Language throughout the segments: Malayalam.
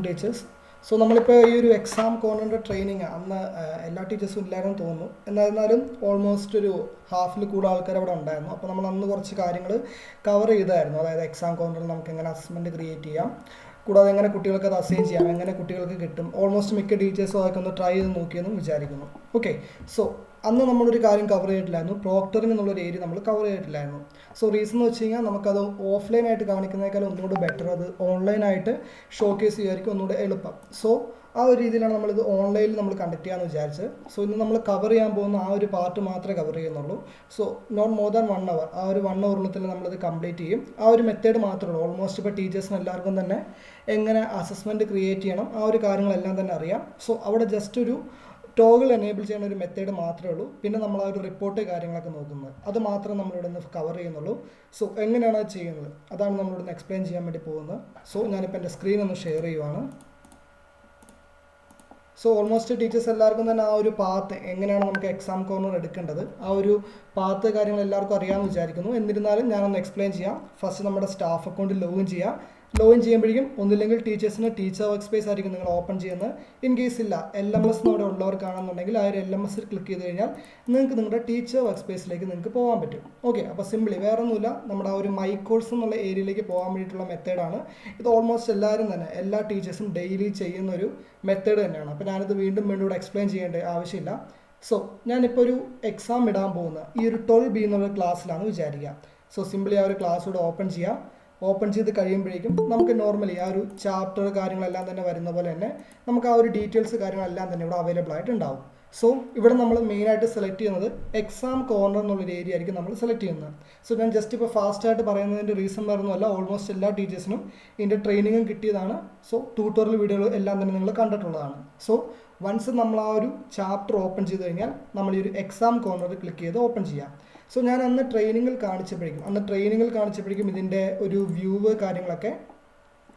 afternoon teachers. So നമ്മളിപ്പോൾ ഈ ഒരു എക്സാം കോർണറിൻ്റെ ട്രെയിനിങ് അന്ന് എല്ലാ ടീച്ചേഴ്സും ഇല്ലായിരുന്നു തോന്നുന്നു. എന്നാലും ഓൾമോസ്റ്റ് ഒരു ഹാഫിൽ കൂടുതൽ ആൾക്കാർ അവിടെ ഉണ്ടായിരുന്നു. അപ്പോൾ നമ്മൾ അന്ന് കുറച്ച് കാര്യങ്ങൾ കവർ ചെയ്തായിരുന്നു. അതായത് എക്സാം കോർണറിൽ നമുക്ക് എങ്ങനെ അസസ്മെൻറ്റ് ക്രിയേറ്റ് ചെയ്യാം, കൂടാതെ എങ്ങനെ കുട്ടികൾക്ക് അത് അസൈൻ ചെയ്യാം, എങ്ങനെ കുട്ടികൾക്ക് കിട്ടും. ഓൾമോസ്റ്റ് മിക്ക ടീച്ചേഴ്സും അതൊക്കെ ഒന്ന് ട്രൈ ചെയ്ത് നോക്കിയെന്നും വിചാരിക്കുന്നു. ഓക്കെ, സോ അന്ന് നമ്മളൊരു കാര്യം കവർ ചെയ്തിട്ടില്ലായിരുന്നു, പ്രോക്ടറിംഗ് എന്നുള്ളൊരു ഏരിയ നമ്മൾ കവർ ചെയ്തിട്ടില്ലായിരുന്നു. സോ റീസൺ എന്ന് വെച്ച് കഴിഞ്ഞാൽ നമുക്കത് ഓഫ്ലൈനായിട്ട് കാണിക്കുന്നതിനേക്കാളും ഒന്നുകൂടെ ബെറ്റർ അത് ഓൺലൈനായിട്ട് ഷോക്കേസ് ചെയ്യുമായിരിക്കും ഒന്നുകൂടെ എളുപ്പം. സോ ആ ഒരു രീതിയിലാണ് നമ്മളിത് ഓൺലൈനിൽ നമ്മൾ കണ്ടക്ട് ചെയ്യാമെന്ന് വിചാരിച്ചത്. സോ ഇന്ന് നമ്മൾ കവർ ചെയ്യാൻ പോകുന്ന ആ ഒരു പാർട്ട് മാത്രമേ കവർ ചെയ്യുന്നുള്ളൂ. So not more than 1 hour, ആ ഒരു 1 hour തന്നെ നമ്മളിത് കംപ്ലീറ്റ് ചെയ്യും. ആ ഒരു മെത്തേഡ് മാത്രമേ ഉള്ളൂ. ഓൾമോസ്റ്റ് ഇപ്പോൾ ടീച്ചേഴ്സിന് എല്ലാവർക്കും തന്നെ എങ്ങനെ അസസ്മെൻറ്റ് ക്രിയേറ്റ് ചെയ്യണം ആ ഒരു കാര്യങ്ങളെല്ലാം തന്നെ അറിയാം. സോ അവിടെ ജസ്റ്റ് ഒരു ടോഗിൾ എനേബിൾ ചെയ്യുന്ന ഒരു മെത്തേഡ് മാത്രമേ ഉള്ളൂ. പിന്നെ നമ്മൾ ആ ഒരു റിപ്പോർട്ട് കാര്യങ്ങളൊക്കെ നോക്കുന്നത് അത് മാത്രമേ നമ്മളിവിടെ നിന്ന് കവർ ചെയ്യുന്നുള്ളൂ. സോ എങ്ങനെയാണ് അത് ചെയ്യുന്നത് അതാണ് നമ്മളിവിടെ നിന്ന് എക്സ്പ്ലെയിൻ ചെയ്യാൻ വേണ്ടി പോകുന്നത്. സോ ഞാനിപ്പോൾ എൻ്റെ സ്ക്രീൻ ഒന്ന് ഷെയർ ചെയ്യുവാണ്. സോ ഓൾമോസ്റ്റ് ടീച്ചേഴ്സ് എല്ലാവർക്കും തന്നെ ആ ഒരു പാത്ത് എങ്ങനെയാണ് നമുക്ക് എക്സാം കോർണർ എടുക്കേണ്ടത് ആ ഒരു പാത്ത് കാര്യങ്ങൾ എല്ലാവർക്കും അറിയാമെന്ന് വിചാരിക്കുന്നു. എന്നിരുന്നാലും ഞാനൊന്ന് എക്സ്പ്ലെയിൻ ചെയ്യാം. ഫസ്റ്റ് നമ്മുടെ സ്റ്റാഫ് അക്കൗണ്ടിൽ ലോഗിൻ ചെയ്യാം. ലോഗിൻ ചെയ്യുമ്പോഴേക്കും ഒന്നില്ലെങ്കിൽ ടീച്ചേഴ്സിന് ടീച്ചർ വർക്ക് സ്പേസ് ആയിരിക്കും നിങ്ങൾ ഓപ്പൺ ചെയ്യുന്നത്. ഇൻ കേസ് ഇല്ല LMS അവിടെ ഉള്ളവർക്കാണെന്നുണ്ടെങ്കിൽ ആ ഒരു LMS ക്ലിക്ക് ചെയ്ത് കഴിഞ്ഞാൽ നിങ്ങൾക്ക് നിങ്ങളുടെ ടീച്ചർ വർക്ക് സ്പേസിലേക്ക് നിങ്ങൾക്ക് പോകാൻ പറ്റും. ഓക്കെ, അപ്പോൾ സിംപിളി വേറെ ഒന്നുമില്ല, നമ്മുടെ ആ ഒരു മൈ കോഴ്സ് എന്നുള്ള ഏരിയയിലേക്ക് പോകാൻ വേണ്ടിയിട്ടുള്ള മെത്തേഡാണ് ഇത്. ഓൾമോസ്റ്റ് എല്ലാവരും തന്നെ എല്ലാ ടീച്ചേഴ്സും ഡെയിലി ചെയ്യുന്ന ഒരു മെത്തേഡ് തന്നെയാണ്. അപ്പോൾ ഞാനിത് വീണ്ടും ഇവിടെ എക്സ്പ്ലെയിൻ ചെയ്യേണ്ട ആവശ്യമില്ല. സോ ഞാനിപ്പോൾ ഒരു എക്സാം ഇടാൻ പോകുന്ന ഈ ഒരു 12B എന്നുള്ള ക്ലാസ്സിലാണ് വിചാരിക്കുക. സോ സിംപിളി ആ ഒരു ക്ലാസ് ഇവിടെ ഓപ്പൺ ചെയ്യാം. ഓപ്പൺ ചെയ്ത് കഴിയുമ്പോഴേക്കും നമുക്ക് നോർമലി ആ ഒരു ചാപ്റ്റർ കാര്യങ്ങളെല്ലാം തന്നെ വരുന്ന പോലെ തന്നെ നമുക്ക് ആ ഒരു ഡീറ്റെയിൽസ് കാര്യങ്ങളെല്ലാം തന്നെ ഇവിടെ അവൈലബിൾ ആയിട്ടുണ്ടാവും. സോ ഇവിടെ നമ്മൾ മെയിനായിട്ട് സെലക്ട് ചെയ്യുന്നത് എക്സാം കോർണർ എന്നുള്ളൊരു ഏരിയ ആയിരിക്കും നമ്മൾ സെലക്ട് ചെയ്യുന്നത്. സോ ഞാൻ ജസ്റ്റ് ഇപ്പോൾ ഫാസ്റ്റായിട്ട് പറയുന്നതിൻ്റെ റീസൺ വരുന്നതല്ല, ഓൾമോസ്റ്റ് എല്ലാ ടീച്ചേഴ്സിനും ഇതിൻ്റെ ട്രെയിനിങ്ങും കിട്ടിയതാണ്. സോ ട്യൂട്ടോറിയൽ വീഡിയോകൾ എല്ലാം തന്നെ നിങ്ങൾ കണ്ടിട്ടുള്ളതാണ്. സോ വൺസ് നമ്മൾ ആ ഒരു ചാപ്റ്റർ ഓപ്പൺ ചെയ്ത് കഴിഞ്ഞാൽ നമ്മൾ ഈ ഒരു എക്സാം കോർണർ ക്ലിക്ക് ചെയ്ത് ഓപ്പൺ ചെയ്യാം. സോ ഞാൻ അന്ന് ട്രെയിനിങ്ങിൽ കാണിച്ചപ്പോഴേക്കും ഇതിൻ്റെ ഒരു വ്യൂവ് കാര്യങ്ങളൊക്കെ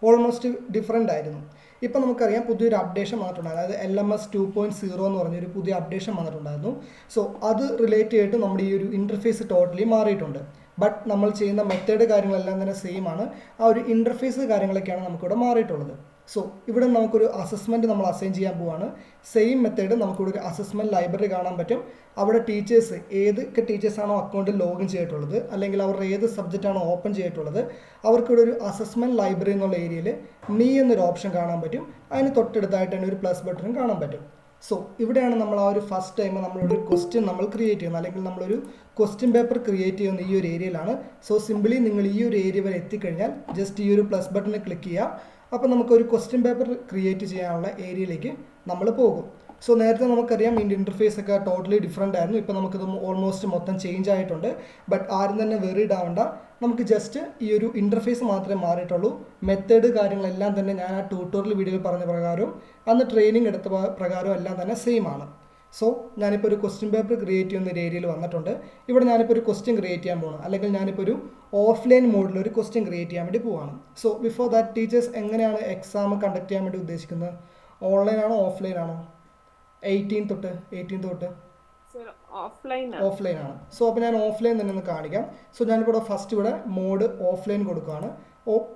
ഓൾമോസ്റ്റ് ഡിഫറെൻ്റ് ആയിരുന്നു. ഇപ്പം നമുക്കറിയാം പുതിയൊരു അപ്ഡേഷൻ വന്നിട്ടുണ്ടായിരുന്നു, അതായത് LMS 2.0 എന്ന് പറഞ്ഞൊരു പുതിയ അപ്ഡേഷൻ വന്നിട്ടുണ്ടായിരുന്നു. സോ അത് റിലേറ്റ് ചെയ്തിട്ട് നമ്മുടെ ഈ ഒരു ഇൻ്റർഫേസ് ടോട്ടലി മാറിയിട്ടുണ്ട്. ബട്ട് നമ്മൾ ചെയ്യുന്ന മെത്തേഡ് കാര്യങ്ങളെല്ലാം തന്നെ സെയിം ആണ്. ആ ഒരു ഇൻ്റർഫേസ് കാര്യങ്ങളൊക്കെയാണ് നമുക്കിവിടെ മാറിയിട്ടുള്ളത്. സോ ഇവിടെ നമുക്കൊരു അസസ്മെൻറ്റ് നമ്മൾ അസൈൻ ചെയ്യാൻ പോവുകയാണ്. സെയിം മെത്തേഡ് നമുക്കിവിടെ ഒരു അസസ്മെൻറ്റ് ലൈബ്രറി കാണാൻ പറ്റും. അവിടെ ടീച്ചേഴ്സ് ഏതൊക്കെ ടീച്ചേഴ്സാണോ അക്കൗണ്ടിൽ ലോഗിൻ ചെയ്തിട്ടുള്ളത് അല്ലെങ്കിൽ അവരുടെ ഏത് സബ്ജക്റ്റാണോ ഓപ്പൺ ചെയ്തിട്ടുള്ളത് അവർക്കിവിടെ ഒരു അസസ്മെൻറ്റ് ലൈബ്രറി എന്നുള്ള ഏരിയയിൽ മീ എന്നൊരു ഓപ്ഷൻ കാണാൻ പറ്റും. അതിന് തൊട്ടടുത്തായിട്ട് തന്നെ ഒരു പ്ലസ് ബട്ടണും കാണാൻ പറ്റും. സോ ഇവിടെയാണ് നമ്മൾ ആ ഒരു ഫസ്റ്റ് ടൈം നമ്മളൊരു ക്വസ്റ്റ്യൻ നമ്മൾ ക്രിയേറ്റ് ചെയ്യുന്നത്, അല്ലെങ്കിൽ നമ്മളൊരു ക്വസ്റ്റ്യൻ പേപ്പർ ക്രിയേറ്റ് ചെയ്യുന്ന ഈ ഒരു ഏരിയയിലാണ്. സോ സിംപിളി നിങ്ങൾ ഈ ഒരു ഏരിയ വരെ എത്തിക്കഴിഞ്ഞാൽ ജസ്റ്റ് ഈ ഒരു പ്ലസ് ബട്ടണിൽ ക്ലിക്ക് ചെയ്യുക. അപ്പോൾ നമുക്കൊരു ക്വസ്റ്റ്യൻ പേപ്പർ ക്രിയേറ്റ് ചെയ്യാനുള്ള ഏരിയയിലേക്ക് നമ്മൾ പോകും. സോ നേരത്തെ നമുക്കറിയാം ഇതിൻ്റെ ഇൻ്റർഫേസ് ഒക്കെ ടോട്ടലി ഡിഫറെൻ്റ് ആയിരുന്നു. ഇപ്പോൾ നമുക്കിത് ഓൾമോസ്റ്റ് മൊത്തം ചേഞ്ച് ആയിട്ടുണ്ട്. ബട്ട് ആരും തന്നെ വെറീഡ് ആവണ്ട, നമുക്ക് ജസ്റ്റ് ഈ ഒരു ഇൻ്റർഫേസ് മാത്രമേ മാറിയിട്ടുള്ളൂ. മെത്തേഡ് കാര്യങ്ങളെല്ലാം തന്നെ ഞാൻ ആ ട്യൂട്ടോറിയൽ വീഡിയോയിൽ പറഞ്ഞ പ്രകാരവും അന്ന് ട്രെയിനിങ് എടുത്ത പ്രകാരവും എല്ലാം തന്നെ സെയിം ആണ്. സോ ഞാനിപ്പോൾ ഒരു ക്വസ്റ്റ്യൻ പേപ്പർ ക്രിയേറ്റ് ചെയ്യുന്ന ഒരു ഏരിയയിൽ വന്നിട്ടുണ്ട്. ഇവിടെ ഞാനിപ്പോൾ ഒരു ക്വസ്റ്റ്യൻ ക്രിയേറ്റ് ചെയ്യാൻ പോകണം, അല്ലെങ്കിൽ ഞാനിപ്പോൾ ഒരു ഓഫ്ലൈൻ മോഡിൽ ഒരു ക്വസ്റ്റ്യൻ ക്രിയേറ്റ് ചെയ്യാൻ വേണ്ടി പോവാണ്. സോ ബിഫോർ ദാറ്റ് ടീച്ചേഴ്സ് എങ്ങനെയാണ് എക്സാം കണ്ടക്ട് ചെയ്യാൻ വേണ്ടി ഉദ്ദേശിക്കുന്നത്? ഓൺലൈൻ ആണോ ഓഫ്ലൈൻ ആണോ? 18 തൊട്ട് ഓഫ്ലൈൻ ആണ്. സോ അപ്പോൾ ഞാൻ ഓഫ്ലൈൻ തന്നെ ഒന്ന് കാണിക്കാം. സോ ഞാനിവിടെ ഫസ്റ്റ് ഇവിടെ മോഡ് ഓഫ്ലൈൻ കൊടുക്കുകയാണ്.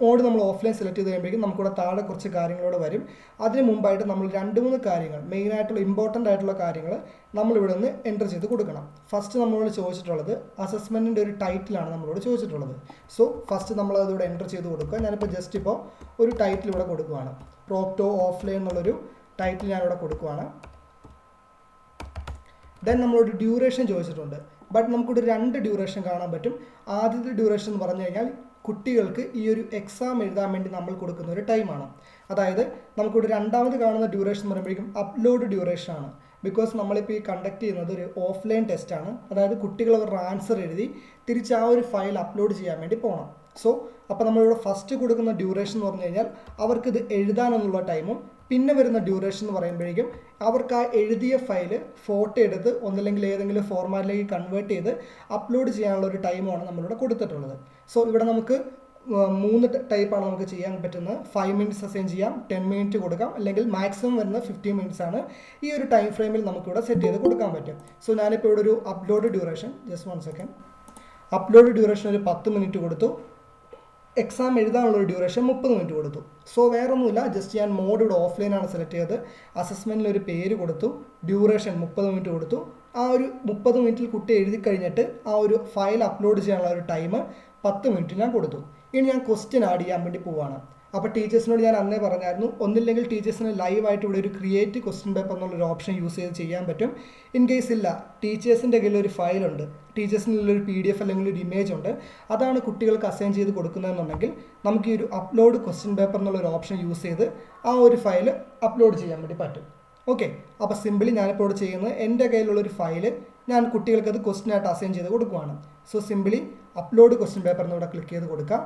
മോഡ് നമ്മൾ ഓഫ്ലൈൻ സെലക്ട് ചെയ്ത് കഴിയുമ്പോഴേക്കും നമുക്കിവിടെ താഴെ കുറച്ച് കാര്യങ്ങളോട് വരും. അതിന് മുമ്പായിട്ട് നമ്മൾ 2-3 കാര്യങ്ങൾ മെയിനായിട്ടുള്ള ഇമ്പോർട്ടൻ്റ് ആയിട്ടുള്ള കാര്യങ്ങൾ നമ്മളിവിടെ നിന്ന് എൻ്റർ ചെയ്ത് കൊടുക്കണം. ഫസ്റ്റ് നമ്മളോട് ചോദിച്ചിട്ടുള്ളത് അസസ്മെൻറ്റിൻ്റെ ഒരു ടൈറ്റിലാണ് നമ്മളോട് ചോദിച്ചിട്ടുള്ളത്. സോ ഫസ്റ്റ് നമ്മളതിവിടെ എൻ്റർ ചെയ്ത് കൊടുക്കുക. ഞാനിപ്പോൾ ജസ്റ്റ് ഇപ്പോൾ ഒരു ടൈറ്റിൽ ഇവിടെ കൊടുക്കുകയാണ്, പ്രോക്ടോ ഓഫ്ലൈൻ എന്നുള്ളൊരു ടൈറ്റിൽ ഞാനിവിടെ കൊടുക്കുകയാണ്. ദെൻ നമ്മളോട് ഡ്യൂറേഷൻ ചോദിച്ചിട്ടുണ്ട്. ബട്ട് നമുക്കിവിടെ 2 ഡ്യൂറേഷൻ കാണാൻ പറ്റും. ആദ്യത്തെ ഡ്യൂറേഷൻ എന്ന് പറഞ്ഞു കഴിഞ്ഞാൽ കുട്ടികൾക്ക് ഈ ഒരു എക്സാം എഴുതാൻ വേണ്ടി നമ്മൾ കൊടുക്കുന്ന ഒരു ടൈമാണ്. അതായത് നമുക്കിവിടെ രണ്ടാമത് കാണുന്ന ഡ്യൂറേഷൻ എന്ന് പറയുമ്പോഴേക്കും അപ്ലോഡ് ഡ്യൂറേഷൻ ആണ്. ബിക്കോസ് നമ്മളിപ്പോൾ ഈ കണ്ടക്ട് ചെയ്യുന്നത് ഒരു ഓഫ്ലൈൻ ടെസ്റ്റാണ്. അതായത് കുട്ടികൾ അവരുടെ ആൻസർ എഴുതി തിരിച്ച് ആ ഒരു ഫയൽ അപ്ലോഡ് ചെയ്യാൻ വേണ്ടി പോകണം. സോ അപ്പോൾ നമ്മളിവിടെ ഫസ്റ്റ് കൊടുക്കുന്ന ഡ്യൂറേഷൻ എന്ന് പറഞ്ഞു കഴിഞ്ഞാൽ അവർക്കിത് എഴുതാനെന്നുള്ള ടൈമും, പിന്നെ വരുന്ന ഡ്യൂറേഷൻ എന്ന് പറയുമ്പോഴേക്കും അവർക്ക് ആ എഴുതിയ ഫയൽ ഫോട്ടോ എടുത്ത് ഒന്നില്ലെങ്കിൽ ഏതെങ്കിലും ഫോർമാറ്റിലേക്ക് കൺവേർട്ട് ചെയ്ത് അപ്ലോഡ് ചെയ്യാനുള്ള ഒരു ടൈമാണ് നമ്മളിവിടെ കൊടുത്തിട്ടുള്ളത്. സോ ഇവിടെ നമുക്ക് 3 ടൈപ്പാണ് നമുക്ക് ചെയ്യാൻ പറ്റുന്നത്. 5 മിനിറ്റ്സ് അസൈൻ ചെയ്യാം, 10 മിനിറ്റ് കൊടുക്കാം, അല്ലെങ്കിൽ മാക്സിമം വരുന്നത് 15 മിനിറ്റ്സ് ആണ്. ഈ ഒരു ടൈം ഫ്രെയിമിൽ നമുക്കിവിടെ സെറ്റ് ചെയ്ത് കൊടുക്കാൻ പറ്റും. സോ ഞാനിപ്പോൾ ഇവിടെ ഒരു upload duration, just 1 second, upload duration ഒരു 10 മിനിറ്റ് കൊടുത്തു. എക്സാം എഴുതാനുള്ളൊരു ഡ്യൂറേഷൻ 30 മിനിറ്റ് കൊടുത്തു. സോ വേറെ ഒന്നുമില്ല, ജസ്റ്റ് ഞാൻ മോഡ് ഇവിടെ ഓഫ്ലൈനാണ് സെലക്ട് ചെയ്തത്, അസസ്മെൻറ്റിൽ ഒരു പേര് കൊടുത്തു, ഡ്യൂറേഷൻ 30 മിനിറ്റ് കൊടുത്തു. ആ ഒരു 30 മിനിറ്റിൽ കുട്ടി എഴുതി കഴിഞ്ഞിട്ട് ആ ഒരു ഫയൽ അപ്ലോഡ് ചെയ്യാനുള്ള ഒരു ടൈം 10 മിനിറ്റ് ഞാൻ കൊടുത്തു. ഇനി ഞാൻ ക്വസ്റ്റ്യൻ ആഡ് ചെയ്യാൻ വേണ്ടി പോവുകയാണ്. അപ്പോൾ ടീച്ചേഴ്സിനോട് ഞാൻ അന്നേ പറഞ്ഞായിരുന്നു, ഒന്നില്ലെങ്കിൽ ടീച്ചേഴ്സിന് ലൈവായിട്ട് ഇവിടെ ഒരു ക്രിയേറ്റ് ക്വസ്റ്റ്യൻ പേപ്പർ എന്നുള്ളൊരു ഓപ്ഷൻ യൂസ് ചെയ്ത് ചെയ്യാൻ പറ്റും. ഇൻ കേസ് ഇല്ല, ടീച്ചേഴ്സിൻ്റെ കയ്യിൽ ഒരു ഫയലുണ്ട്, ടീച്ചേഴ്സിനുള്ളൊരു PDF അല്ലെങ്കിൽ ഒരു ഇമേജ് ഉണ്ട്, അതാണ് കുട്ടികൾക്ക് അസൈൻ ചെയ്ത് കൊടുക്കുന്നതെന്നുണ്ടെങ്കിൽ നമുക്ക് ഈ ഒരു അപ്ലോഡ് ക്വസ്റ്റ്യൻ പേപ്പർ എന്നുള്ളൊരു ഓപ്ഷൻ യൂസ് ചെയ്ത് ആ ഒരു ഫയൽ അപ്ലോഡ് ചെയ്യാൻ വേണ്ടി പറ്റും. ഓക്കെ, അപ്പോൾ സിമ്പിളി ഞാനിപ്പോൾ ഇവിടെ ചെയ്യുന്നത് എൻ്റെ കയ്യിലുള്ളൊരു ഫയല് ഞാൻ കുട്ടികൾക്ക് അത് ക്വസ്റ്റ്യനായിട്ട് അസൈൻ ചെയ്ത് കൊടുക്കുകയാണ്. So simply upload question paper എന്നിവിടെ ക്ലിക്ക് ചെയ്ത് കൊടുക്കുക.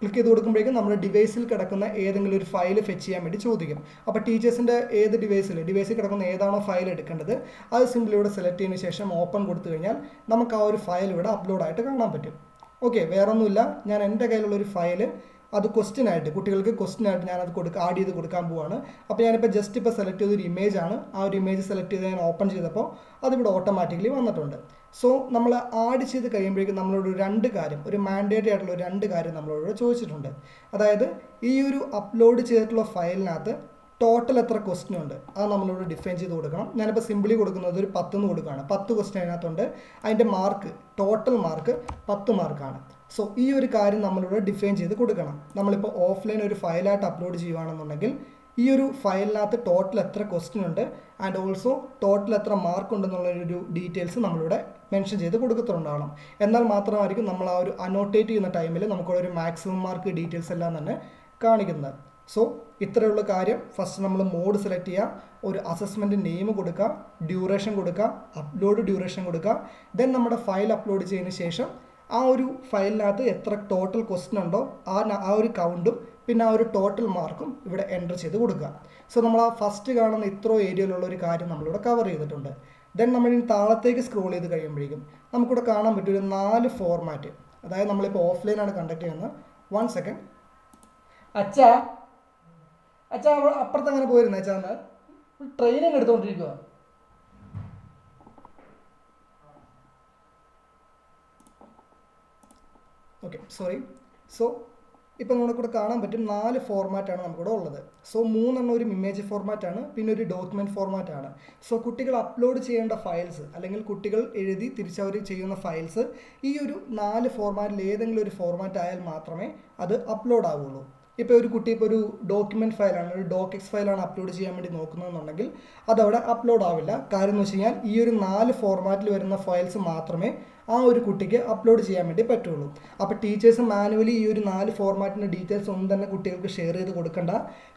ക്ലിക്ക് ചെയ്ത് കൊടുക്കുമ്പോഴേക്കും നമ്മുടെ ഡിവൈസിൽ കിടക്കുന്ന ഏതെങ്കിലും ഒരു ഫയൽ ഫെച്ച് ചെയ്യാൻ വേണ്ടി ചോദിക്കും. അപ്പോൾ ടീച്ചേഴ്സിൻ്റെ ഏത് ഡിവൈസിൽ കിടക്കുന്ന ഏതാണോ ഫയൽ എടുക്കേണ്ടത് അത് സിമ്പിളി ഇവിടെ സെലക്ട് ചെയ്തതിന് ശേഷം ഓപ്പൺ കൊടുത്തു കഴിഞ്ഞാൽ നമുക്ക് ആ ഒരു ഫയൽ ഇവിടെ അപ്ലോഡായിട്ട് കാണാൻ പറ്റും. ഓക്കെ, വേറെ ഒന്നുമില്ല, ഞാൻ എൻ്റെ കയ്യിലുള്ളൊരു ഫയൽ അത് ക്വസ്റ്റ്യനായിട്ട് കുട്ടികൾക്ക് ക്വസ്റ്റ്യനായിട്ട് ഞാനത് ആഡ് ചെയ്ത് കൊടുക്കാൻ പോവാണ്. അപ്പോൾ ഞാനിപ്പോൾ ജസ്റ്റ് ഇപ്പോൾ സെലക്ട് ചെയ്തൊരു ഇമേജാണ്, ആ ഒരു ഇമേജ് സെലക്ട് ചെയ്ത് ഞാൻ ഓപ്പൺ ചെയ്തപ്പോൾ അതിവിടെ ഓട്ടോമാറ്റിക്കലി വന്നിട്ടുണ്ട്. സോ നമ്മൾ ആഡ് ചെയ്ത് കഴിയുമ്പോഴേക്കും നമ്മളോട് ഒരു മാൻഡേറ്ററി ആയിട്ടുള്ള 2 കാര്യം നമ്മളോട് ചോദിച്ചിട്ടുണ്ട്. അതായത് ഈ ഒരു അപ്ലോഡ് ചെയ്തിട്ടുള്ള ഫയലിനകത്ത് ടോട്ടൽ എത്ര ക്വസ്റ്റ്യൻ ഉണ്ട് അത് നമ്മളോട് ഡിഫൈൻ ചെയ്ത് കൊടുക്കണം. ഞാനിപ്പോൾ സിമ്പിളി കൊടുക്കുന്നത് ഒരു 10 എന്ന് കൊടുക്കുകയാണ്. 10 ക്വസ്റ്റ്യൻ അതിനകത്തുണ്ട്, അതിൻ്റെ മാർക്ക് ടോട്ടൽ മാർക്ക് 10 മാർക്കാണ്. സോ ഈ ഒരു കാര്യം നമ്മളിവിടെ ഡിഫൈൻ ചെയ്ത് കൊടുക്കണം. നമ്മളിപ്പോൾ ഓഫ്ലൈൻ ഒരു ഫയലായിട്ട് അപ്ലോഡ് ചെയ്യുകയാണെന്നുണ്ടെങ്കിൽ ഈ ഒരു ഫയലിനകത്ത് ടോട്ടൽ എത്ര ക്വസ്റ്റ്യൻ ഉണ്ട് ആൻഡ് ഓൾസോ ടോട്ടൽ എത്ര മാർക്ക് ഉണ്ടെന്നുള്ളൊരു ഡീറ്റെയിൽസ് നമ്മളിവിടെ മെൻഷൻ ചെയ്ത് കൊടുക്കുന്നുണ്ടാവണം. എന്നാൽ മാത്രമായിരിക്കും നമ്മൾ ആ ഒരു അനോട്ടേറ്റ് ചെയ്യുന്ന ടൈമിൽ നമുക്കൊരു മാക്സിമം മാർക്ക് ഡീറ്റെയിൽസ് എല്ലാം തന്നെ കാണിക്കുന്നത്. സോ ഇത്രയുള്ള കാര്യം. ഫസ്റ്റ് നമ്മൾ മോഡ് സെലക്ട് ചെയ്യുക, ഒരു അസസ്മെൻറ്റ് നെയിം കൊടുക്കുക, ഡ്യൂറേഷൻ കൊടുക്കുക, അപ്ലോഡ് ഡ്യൂറേഷൻ കൊടുക്കുക. ദെൻ നമ്മുടെ ഫയൽ അപ്ലോഡ് ചെയ്തതിന് ശേഷം ആ ഒരു ഫയലിനകത്ത് എത്ര ടോട്ടൽ ക്വസ്റ്റ്യൻ ഉണ്ടോ ആ ഒരു കൗണ്ടും പിന്നെ ആ ഒരു ടോട്ടൽ മാർക്കും ഇവിടെ എൻ്റർ ചെയ്ത് കൊടുക്കുക. സോ നമ്മൾ ആ ഫസ്റ്റ് കാണുന്ന ഇത്ര ഏരിയയിലുള്ള ഒരു കാര്യം നമ്മളിവിടെ കവർ ചെയ്തിട്ടുണ്ട്. ദെൻ നമ്മൾ ഇനി താഴത്തേക്ക് സ്ക്രോൾ ചെയ്ത് കഴിയുമ്പോഴേക്കും നമുക്കിവിടെ കാണാൻ പറ്റും ഒരു 4 ഫോർമാറ്റ്. അതായത് നമ്മളിപ്പോൾ ഓഫ്ലൈനാണ് കണ്ടക്ട് ചെയ്യുന്നത്. 1 സെക്കൻഡ് അച്ഛാ അപ്പുറത്ത് അങ്ങനെ പോയിരുന്നേ അച്ഛാ, ട്രെയിനിങ് എടുത്തുകൊണ്ടിരിക്കുക. Okay, sorry. സോ ഇപ്പോൾ നമുക്കിവിടെ കാണാൻ പറ്റും 4 ഫോർമാറ്റാണ് നമുക്കിവിടെ ഉള്ളത്. സോ 3 ഒരു ഇമേജ് ഫോർമാറ്റാണ്, പിന്നെ ഒരു ഡോക്യുമെൻറ്റ് ഫോർമാറ്റാണ്. സോ കുട്ടികൾ അപ്ലോഡ് ചെയ്യേണ്ട ഫയൽസ് അല്ലെങ്കിൽ കുട്ടികൾ എഴുതി തിരിച്ചവർ ചെയ്യുന്ന ഫയൽസ് ഈ ഒരു 4 ഫോർമാറ്റിൽ ഏതെങ്കിലും ഒരു ഫോർമാറ്റ് ആയാൽ മാത്രമേ അത് അപ്ലോഡ് ആവുള്ളൂ. ഇപ്പോൾ ഒരു കുട്ടി ഇപ്പോൾ ഒരു ഡോക്യുമെൻറ്റ് ഫയലാണ്, ഒരു ഡോക്സ് ഫയലാണ് അപ്ലോഡ് ചെയ്യാൻ വേണ്ടി നോക്കുന്നതെന്നുണ്ടെങ്കിൽ അതവിടെ അപ്ലോഡ് ആവില്ല. കാര്യം എന്ന് വെച്ച് കഴിഞ്ഞാൽ ഈ ഒരു 4 ഫോർമാറ്റിൽ വരുന്ന ഫയൽസ് മാത്രമേ ആ ഒരു കുട്ടിക്ക് അപ്ലോഡ് ചെയ്യാൻ വേണ്ടി പറ്റുള്ളൂ. അപ്പോൾ ടീച്ചേഴ്സ് മാനുവലി ഈ ഒരു 4 ഫോർമാറ്റിൻ്റെ ഡീറ്റെയിൽസ് ഒന്നും തന്നെ കുട്ടികൾക്ക് ഷെയർ ചെയ്ത് കൊടുക്കേണ്ട.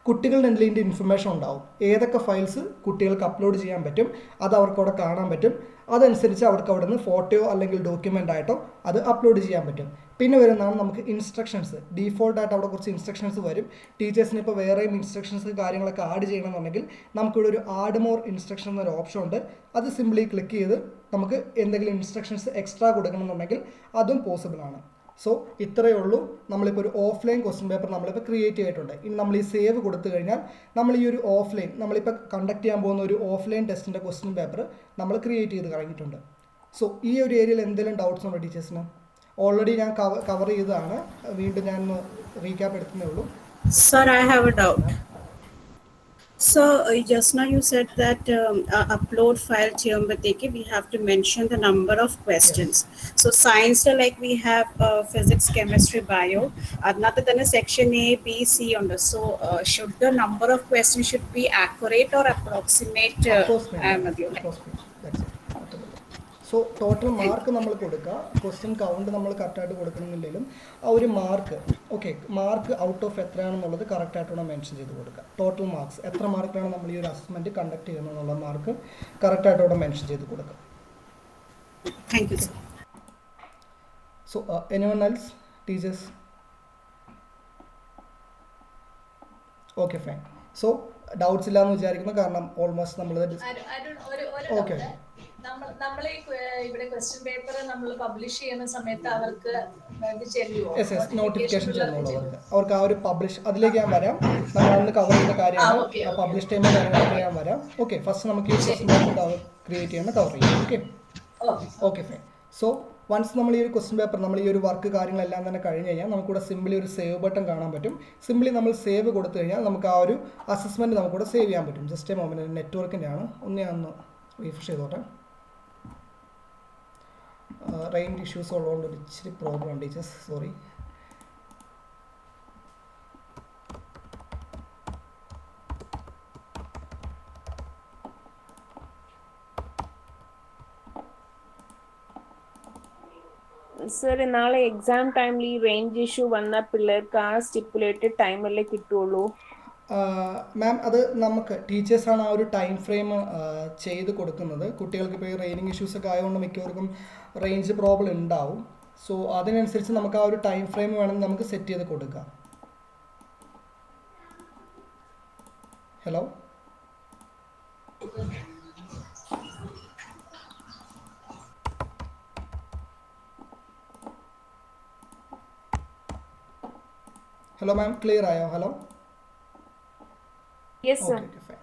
കുട്ടികളുടെ ഇതിൻ്റെ ഇൻഫർമേഷൻ ഉണ്ടാവും, ഏതൊക്കെ ഫയൽസ് കുട്ടികൾക്ക് അപ്ലോഡ് ചെയ്യാൻ പറ്റും അത് അവർക്ക് അവിടെ കാണാൻ പറ്റും. അതനുസരിച്ച് അവർക്ക് അവിടെ നിന്ന് ഫോട്ടോയോ അല്ലെങ്കിൽ ഡോക്യുമെൻ്റ് ആയിട്ടോ അത് അപ്ലോഡ് ചെയ്യാൻ പറ്റും. പിന്നെ വരുന്നതാണ് നമുക്ക് ഇൻസ്ട്രക്ഷൻസ്. ഡീഫോൾട്ടായിട്ട് അവിടെ കുറച്ച് ഇൻസ്ട്രക്ഷൻസ് വരും. ടീച്ചേഴ്സിന് ഇപ്പോൾ വേറെയും ഇൻസ്ട്രക്ഷൻസ് കാര്യങ്ങളൊക്കെ ആഡ് ചെയ്യണമെന്നുണ്ടെങ്കിൽ നമുക്കിവിടെ ഒരു ആഡ് മോർ ഇൻസ്ട്രക്ഷൻ എന്നൊരു ഓപ്ഷൻ ഉണ്ട്. അത് സിംപ്ലി ക്ലിക്ക് ചെയ്ത് നമുക്ക് എന്തെങ്കിലും ഇൻസ്ട്രക്ഷൻസ് എക്സ്ട്രാ കൊടുക്കണമെന്നുണ്ടെങ്കിൽ അതും പോസിബിൾ ആണ്. സോ ഇത്രയേ ഉള്ളൂ. നമ്മളിപ്പോൾ ഒരു ഓഫ്ലൈൻ ക്വസ്റ്റ്യൻ പേപ്പർ നമ്മളിപ്പോൾ ക്രിയേറ്റ് ചെയ്തിട്ടുണ്ട്. ഇനി നമ്മൾ ഈ സേവ് കൊടുത്തു കഴിഞ്ഞാൽ നമ്മൾ ഈ ഒരു ഓഫ്ലൈൻ നമ്മളിപ്പോൾ കണ്ടക്ട് ചെയ്യാൻ പോകുന്ന ഒരു ഓഫ്ലൈൻ ടെസ്റ്റിൻ്റെ ക്വസ്റ്റ്യൻ പേപ്പർ നമ്മൾ ക്രിയേറ്റ് ചെയ്ത് കഴിഞ്ഞിട്ടുണ്ട്. സോ ഈ ഒരു ഏരിയയിൽ എന്തെങ്കിലും ഡൗട്ട്സ് ഉണ്ടോ ടീച്ചേഴ്സിന്? ഓൾറെഡി ഞാൻ കവർ ചെയ്തതാണ്, വീണ്ടും ഞാൻ റീക്യാപ്പ് എടുക്കുന്നേ ഉള്ളൂ. Sir, I have a doubt. So just now you said that upload file cheyumbatheke we have to mention the number of questions. Yes. So science like we have physics, chemistry, bio. Adnatha thana section A, B, C on the. So should the number of questions should be accurate or approximate? That's it. So total mark നമ്മൾ കൊടുക്കുക. ക്വസ്റ്റ്യൻ കൗണ്ട് നമ്മൾ കറക്റ്റായിട്ട് കൊടുക്കണമെന്നില്ലെങ്കിലും ആ ഒരു മാർക്ക് മാർക്ക് ഔട്ട് ഓഫ് എത്രയാണെന്നുള്ളത് കറക്റ്റായിട്ടോടെ മെൻഷൻ ചെയ്ത് കൊടുക്കുക. ടോട്ടൽ മാർക്സ് എത്ര മാർക്കിലാണ് നമ്മൾ ഈ ഒരു അസസ്മെൻറ്റ് കണ്ടക്ട് ചെയ്യുന്നതെന്നുള്ള മാർക്ക് കറക്റ്റായിട്ടോടെ മെൻഷൻ ചെയ്ത് കൊടുക്കുക. Thank you sir. So anyone else teachers? Okay fine. So doubts ഇല്ലാന്ന് വിചാരിക്കുന്നു, കാരണം ഓൾമോസ്റ്റ് നമ്മൾ ഓക്കെ നമ്മൾ ഇവിടെ ക്വസ്റ്റ്യൻ പേപ്പർ നമ്മൾ പബ്ലിഷ് ചെയ്യുന്ന സമയത്ത് അവർക്ക് നോട്ടിഫിക്കേഷൻ അവർക്ക് ആ ഒരു പബ്ലിഷ് അതിലേക്ക് ഞാൻ വരാം. നമ്മൾ അന്ന് കവർ ചെയ്യുന്ന കാര്യമാണ് പബ്ലിഷ് ടൈമിൽ കാര്യങ്ങളൊക്കെ ഞാൻ വരാം. ഓക്കെ, ഫസ്റ്റ് നമുക്ക് ഈ ക്വസ്റ്റ്യൻ പേപ്പർ ക്രിയേറ്റ് ചെയ്യുന്ന കവർ ചെയ്യാം. Okay fine. സോ വൺസ് നമ്മൾ ഈ ഒരു ക്വസ്റ്റ്യൻ പേപ്പർ നമ്മൾ ഈ ഒരു വർക്ക് കാര്യങ്ങളെല്ലാം തന്നെ കഴിഞ്ഞ് കഴിഞ്ഞാൽ നമുക്കിവിടെ സിംപ്ലി ഒരു സേവ് ബട്ടൺ കാണാൻ പറ്റും. സിംപ്ലി നമ്മൾ സേവ് കൊടുത്തു കഴിഞ്ഞാൽ നമുക്ക് ആ ഒരു അസസ്മെൻറ്റ് നമുക്കിവിടെ സേവ് ചെയ്യാൻ പറ്റും. ജസ്റ്റ് എ മൊമെൻറ്റ്, നെറ്റ്വർക്കിൻ്റെ ആണ്. ഞാൻ ഒന്ന് റീഫ്രഷ് ചെയ്തോട്ടെ. റേഞ്ച് ഇഷ്യൂസ് ഉള്ളതുകൊണ്ട് ഒരു ഇച്ചിരി പ്രോബ്ലം ഉണ്ട് ടീച്ചേഴ്സ്, സോറി. സർ നാളെ എക്സാം ടൈമിൽ ഈ റേഞ്ച് ഇഷ്യൂ വന്ന പിള്ളേർക്ക് ആ സ്റ്റിപ്പുലേറ്റഡ് ടൈമല്ലേ കിട്ടുള്ളൂ? മാം അത് നമുക്ക് ടീച്ചേഴ്സാണ് ആ ഒരു ടൈം ഫ്രെയിം ചെയ്ത് കൊടുക്കുന്നത്. കുട്ടികൾക്ക് ഇപ്പോൾ ഈ റെയിനിങ് ഇഷ്യൂസ് ഒക്കെ ആയതുകൊണ്ട് മിക്കവർക്കും റേഞ്ച് പ്രോബ്ലം ഉണ്ടാവും. സോ അതിനനുസരിച്ച് നമുക്ക് ആ ഒരു ടൈം ഫ്രെയിം വേണമെങ്കിൽ നമുക്ക് സെറ്റ് ചെയ്ത് കൊടുക്കാം. ഹലോ ഹലോ മാം, ക്ലിയർ ആയോ? Hello. Yes sir. Okay fine.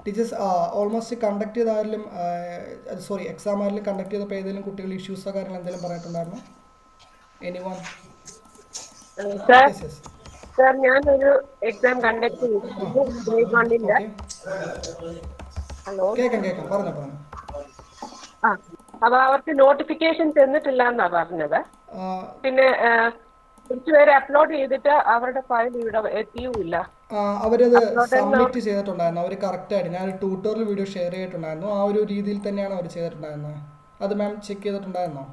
Teachers almost conduct ചെയ്ത ആരെങ്കിലും, സോറി എക്സാം ആരെങ്കിലും കണ്ടക്ട് ചെയ്തപ്പോൾ ഏതെങ്കിലും കുട്ടികൾ ഇഷ്യൂസോ കാര്യങ്ങൾ എന്തെങ്കിലും പറഞ്ഞിട്ടുണ്ടായിരുന്നു? എനിവൺ? സർ ഞാനൊരു എക്സാം കണ്ടക്ട് ചെയ്തിട്ടുണ്ട്. ഹലോ കേൾക്കാം പറഞ്ഞോ. ആ അപ്പൊ അവർക്ക് നോട്ടിഫിക്കേഷൻ ചെന്നിട്ടില്ല എന്നാ പറഞ്ഞത്. പിന്നെ കുറച്ചുപേര് അപ്ലോഡ് ചെയ്തിട്ട് അവരുടെ ഫയൽ ഇവിടെ എത്തിയുമില്ല. അവരത് സബ്മിറ്റ് ചെയ്തിട്ടുണ്ടായിരുന്നു. അവർ കറക്റ്റായിട്ട് ഞാൻ ട്യൂട്ടോറിയൽ വീഡിയോ ഷെയർ ചെയ്തിട്ടുണ്ടായിരുന്നു. ആ ഒരു രീതിയിൽ തന്നെയാണ് അവർ ചെയ്തിട്ടുണ്ടായിരുന്നത്. അത് മാം ചെക്ക് ചെയ്തിട്ടുണ്ടായിരുന്നോ?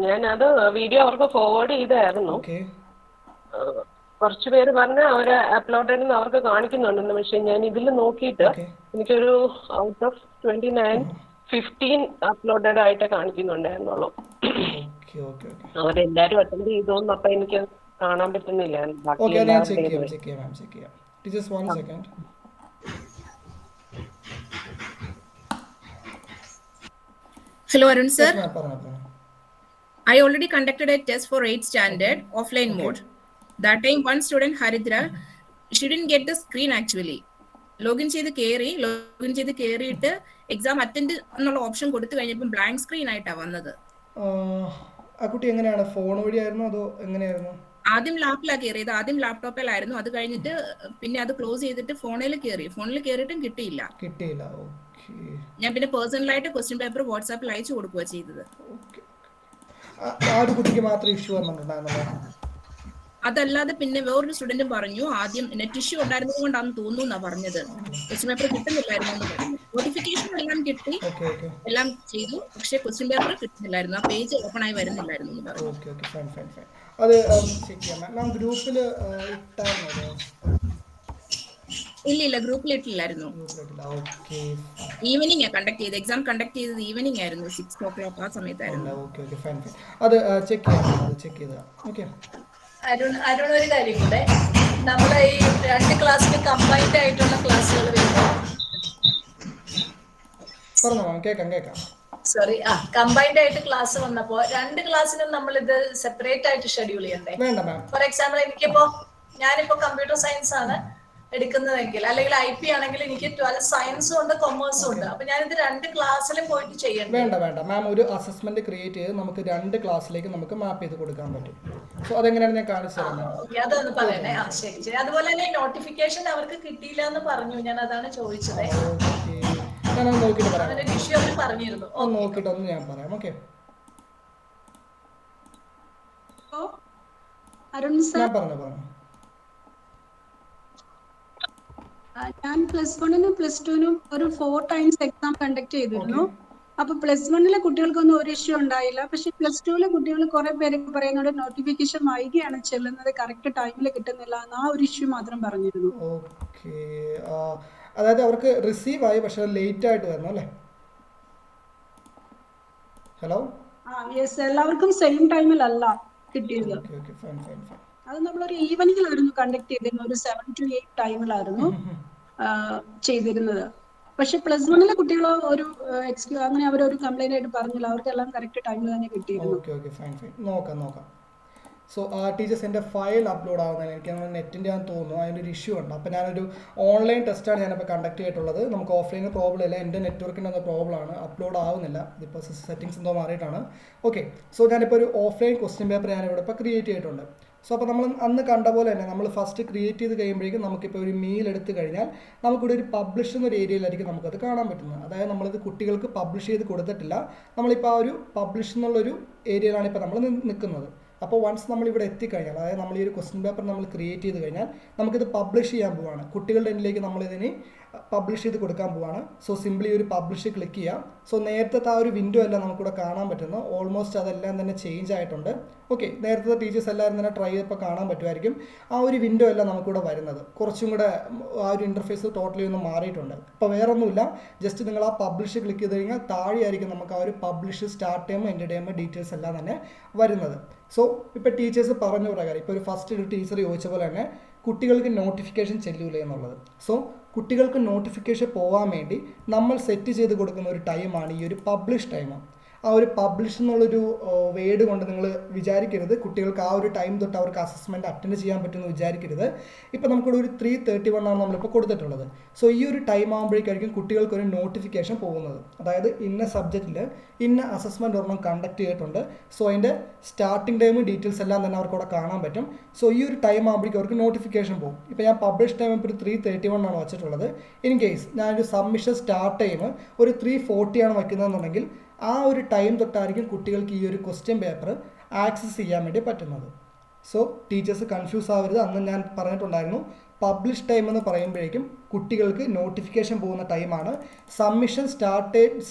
ഞാനത് വീഡിയോ അവർക്ക് ഫോർവേഡ് ചെയ്തായിരുന്നു. ഓക്കെ. കുറച്ചു പേര് പറഞ്ഞ് അവര് അപ്ലോഡഡ് അവർക്ക് കാണിക്കുന്നുണ്ടെന്ന്. പക്ഷെ ഞാൻ ഇതിൽ നോക്കിയിട്ട് എനിക്കൊരു ഔട്ട് ഓഫ് 29 15 അപ്ലോഡഡ് ആയിട്ട് കാണിക്കുന്നുണ്ടായിരുന്നുള്ളൂ. അവരെല്ലാരും അറ്റൻഡ് ചെയ്തോന്ന് അപ്പൊ എനിക്ക് കാണാൻ പറ്റുന്നില്ല. Hello Arun sir. I already conducted a test for 8th standard offline mode. That time one student Haridra, she didn't get the screen actually. Login ചെയ്ത് കേറിയിട്ട് എക്സാം അറ്റൻഡ് എന്നുള്ള ഓപ്ഷൻ കൊടുത്തു കഴിഞ്ഞപ്പോൾ ബ്ലാങ്ക് സ്ക്രീൻ ആയിട്ടാണ് വന്നത്. ആ കുട്ടി എങ്ങനെയാണ്, ഫോൺ വഴിയായിരുന്നു അതോ എങ്ങനെയായിരുന്നു? ആദ്യം ലാപ്പിലാണ് കയറിയത്, ആദ്യം ലാപ്ടോപ്പിലായിരുന്നു. അത് കഴിഞ്ഞിട്ട് പിന്നെ അത് ക്ലോസ് ചെയ്തിട്ട് ഫോണിൽ കയറിയിട്ടും കിട്ടിയില്ല. ഞാൻ പിന്നെ പേഴ്സണലായിട്ട് ക്വസ്റ്റ്യൻ പേപ്പർ വാട്സാപ്പിൽ അയച്ചു കൊടുക്കുക ചെയ്തത്. ആ ഒരു കുട്ടിക്ക് മാത്രം ഇഷ്യൂ വന്നിട്ടുണ്ടായിരുന്നല്ലോ. അതല്ലാതെ പിന്നെ വേറൊരു സ്റ്റുഡന്റും പറഞ്ഞു ആദ്യം നെറ്റ് ഇഷ്യൂ ഉണ്ടായിരുന്നത് കൊണ്ടാണെന്ന് തോന്നുന്നു എന്നാ പറഞ്ഞത്. ക്വസ്റ്റ്യൻ പേപ്പർ കിട്ടുന്നില്ലായിരുന്നു എന്ന് പറഞ്ഞു. നോട്ടിഫിക്കേഷൻ എല്ലാം കിട്ടി, എല്ലാം ചെയ്തു, പക്ഷെ ക്വസ്റ്റ്യൻ പേപ്പർ കിട്ടുന്നില്ലായിരുന്നു. ആ പേജ് ഓപ്പൺ ആയി വരുന്നില്ലായിരുന്നു എന്ന് പറഞ്ഞു. അത് ചെക്ക് ചെയ്യാം. ഗ്രൂപ്പിൽ ഇല്ല ഗ്രൂപ്പിൽ ഇട്ടില്ലായിരുന്നു. ഈവനിങ് കണ്ടക്ട് ചെയ്ത് എക്സാം കണ്ടക്ട് ചെയ്തത് ഈവനിങ് ആയിരുന്നു, 6 o'clock ആ സമയത്തായിരുന്നു. അത് ചെക്ക് ചെയ്ത. അരുൺ ഒരു കാര്യം കൂടെ, നമ്മളെ ഈ 2 ക്ലാസ്സിൽ കമ്പൈൻഡ് ആയിട്ടുള്ള ക്ലാസ്സുകൾ വരുമ്പോൾ സോറി കമ്പൈൻഡ് ആയിട്ട് ക്ലാസ് വന്നപ്പോ 2 ക്ലാസ്സിനും നമ്മൾ ഇത് സെപ്പറേറ്റ് ആയിട്ട് ഷെഡ്യൂൾ ചെയ്യണ്ടേ? ഫോർ എക്സാമ്പിൾ ഞാനിപ്പോ കമ്പ്യൂട്ടർ സയൻസ് ആണ് എടുക്കുന്നതെങ്കിൽ, അല്ലെങ്കിൽ IP ആണെങ്കിൽ എനിക്ക് 12 സയൻസും ഉണ്ട് കൊമേഴ്സും ഉണ്ട്. അപ്പൊ ഞാനിത് 2 ക്ലാസ്സിൽ പോയിട്ട് ചെയ്യണം. വേണ്ട മാം, ഒരു അസസ്മെന്റ് ക്രിയേറ്റ് ചെയ്ത് നമുക്ക് 2 ക്ലാസ്സിലേക്ക് നമുക്ക് മാപ്പ് ചെയ്ത് കൊടുക്കാൻ പറ്റും. സോ അതെങ്ങനെയാണ് ഞാൻ കാണിച്ചു തരാം. അതൊന്ന് പറയണേ. ശരി. അതുപോലെ തന്നെ നോട്ടിഫിക്കേഷൻ അവർക്ക് കിട്ടിയില്ല എന്ന് പറഞ്ഞു, ഞാൻ അതാണ് ചോദിച്ചത്. നോക്കിട്ട് പറയാം. നോക്കിട്ടൊന്ന് ഞാൻ പറയാം. ഓക്കെ പറഞ്ഞു. ഞാൻ +1നും +2നും ഒരു 4 ടൈംസ് എക്സാം കണ്ടക്ട് ചെയ്തിരുന്നു. അപ്പൊ +1ലെ കുട്ടികൾക്കൊന്നും ഒരു ഇഷ്യൂ ഉണ്ടായില്ല. പക്ഷെ +2ലെ കുട്ടികൾ കുറെ പേരൊക്കെ പറയുന്നത് നോട്ടിഫിക്കേഷൻ വൈകിയാണ് ചെല്ലുന്നത്, കറക്റ്റ് ടൈമിൽ കിട്ടുന്നില്ല എന്ന്. ആ ഒരു ഇഷ്യൂ മാത്രം പറഞ്ഞിരുന്നു. അതായത് അവർക്ക് റിസീവ് ആയി, പക്ഷെ ലേറ്റ് ആയിട്ട് വരണം അല്ലേ? ഹലോ. യെസ്, എല്ലാവർക്കും സെയിം ടൈമിലല്ല കിട്ടിയത്. അത് നമ്മളൊരു ഈവനിങ്ങിലായിരുന്നു കണ്ടക്ട് ചെയ്തിരുന്നത്, ഒരു 7 to 8 ടൈമിലായിരുന്നു ചെയ്തിരുന്നത്. പക്ഷെ പ്ലസ് വണ്ണിലെ കുട്ടികൾ ഒരു അങ്ങനെ അവരൊരു കംപ്ലൈന്റ് ആയിട്ട് പറഞ്ഞില്ല, അവർക്കെല്ലാം കറക്റ്റ് ടൈമിൽ തന്നെ കിട്ടിയിരുന്നു. ഓക്കെ ഫൈൻ നോക്കാം. സോ ടീച്ചേഴ്സ് എൻ്റെ ഫയൽ അപ്ലോഡ് ആവുന്നതിന് എനിക്ക് നെറ്റിൻ്റെ ആണെന്ന് തോന്നുന്നു, അതിൻ്റെ ഒരു ഇഷ്യൂ ഉണ്ട്. അപ്പോൾ ഞാനൊരു ഓൺലൈൻ ടെസ്റ്റാണ് ഞാനിപ്പോൾ കണ്ടക്ട് ചെയ്തിട്ടുള്ളത്. നമുക്ക് ഓഫ്ലൈനിൽ പ്രോബ്ലം ഇല്ല, എൻ്റെ നെറ്റ്വർക്കിൻ്റെ എന്തോ പ്രോബ്ലമാണ്, അപ്ലോഡ് ആവുന്നില്ല. ഇതിപ്പോൾ സെറ്റിങ്സ് എന്തോ മാറിയിട്ടാണ്. ഓക്കെ, സോ ഞാനിപ്പോൾ ഒരു ഓഫ്ലൈൻ ക്വസ്റ്റ്യൻ പേപ്പർ ഞാനിവിടെ ഇപ്പോൾ ക്രിയേറ്റ് ചെയ്തിട്ടുണ്ട്. സോ അപ്പോൾ നമ്മൾ അന്ന് കണ്ട പോലെ തന്നെ നമ്മൾ ഫസ്റ്റ് ക്രിയേറ്റ് ചെയ്ത് കഴിയുമ്പോഴേക്കും നമുക്കിപ്പോൾ ഒരു മെയിൽ എടുത്തു കഴിഞ്ഞാൽ നമുക്കിവിടെ ഒരു പബ്ലിഷ് എന്നൊരു ഏരിയയിലായിരിക്കും നമുക്കത് കാണാൻ പറ്റുന്നത്. അതായത് നമ്മളിത് കുട്ടികൾക്ക് പബ്ലിഷ് ചെയ്ത് കൊടുത്തിട്ടില്ല, നമ്മളിപ്പോൾ ആ ഒരു പബ്ലിഷ് എന്നുള്ളൊരു ഏരിയയിലാണ് ഇപ്പോൾ നമ്മൾ നിൽക്കുന്നത്. അപ്പോൾ വൺസ് നമ്മളിവിടെ എത്തിക്കഴിഞ്ഞാൽ, അതായത് നമ്മൾ ഈ ഒരു ക്വസ്റ്റ്യൻ പേപ്പർ നമ്മൾ ക്രിയേറ്റ് ചെയ്ത് കഴിഞ്ഞാൽ നമുക്കിത് പബ്ലിഷ് ചെയ്യാൻ പോവാണ്, കുട്ടികളുടെ എന്നിലേക്ക് നമ്മളിതിന് പബ്ലിഷ് ചെയ്ത് കൊടുക്കാൻ പോവാണ്. സോ സിംപ്ലി ഒരു പബ്ലിഷ് ക്ലിക്ക് ചെയ്യാം. സോ നേരത്തെ ആ ഒരു വിൻഡോ എല്ലാം നമുക്കിവിടെ കാണാൻ പറ്റുന്നു. ഓൾമോസ്റ്റ് അതെല്ലാം തന്നെ ചേഞ്ച് ആയിട്ടുണ്ട്. ഓക്കെ, നേരത്തെ ടീച്ചേഴ്സ് എല്ലാവരും തന്നെ ട്രൈ ചെയ്തപ്പോൾ കാണാൻ പറ്റുമായിരിക്കും. ആ ഒരു വിൻഡോ എല്ലാം നമുക്കിവിടെ വരുന്നത് കുറച്ചും കൂടെ ആ ഒരു ഇൻ്റർഫേസ് ടോട്ടലി ഒന്ന് മാറിയിട്ടുണ്ട്. അപ്പോൾ വേറെ ഒന്നുമില്ല, ജസ്റ്റ് നിങ്ങൾ ആ പബ്ലിഷ് ക്ലിക്ക് ചെയ്ത് കഴിഞ്ഞാൽ താഴെയായിരിക്കും നമുക്ക് ആ ഒരു publish start time end time details എല്ലാം തന്നെ വരുന്നത്. സോ ഇപ്പോൾ ടീച്ചേഴ്സ് പറഞ്ഞ പ്രകാരം ഇപ്പോൾ ഒരു ഫസ്റ്റ് ഒരു ടീച്ചർ ചോദിച്ച പോലെ തന്നെ കുട്ടികൾക്ക് നോട്ടിഫിക്കേഷൻ ചെല്ലൂല എന്നുള്ളത്. സോ കുട്ടികൾക്ക് നോട്ടിഫിക്കേഷൻ പോകാൻ വേണ്ടി നമ്മൾ സെറ്റ് ചെയ്ത് കൊടുക്കുന്ന ഒരു ടൈമാണ് ഈ ഒരു പബ്ലിഷ് ടൈം. ആ ഒരു പബ്ലിഷ് എന്നുള്ളൊരു വേർഡ് കൊണ്ട് നിങ്ങൾ വിചാരിക്കരുത് കുട്ടികൾക്ക് ആ ഒരു ടൈം തൊട്ട് അവർക്ക് അസസ്മെൻറ്റ് അറ്റൻഡ് ചെയ്യാൻ പറ്റുമെന്ന് വിചാരിക്കരുത്. ഇപ്പോൾ നമുക്കിവിടെ ഒരു 3:31 ആണ് നമ്മളിപ്പോൾ കൊടുത്തിട്ടുള്ളത്. സോ ഈ ഒരു ടൈം ആകുമ്പോഴേക്കായിരിക്കും കുട്ടികൾക്കൊരു നോട്ടിഫിക്കേഷൻ പോകുന്നത്. അതായത് ഇന്ന സബ്ജക്റ്റിൽ ഇന്ന അസസ്മെൻറ്റ് ഒരെണ്ണം കണ്ടക്ട് ചെയ്തിട്ടുണ്ട്. സോ അതിൻ്റെ സ്റ്റാർട്ടിംഗ് ടൈം ഡീറ്റെയിൽസ് എല്ലാം തന്നെ അവർക്ക് അവിടെ കാണാൻ പറ്റും. സോ ഈ ഒരു ടൈം ആകുമ്പോഴേക്കും അവർക്ക് നോട്ടിഫിക്കേഷൻ പോകും. ഇപ്പോൾ ഞാൻ പബ്ലിഷ് ടൈം ഇപ്പോൾ ഒരു 3:31 ആണ് വെച്ചിട്ടുള്ളത്. ഇൻ കേസ് ഞാനൊരു സബ്മിഷൻ സ്റ്റാർട്ട് ടൈം ഒരു 3:40 ആണ് വയ്ക്കുന്നതെന്നുണ്ടെങ്കിൽ ആ ഒരു ടൈം തൊട്ടായിരിക്കും കുട്ടികൾക്ക് ഈ ഒരു ക്വസ്റ്റ്യൻ പേപ്പർ ആക്സസ് ചെയ്യാൻ വേണ്ടി പറ്റുന്നത്. സോ ടീച്ചേഴ്സ് കൺഫ്യൂസ് ആവരുത്. അന്ന് ഞാൻ പറഞ്ഞിട്ടുണ്ടായിരുന്നു, പബ്ലിഷ് ടൈം എന്ന് പറയുമ്പോഴേക്കും കുട്ടികൾക്ക് നോട്ടിഫിക്കേഷൻ പോകുന്ന ടൈമാണ്. സബ്മിഷൻ സ്റ്റാർട്ട്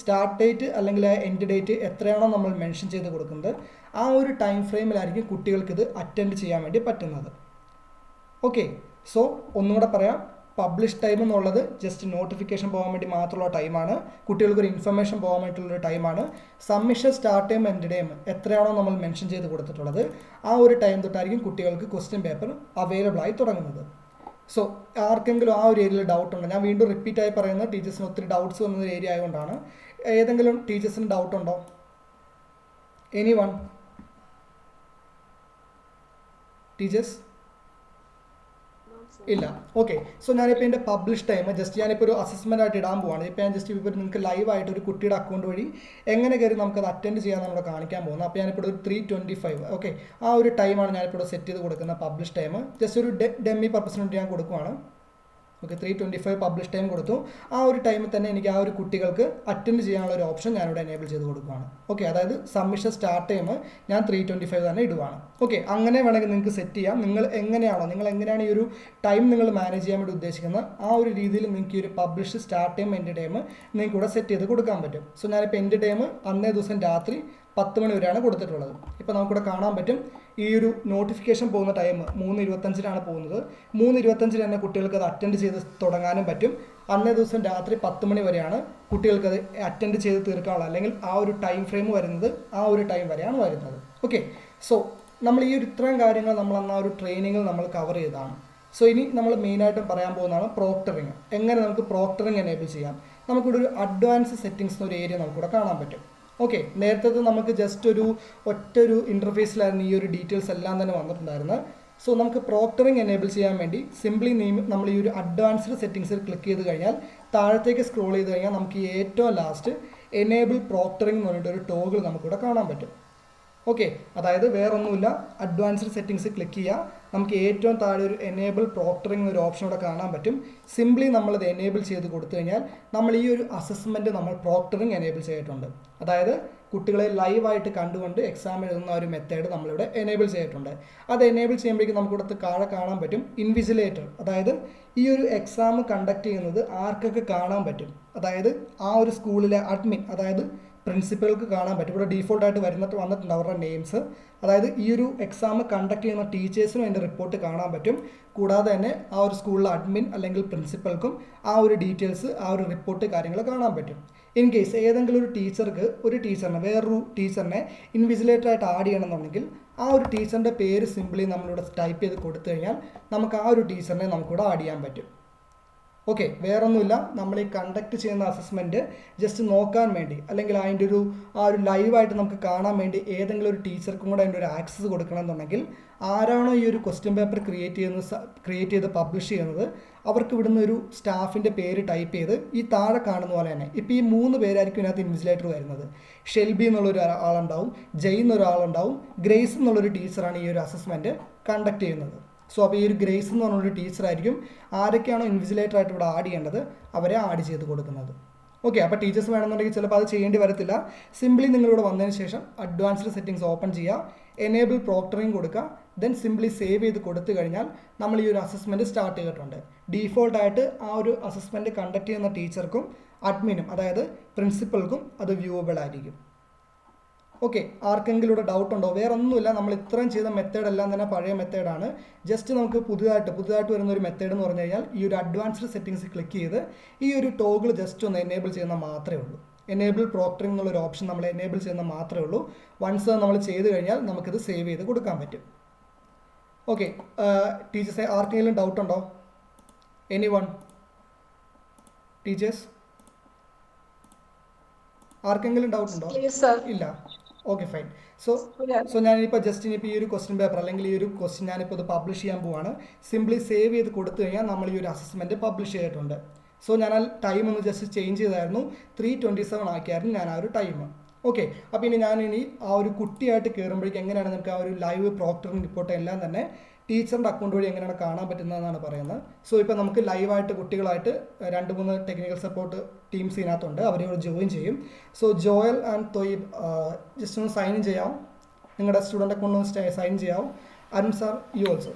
ഡേറ്റ് അല്ലെങ്കിൽ എൻഡ് ഡേറ്റ് എത്രയാണോ നമ്മൾ മെൻഷൻ ചെയ്ത് കൊടുക്കുന്നത് ആ ഒരു ടൈം ഫ്രെയിമിലായിരിക്കും കുട്ടികൾക്കിത് അറ്റൻഡ് ചെയ്യാൻ വേണ്ടി പറ്റുന്നത്. ഓക്കെ, സോ ഒന്നുകൂടെ പറയാം, പബ്ലിഷ് ടൈം എന്നുള്ളത് ജസ്റ്റ് നോട്ടിഫിക്കേഷൻ പോകാൻ വേണ്ടി മാത്രമുള്ള ടൈമാണ്, കുട്ടികൾക്കൊരു ഇൻഫർമേഷൻ പോകാൻ വേണ്ടിയിട്ടുള്ളൊരു ടൈമാണ്. Submission start time end time എത്രയാണോ നമ്മൾ മെൻഷൻ ചെയ്ത് കൊടുത്തിട്ടുള്ളത് ആ ഒരു ടൈം തൊട്ടായിരിക്കും കുട്ടികൾക്ക് ക്വസ്റ്റ്യൻ പേപ്പർ അവൈലബിൾ ആയി തുടങ്ങുന്നത്. സോ ആർക്കെങ്കിലും ആ ഒരു ഏരിയയിൽ ഡൗട്ട് ഉണ്ടോ? ഞാൻ വീണ്ടും റിപ്പീറ്റായി പറയുന്നത് ടീച്ചേഴ്സിന് ഒത്തിരി ഡൗട്ട്സ് വന്ന ഏരിയ ആയതുകൊണ്ടാണ്. ഏതെങ്കിലും ടീച്ചേഴ്സിന് ഡൗട്ട് ഉണ്ടോ? Any one teachers? ഇല്ല. ഓക്കെ, സോ ഞാനിപ്പോൾ എൻ്റെ പബ്ലിഷ് ടൈം ജസ്റ്റ് ഞാനിപ്പോൾ ഒരു അസസ്മെൻ്റ് ആയിട്ട് ഇടാൻ പോവാണ്. ഇപ്പോൾ ഞാൻ ജസ്റ്റ് ഇപ്പോൾ നിങ്ങൾക്ക് ലൈവായിട്ട് ഒരു കുട്ടിയുടെ അക്കൗണ്ട് വഴി എങ്ങനെ കയറി നമുക്കത് അറ്റൻഡ് ചെയ്യാൻ നമ്മൾ കാണിക്കാൻ പോകുന്നത്. അപ്പോൾ ഞാനിപ്പോൾ ഒരു 3:25 ഓക്കെ ആ ഒരു ടൈമാണ് ഞാനിപ്പോൾ സെറ്റ് ചെയ്ത് കൊടുക്കുന്ന പബ്ലിഷ് ടൈം. ജസ്റ്റ് ഒരു ഡെമ്മി പർപ്പസിന് വേണ്ടി ഞാൻ കൊടുക്കുവാണ്. ഓക്കെ, 3:25 പബ്ലിഷ് ടൈം കൊടുത്തു. ആ ഒരു ടൈമിൽ തന്നെ എനിക്ക് ആ ഒരു കുട്ടികൾക്ക് അറ്റൻഡ് ചെയ്യാനുള്ള ഒരു ഓപ്ഷൻ ഞാനിവിടെ എനേബിൾ ചെയ്ത് കൊടുക്കുകയാണ്. ഓക്കെ, അതായത് സബ്മിഷൻ സ്റ്റാർട്ട് ടൈം ഞാൻ 3:25 തന്നെ ഇടുവാണ്. ഓക്കെ, അങ്ങനെ വേണമെങ്കിൽ നിങ്ങൾക്ക് സെറ്റ് ചെയ്യാം. നിങ്ങൾ എങ്ങനെയാണ് ഈ ഒരു ടൈം നിങ്ങൾ മാനേജ് ചെയ്യാൻ വേണ്ടി ഉദ്ദേശിക്കുന്നത് ആ ഒരു രീതിയിൽ നിങ്ങൾക്ക് ഈ ഒരു publish start time end time നിങ്ങൾക്ക് ഇവിടെ സെറ്റ് ചെയ്ത് കൊടുക്കാൻ പറ്റും. സോ ഞാനിപ്പോൾ എൻഡ് ടൈം അന്നേ ദിവസം രാത്രി 10 മണി വരെയാണ് കൊടുത്തിട്ടുള്ളത്. ഇപ്പോൾ നമുക്കിവിടെ കാണാൻ പറ്റും ഈ ഒരു നോട്ടിഫിക്കേഷൻ പോകുന്ന ടൈം 3:25 പോകുന്നത്. 3:25 തന്നെ കുട്ടികൾക്ക് അത് അറ്റൻഡ് ചെയ്ത് തുടങ്ങാനും പറ്റും. അന്നേ ദിവസം രാത്രി 10 മണി വരെയാണ് കുട്ടികൾക്കത് അറ്റൻഡ് ചെയ്ത് തീർക്കാനുള്ള അല്ലെങ്കിൽ ആ ഒരു ടൈം ഫ്രെയിം വരുന്നത് ആ ഒരു ടൈം വരെയാണ് വരുന്നത്. ഓക്കെ, സോ നമ്മൾ ഈ ഒരു ഇത്രയും കാര്യങ്ങൾ നമ്മൾ അന്ന് ആ ഒരു ട്രെയിനിങ്ങിൽ നമ്മൾ കവർ ചെയ്തതാണ്. സോ ഇനി നമ്മൾ മെയിനായിട്ടും പറയാൻ പോകുന്നതാണ് പ്രോക്ടറിങ്. എങ്ങനെ നമുക്ക് പ്രോക്ടറിങ് എനേബിൾ ചെയ്യാം. നമുക്കിവിടെ ഒരു അഡ്വാൻസ് സെറ്റിംഗ്സ് എന്നൊരു ഏരിയ നമുക്കിവിടെ കാണാൻ പറ്റും. ഓക്കെ, നേരത്തെ നമുക്ക് ജസ്റ്റ് ഒറ്റൊരു ഇൻ്റർഫേസിലായിരുന്നു ഈ ഒരു ഡീറ്റെയിൽസ് എല്ലാം തന്നെ വന്നിട്ടുണ്ടായിരുന്നത്. സോ നമുക്ക് പ്രോക്ടറിങ് എനേബിൾ ചെയ്യാൻ വേണ്ടി സിംപ്ലി നമ്മൾ ഈ ഒരു അഡ്വാൻസ്ഡ് സെറ്റിംഗ്സിൽ ക്ലിക്ക് ചെയ്ത് കഴിഞ്ഞാൽ താഴത്തേക്ക് സ്ക്രോൾ ചെയ്ത് കഴിഞ്ഞാൽ നമുക്ക് ഏറ്റവും ലാസ്റ്റ് എനേബിൾ പ്രോക്ടറിങ് എന്ന് പറഞ്ഞിട്ട് ഒരു ടോഗിൾ നമുക്കിവിടെ കാണാൻ പറ്റും. ഓക്കെ, അതായത് വേറൊന്നുമില്ല, അഡ്വാൻസ്ഡ് സെറ്റിംഗ്സ് ക്ലിക്ക് ചെയ്യുക. നമുക്ക് ഏറ്റവും താഴെ ഒരു എനേബിൾ പ്രോക്ടറിങ് എന്നൊരു ഓപ്ഷൻ ഇവിടെ കാണാൻ പറ്റും. സിംപ്ലി നമ്മളത് എനേബിൾ ചെയ്ത് കൊടുത്തു കഴിഞ്ഞാൽ നമ്മൾ ഈ ഒരു അസസ്മെൻറ്റ് നമ്മൾ പ്രോക്ടറിങ് എനേബിൾ ചെയ്തിട്ടുണ്ട്. അതായത് കുട്ടികളെ ലൈവായിട്ട് കണ്ടുകൊണ്ട് എക്സാം എഴുതുന്ന ഒരു മെത്തേഡ് നമ്മളിവിടെ എനേബിൾ ചെയ്തിട്ടുണ്ട്. അത് എനേബിൾ ചെയ്യുമ്പോഴേക്കും നമുക്കിവിടുത്തെ താഴെ കാണാൻ പറ്റും ഇൻവിജിലേറ്റർ. അതായത് ഈ ഒരു എക്സാം കണ്ടക്ട് ചെയ്യുന്നത് ആർക്കൊക്കെ കാണാൻ പറ്റും. അതായത് ആ ഒരു സ്കൂളിലെ അഡ്മിൻ, അതായത് പ്രിൻസിപ്പൽക്ക് കാണാൻ പറ്റും. ഇവിടെ ഡീഫോൾട്ടായിട്ട് വന്നിട്ടുണ്ട് അവരുടെ നെയിംസ്. അതായത് ഈ ഒരു എക്സാം കണ്ടക്ട് ചെയ്യുന്ന ടീച്ചേഴ്സിനും അതിൻ്റെ റിപ്പോർട്ട് കാണാൻ പറ്റും. കൂടാതെ തന്നെ ആ ഒരു സ്കൂളിലെ അഡ്മിൻ അല്ലെങ്കിൽ പ്രിൻസിപ്പൽക്കും ആ ഒരു ഡീറ്റെയിൽസ്, ആ ഒരു റിപ്പോർട്ട് കാര്യങ്ങൾ കാണാൻ പറ്റും. ഇൻ കേസ് ഏതെങ്കിലും ഒരു ടീച്ചർക്ക് വേറൊരു ടീച്ചറിനെ ഇൻവിജിലേറ്ററായിട്ട് ആഡ് ചെയ്യണമെന്നുണ്ടെങ്കിൽ ആ ഒരു ടീച്ചറിൻ്റെ പേര് സിംപ്ലി നമ്മളിവിടെ ടൈപ്പ് ചെയ്ത് കൊടുത്തു കഴിഞ്ഞാൽ നമുക്ക് ആ ഒരു ടീച്ചറിനെ നമുക്കിവിടെ ആഡ് ചെയ്യാൻ പറ്റും. ഓക്കെ, വേറൊന്നുമില്ല. നമ്മൾ ഈ കണ്ടക്ട് ചെയ്യുന്ന അസസ്മെൻറ്റ് ജസ്റ്റ് നോക്കാൻ വേണ്ടി അല്ലെങ്കിൽ അതിൻ്റെ ആ ഒരു ലൈവായിട്ട് നമുക്ക് കാണാൻ വേണ്ടി ഏതെങ്കിലും ഒരു ടീച്ചർക്കും കൂടെ അതിൻ്റെ ഒരു ആക്സസ് കൊടുക്കണമെന്നുണ്ടെങ്കിൽ ആരാണോ ഈ ഒരു ക്വസ്റ്റ്യൻ പേപ്പർ ക്രിയേറ്റ് ചെയ്ത് പബ്ലിഷ് ചെയ്യുന്നത് അവർക്ക് ഇവിടുന്ന് ഒരു സ്റ്റാഫിൻ്റെ പേര് ടൈപ്പ് ചെയ്ത് ഈ താഴെ കാണുന്ന പോലെ തന്നെ ഇപ്പോൾ ഈ 3 പേരായിരിക്കും ഇതിനകത്ത് ഇൻവിജിലേറ്റർ വരുന്നത്. ഷെൽബി എന്നുള്ളൊരു ആളുണ്ടാവും, ജയ് എന്നൊരാളുണ്ടാവും, ഗ്രേസ് എന്നുള്ളൊരു ടീച്ചറാണ് ഈ ഒരു അസസ്മെൻറ്റ് കണ്ടക്ട് ചെയ്യുന്നത്. സോ അപ്പോൾ ഈ ഒരു ഗ്രേസ് എന്ന് പറഞ്ഞൊരു ടീച്ചറായിരിക്കും ആരൊക്കെയാണോ ഇൻവിജിലേറ്റർ ആയിട്ട് ഇവിടെ ആഡ് ചെയ്യേണ്ടത് അവരെ ആഡ് ചെയ്ത് കൊടുക്കുന്നത്. ഓക്കെ, അപ്പോൾ ടീച്ചേഴ്സ് വേണമെന്നുണ്ടെങ്കിൽ ചിലപ്പോൾ അത് ചെയ്യേണ്ടി വരത്തില്ല. സിംപ്ലി നിങ്ങളിവിടെ വന്നതിന് ശേഷം അഡ്വാൻസ്ഡ് സെറ്റിംഗ്സ് ഓപ്പൺ ചെയ്യുക, എനേബിൾ പ്രോക്ടറിങ് കൊടുക്കുക, ദെൻ സിംപ്ലി സേവ് ചെയ്ത് കൊടുത്തു കഴിഞ്ഞാൽ നമ്മൾ ഈ ഒരു അസസ്മെൻറ്റ് സ്റ്റാർട്ട് ചെയ്തിട്ടുണ്ട്. ഡീഫോൾട്ടായിട്ട് ആ ഒരു അസസ്മെൻറ്റ് കണ്ടക്ട് ചെയ്യുന്ന ടീച്ചർക്കും അഡ്മിനും അതായത് പ്രിൻസിപ്പൽക്കും അത് വ്യൂവബിൾ ആയിരിക്കും. ഓക്കെ, ആർക്കെങ്കിലും ഇവിടെ ഡൗട്ട് ഉണ്ടോ? വേറെ ഒന്നുമില്ല, നമ്മൾ ഇത്രയും ചെയ്ത മെത്തേഡ് എല്ലാം തന്നെ പഴയ മെത്തേഡാണ്. ജസ്റ്റ് നമുക്ക് പുതുതായിട്ട് വരുന്ന ഒരു മെത്തേഡ് എന്ന് പറഞ്ഞു കഴിഞ്ഞാൽ ഈ ഒരു അഡ്വാൻസ്ഡ് സെറ്റിംഗ്സ് ക്ലിക്ക് ചെയ്ത് ഈ ഒരു ടോഗിൾ ജസ്റ്റ് ഒന്ന് എനേബിൾ ചെയ്യുന്ന മാത്രമേ ഉള്ളൂ. എനേബിൾ പ്രോക്ടറിംഗ് എന്നുള്ളൊരു ഓപ്ഷൻ നമ്മൾ എനേബിൾ ചെയ്യുന്ന മാത്രമേ ഉള്ളൂ. വൺസ് നമ്മൾ ചെയ്ത് കഴിഞ്ഞാൽ നമുക്കിത് സേവ് ചെയ്ത് കൊടുക്കാൻ പറ്റും. ഓക്കെ, ടീച്ചേഴ്സ് ആർക്കെങ്കിലും ഡൗട്ട് ഉണ്ടോ? എനിവൺ? ടീച്ചേഴ്സ് ആർക്കെങ്കിലും ഡൗട്ട് ഉണ്ടോ? ഇല്ല. Okay, fine. സോ ഞാനിപ്പോൾ ഈ ഒരു ക്വസ്റ്റ്യൻ പേപ്പർ അല്ലെങ്കിൽ ഈ ഒരു ക്വസ്റ്റ്യൻ ഞാനിപ്പോൾ ഇത് പബ്ലിഷ് ചെയ്യാൻ പോവാണ്. സിംപ്ലി സേവ് ചെയ്ത് കൊടുത്തു കഴിഞ്ഞാൽ നമ്മൾ ഈ ഒരു അസസ്മെൻറ്റ് പബ്ലിഷ് ചെയ്തിട്ടുണ്ട്. സോ ഞാൻ ആ ടൈം ഒന്ന് ജസ്റ്റ് ചേഞ്ച് ചെയ്തായിരുന്നു, 3:27 ആക്കിയായിരുന്നു ഞാൻ ആ ഒരു ടൈം. ഓക്കെ, അപ്പോൾ ഇനി ആ ഒരു കുട്ടിയായിട്ട് കയറുമ്പോഴേക്കും എങ്ങനെയാണ് നമുക്ക് ആ ഒരു ലൈവ് പ്രോക്ടറിംഗ് റിപ്പോർട്ട് എല്ലാം തന്നെ ടീച്ചറിൻ്റെ അക്കൗണ്ട് വഴി എങ്ങനെയാണ് കാണാൻ പറ്റുന്നതെന്നാണ് പറയുന്നത്. സോ ഇപ്പോൾ നമുക്ക് ലൈവായിട്ട് കുട്ടികളായിട്ട് 2-3 ടെക്നിക്കൽ സപ്പോർട്ട് ടീംസ് ഇതിനകത്തുണ്ട്, അവരോട് ജോയിൻ ചെയ്യും. So Joel and Thoyib just ഒന്ന് സൈൻ ഇൻ ചെയ്യാം, നിങ്ങളുടെ സ്റ്റുഡൻ്റ് അക്കൗണ്ട് ഒന്ന് സൈൻ ചെയ്യാം. Arun sir, you also.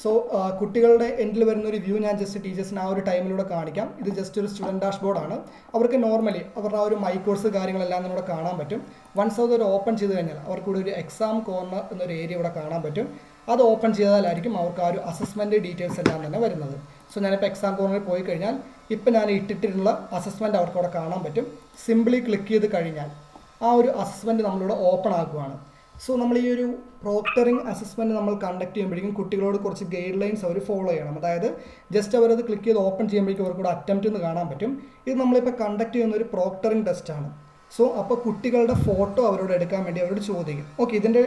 So കുട്ടികളുടെ എൻഡിൽ വരുന്ന ഒരു വ്യൂ ഞാൻ ജസ്റ്റ് ടീച്ചേഴ്സിന് ആ ഒരു ടൈമിലൂടെ കാണിക്കാം. ഇത് ജസ്റ്റ് ഒരു സ്റ്റുഡൻറ്റ് ഡാഷ്ബോർഡാണ്. അവർക്ക് നോർമലി അവരുടെ ആ ഒരു മൈ കോഴ്സ് കാര്യങ്ങളെല്ലാം ഇവിടെ കാണാൻ പറ്റും. വൺസ് അതൊരു ഓപ്പൺ ചെയ്ത് കഴിഞ്ഞാൽ അവർക്കൂടെ ഒരു എക്സാം കോർണർ എന്നൊരു ഏരിയ ഇവിടെ കാണാൻ പറ്റും. അത് ഓപ്പൺ ചെയ്താലായിരിക്കും അവർക്ക് ആ ഒരു അസസ്മെൻറ്റ് ഡീറ്റെയിൽസ് എല്ലാം തന്നെ വരുന്നത്. സോ ഞാനിപ്പോൾ എക്സാം കോർണറിൽ പോയി കഴിഞ്ഞാൽ ഇപ്പം ഞാൻ ഇട്ടിട്ടുള്ള അസസ്മെൻറ്റ് അവർക്ക് അവിടെ കാണാൻ പറ്റും. സിംപ്ലി ക്ലിക്ക് ചെയ്ത് കഴിഞ്ഞാൽ ആ ഒരു അസസ്മെൻറ്റ് നമ്മളിവിടെ ഓപ്പൺ ആക്കുകയാണ്. സോ നമ്മൾ ഈ ഒരു പ്രോക്ടറിംഗ് അസസ്മെൻറ്റ് നമ്മൾ കണ്ടക്ട് ചെയ്യുമ്പോഴേക്കും കുട്ടികളോട് കുറച്ച് ഗൈഡ് ലൈൻസ് അവർ ഫോളോ ചെയ്യണം. അതായത് ജസ്റ്റ് അവരത് ക്ലിക്ക് ചെയ്ത് ഓപ്പൺ ചെയ്യുമ്പോഴേക്കും അവർക്കൂടെ അറ്റംപ്റ്റ് എന്ന് കാണാൻ പറ്റും. ഇത് നമ്മളിപ്പോൾ കണ്ടക്ട് ചെയ്യുന്ന ഒരു പ്രോക്ടറിംഗ് ടെസ്റ്റാണ്. സോ അപ്പോൾ കുട്ടികളുടെ ഫോട്ടോ അവരോട് എടുക്കാൻ വേണ്ടി അവരോട് ചോദിക്കും. ഓക്കെ, ഇതിൻ്റെ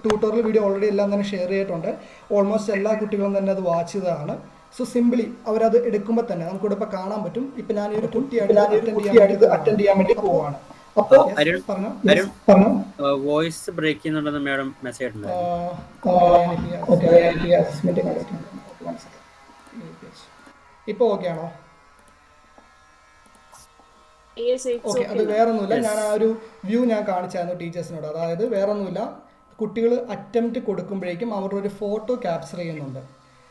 ട്യൂട്ടോറിയൽ വീഡിയോ ഓൾറെഡി എല്ലാം തന്നെ ഷെയർ ചെയ്തിട്ടുണ്ട്. ഓൾമോസ്റ്റ് എല്ലാ കുട്ടികളും തന്നെ അത് വാച്ച് ചെയ്തതാണ്. സോ സിംപ്ലി അവരത് എടുക്കുമ്പോൾ തന്നെ നമുക്കിവിടെ ഇപ്പോൾ കാണാൻ പറ്റും. ഇപ്പം ഞാൻ ഈ ഒരു കുട്ടിയായിട്ട് അറ്റൻഡ് ചെയ്യാൻ വേണ്ടി പോവുകയാണ്. വോയിസ് ബ്രേക്ക് ചെയ്യുന്നുണ്ടെന്ന് മാഡം മെസ്സേജ് ഉണ്ട്. ഇപ്പൊ ഓക്കെ ആണോ? ഓക്കെ, അത് വേറൊന്നുമില്ല, ഞാൻ ആ ഒരു വ്യൂ ഞാൻ കാണിച്ചായിരുന്നു ടീച്ചേഴ്സിനോട്. അതായത് വേറൊന്നുമില്ല, കുട്ടികൾ അറ്റംപ്റ്റ് കൊടുക്കുമ്പോഴേക്കും അവരുടെ ഒരു ഫോട്ടോ ക്യാപ്ചർ ചെയ്യുന്നുണ്ട്.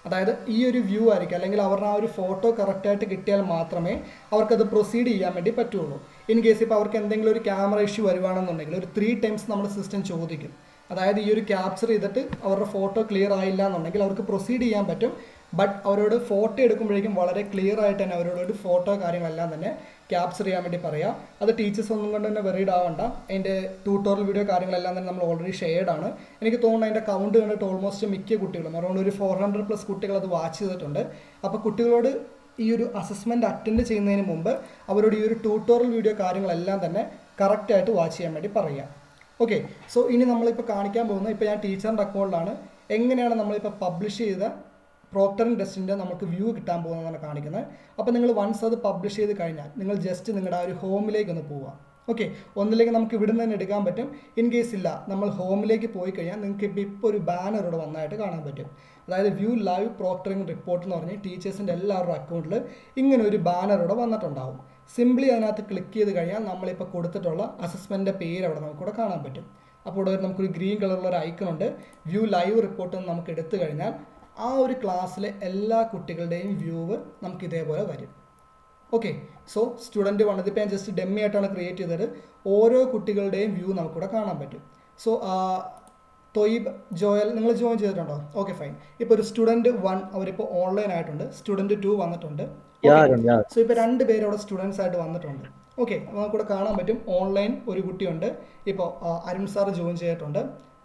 അതായത് ഈ ഒരു വ്യൂ ആയിരിക്കും, അല്ലെങ്കിൽ അവരുടെ ആ ഒരു ഫോട്ടോ കറക്റ്റായിട്ട് കിട്ടിയാൽ മാത്രമേ അവർക്കത് പ്രൊസീഡ് ചെയ്യാൻ വേണ്ടി പറ്റുള്ളൂ. ഇൻ കേസ് ഇപ്പോൾ അവർക്ക് എന്തെങ്കിലും ഒരു ക്യാമറ ഇഷ്യൂ വരുവാണെന്നുണ്ടെങ്കിൽ ഒരു 3 times നമ്മുടെ സിസ്റ്റം ചോദിക്കും. അതായത് ഈ ഒരു ക്യാപ്ചർ ചെയ്തിട്ട് അവരുടെ ഫോട്ടോ ക്ലിയർ ആയില്ല എന്നുണ്ടെങ്കിൽ അവർക്ക് പ്രൊസീഡ് ചെയ്യാൻ പറ്റും. ബട്ട് അവരോട് ഫോട്ടോ എടുക്കുമ്പോഴേക്കും വളരെ ക്ലിയർ ആയിട്ട് തന്നെ അവരോട് ഫോട്ടോ കാര്യങ്ങളെല്ലാം തന്നെ ക്യാപ്ചർ ചെയ്യാൻ വേണ്ടി പറയാം. അത് ടീച്ചേഴ്സ് ഒന്നും കൊണ്ട് തന്നെ വെറീഡ് ആവണ്ട. അതിൻ്റെ ട്യൂട്ടോറിയൽ വീഡിയോ കാര്യങ്ങളെല്ലാം തന്നെ നമ്മൾ ഓൾറെഡി ഷെയർഡ് ആണ്. എനിക്ക് തോന്നുന്നു അതിൻ്റെ കൗണ്ട് കണ്ടിട്ട് ഓൾമോസ്റ്റ് മിക്ക കുട്ടികളും അറൗണ്ട് ഒരു 400+ കുട്ടികൾ അത് വാച്ച് ചെയ്തിട്ടുണ്ട്. അപ്പോൾ കുട്ടികളോട് ഈ ഒരു അസസ്മെൻറ്റ് അറ്റൻഡ് ചെയ്യുന്നതിന് മുമ്പ് അവരോട് ഈ ഒരു ട്യൂട്ടോറിയൽ വീഡിയോ കാര്യങ്ങളെല്ലാം തന്നെ കറക്റ്റായിട്ട് വാച്ച് ചെയ്യാൻ വേണ്ടി പറയാം. ഓക്കെ, സോ ഇനി നമ്മളിപ്പോൾ കാണിക്കാൻ പോകുന്നത്, ഇപ്പോൾ ഞാൻ ടീച്ചറിൻ്റെ അക്കൗണ്ടിലാണ് എങ്ങനെയാണ് നമ്മളിപ്പോൾ പബ്ലിഷ് ചെയ്ത പ്രോക്ടറിംഗ് ടെസ്റ്റിൻ്റെ നമുക്ക് വ്യൂ കിട്ടാൻ പോകുന്നതാണ് കാണിക്കുന്നത്. അപ്പോൾ നിങ്ങൾ വൺസ് അത് പബ്ലിഷ് ചെയ്ത് കഴിഞ്ഞാൽ നിങ്ങൾ ജസ്റ്റ് നിങ്ങളുടെ ആ ഒരു ഹോമിലേക്ക് ഒന്ന് പോവുക. ഓക്കെ, ഒന്നിലേക്ക് നമുക്ക് ഇവിടുന്ന് തന്നെ എടുക്കാൻ പറ്റും. ഇൻ കേസ് ഇല്ല, നമ്മൾ ഹോമിലേക്ക് പോയി കഴിഞ്ഞാൽ നിങ്ങൾക്ക് ഇപ്പോൾ ഒരു ബാനർ ഇവിടെ വന്നായിട്ട് കാണാൻ പറ്റും. അതായത് വ്യൂ ലൈവ് പ്രോക്ടറിംഗ് റിപ്പോർട്ട് എന്ന് പറഞ്ഞ് ടീച്ചേഴ്സിൻ്റെ എല്ലാവരുടെ അക്കൗണ്ടിൽ ഇങ്ങനെ ഒരു ബാനർ ഇവിടെ വന്നിട്ടുണ്ടാവും. സിംപ്ലി അതിനകത്ത് ക്ലിക്ക് ചെയ്ത് കഴിഞ്ഞാൽ നമ്മളിപ്പോൾ കൊടുത്തിട്ടുള്ള അസസ്മെൻറ്റിൻ്റെ പേര് അവിടെ നമുക്കിവിടെ കാണാൻ പറ്റും. അപ്പോൾ ഇവിടെ നമുക്കൊരു ഗ്രീൻ കളറുള്ള ഒരു ഐക്കണുണ്ട്. വ്യൂ ലൈവ് റിപ്പോർട്ട് എന്ന് നമുക്ക് എടുത്തു കഴിഞ്ഞാൽ ആ ഒരു ക്ലാസ്സിലെ എല്ലാ കുട്ടികളുടെയും വ്യൂവ് നമുക്ക് ഇതേപോലെ വരും. ഓക്കെ, സോ സ്റ്റുഡൻറ്റ് 1 ഇതിപ്പോൾ ഞാൻ ജസ്റ്റ് ഡെമ്മി ആയിട്ടാണ് ക്രിയേറ്റ് ചെയ്തത്. ഓരോ കുട്ടികളുടെയും വ്യൂ നമുക്കിവിടെ കാണാൻ പറ്റും. സോ തൊയ്ബ്, ജോയൽ നിങ്ങൾ ജോയിൻ ചെയ്തിട്ടുണ്ടോ? Okay fine. ഇപ്പോൾ ഒരു സ്റ്റുഡൻറ്റ് 1 അവരിപ്പോൾ ഓൺലൈൻ ആയിട്ടുണ്ട്, സ്റ്റുഡൻറ്റ് 2 വന്നിട്ടുണ്ട്. സോ ഇപ്പോൾ 2 പേര് അവിടെ സ്റ്റുഡൻസ് ആയിട്ട് വന്നിട്ടുണ്ട്. ഓക്കെ, നമുക്കിവിടെ കാണാൻ പറ്റും ഓൺലൈൻ ഒരു കുട്ടിയുണ്ട്, ഇപ്പോൾ അരുൺ സാർ ജോയിൻ ചെയ്തിട്ടുണ്ട്.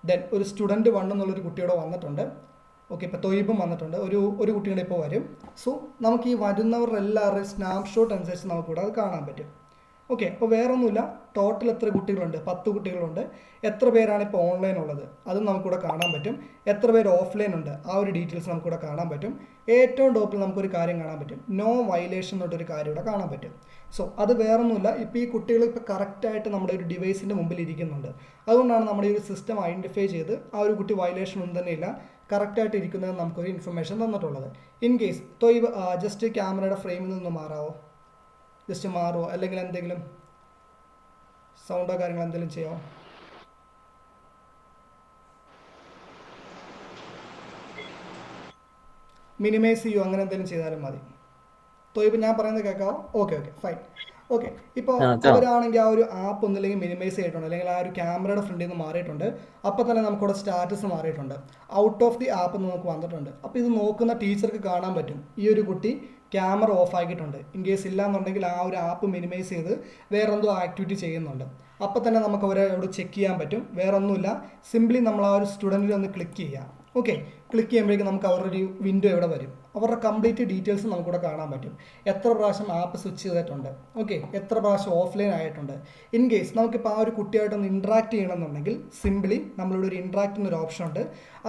ദെൻ ഒരു സ്റ്റുഡൻറ്റ് 1 എന്നുള്ളൊരു കുട്ടിയോടെ വന്നിട്ടുണ്ട്. ഓക്കെ, ഇപ്പോൾ തൊയ്ബും വന്നിട്ടുണ്ട്, ഒരു കുട്ടിയുടെ ഇപ്പോൾ വരും. സോ നമുക്ക് ഈ വരുന്നവരുടെ എല്ലാവരുടെയും സ്നാപ്ഷോട്ട് അനുസരിച്ച് നമുക്കിവിടെ അത് കാണാൻ പറ്റും. ഓക്കെ, അപ്പോൾ വേറെ ഒന്നുമില്ല, ടോട്ടൽ എത്ര കുട്ടികളുണ്ട്? 10 കുട്ടികളുണ്ട്. എത്ര പേരാണ് ഇപ്പോൾ ഓൺലൈൻ ഉള്ളത് അതും നമുക്കിവിടെ കാണാൻ പറ്റും. എത്ര പേര് ഓഫ്ലൈൻ ഉണ്ട് ആ ഒരു ഡീറ്റെയിൽസ് നമുക്കിവിടെ കാണാൻ പറ്റും. ഏറ്റവും ടോപ്പിൽ നമുക്കൊരു കാര്യം കാണാൻ പറ്റും, നോ വയലേഷൻ എന്നൊരു കാര്യം ഇവിടെ കാണാൻ പറ്റും. സോ അത് വേറൊന്നുമില്ല, ഇപ്പോൾ ഈ കുട്ടികൾ ഇപ്പോൾ കറക്റ്റായിട്ട് നമ്മുടെ ഒരു ഡിവൈസിൻ്റെ മുമ്പിൽ ഇരിക്കുന്നുണ്ട്. അതുകൊണ്ടാണ് നമ്മുടെ ഈ ഒരു സിസ്റ്റം ഐഡൻറ്റിഫൈ ചെയ്ത് ആ ഒരു കുട്ടി വയലേഷൻ ഒന്നും തന്നെ ഇല്ല, കറക്റ്റായിട്ട് ഇരിക്കുന്നതെന്ന് നമുക്കൊരു ഇൻഫർമേഷൻ തന്നിട്ടുള്ളത്. ഇൻ കേസ് തൊയ്ബ് ജസ്റ്റ് ക്യാമറയുടെ ഫ്രെയിമിൽ നിന്ന് മാറാവോ? ജസ്റ്റ് മാറുമോ, അല്ലെങ്കിൽ എന്തെങ്കിലും സൗണ്ടോ കാര്യങ്ങൾ എന്തെങ്കിലും ചെയ്യാമോ? മിനിമൈസ് ചെയ്യുമോ, അങ്ങനെ എന്തെങ്കിലും ചെയ്താലും മതി. തൊയ്ബ് ഞാൻ പറയുന്നത് കേൾക്കാമോ? Okay fine. ഓക്കെ, ഇപ്പോൾ അവരാണെങ്കിൽ ആ ഒരു ആപ്പ് ഒന്നില്ലെങ്കിൽ മിനിമൈസ് ചെയ്തിട്ടുണ്ട്, അല്ലെങ്കിൽ ആ ഒരു ക്യാമറയുടെ ഫ്രണ്ടിൽ നിന്ന് മാറിയിട്ടുണ്ട്. അപ്പോൾ തന്നെ നമുക്കിവിടെ സ്റ്റാറ്റസ് മാറിയിട്ടുണ്ട്, ഔട്ട് ഓഫ് ദി ആപ്പ് എന്ന് നമുക്ക് വന്നിട്ടുണ്ട്. അപ്പോൾ ഇത് നോക്കുന്ന ടീച്ചർക്ക് കാണാൻ പറ്റും ഈ ഒരു കുട്ടി ക്യാമറ ഓഫ് ആക്കിയിട്ടുണ്ട്. ഇൻ കേസ് ഇല്ല എന്നുണ്ടെങ്കിൽ ആ ഒരു ആപ്പ് മിനിമൈസ് ചെയ്ത് വേറെന്തോ ആക്ടിവിറ്റി ചെയ്യുന്നുണ്ട്. അപ്പോൾ തന്നെ നമുക്ക് അവരെ അവിടെ ചെക്ക് ചെയ്യാൻ പറ്റും. വേറെ ഒന്നുമില്ല, സിംപ്ലി നമ്മൾ ആ ഒരു സ്റ്റുഡൻറ്റിൽ ഒന്ന് ക്ലിക്ക് ചെയ്യാം. ഓക്കെ, ക്ലിക്ക് ചെയ്യുമ്പോഴേക്കും നമുക്ക് അവരുടെ ഒരു വിൻഡോ ഇവിടെ വരും. അവരുടെ കംപ്ലീറ്റ് ഡീറ്റെയിൽസ് നമുക്കിവിടെ കാണാൻ പറ്റും. എത്ര പ്രാവശ്യം ആപ്പ് സ്വിച്ച് ചെയ്തിട്ടുണ്ട്, ഓക്കെ, എത്ര പ്രാവശ്യം ഓഫ്ലൈൻ ആയിട്ടുണ്ട്. ഇൻ കേസ് നമുക്കിപ്പോൾ ആ ഒരു കുട്ടിയായിട്ടൊന്ന് ഇൻട്രാക്ട് ചെയ്യണമെന്നുണ്ടെങ്കിൽ സിംപ്ലി നമ്മളിവിടെ ഒരു ഇൻട്രാക്ട് എന്നൊരു ഓപ്ഷൻ ഉണ്ട്,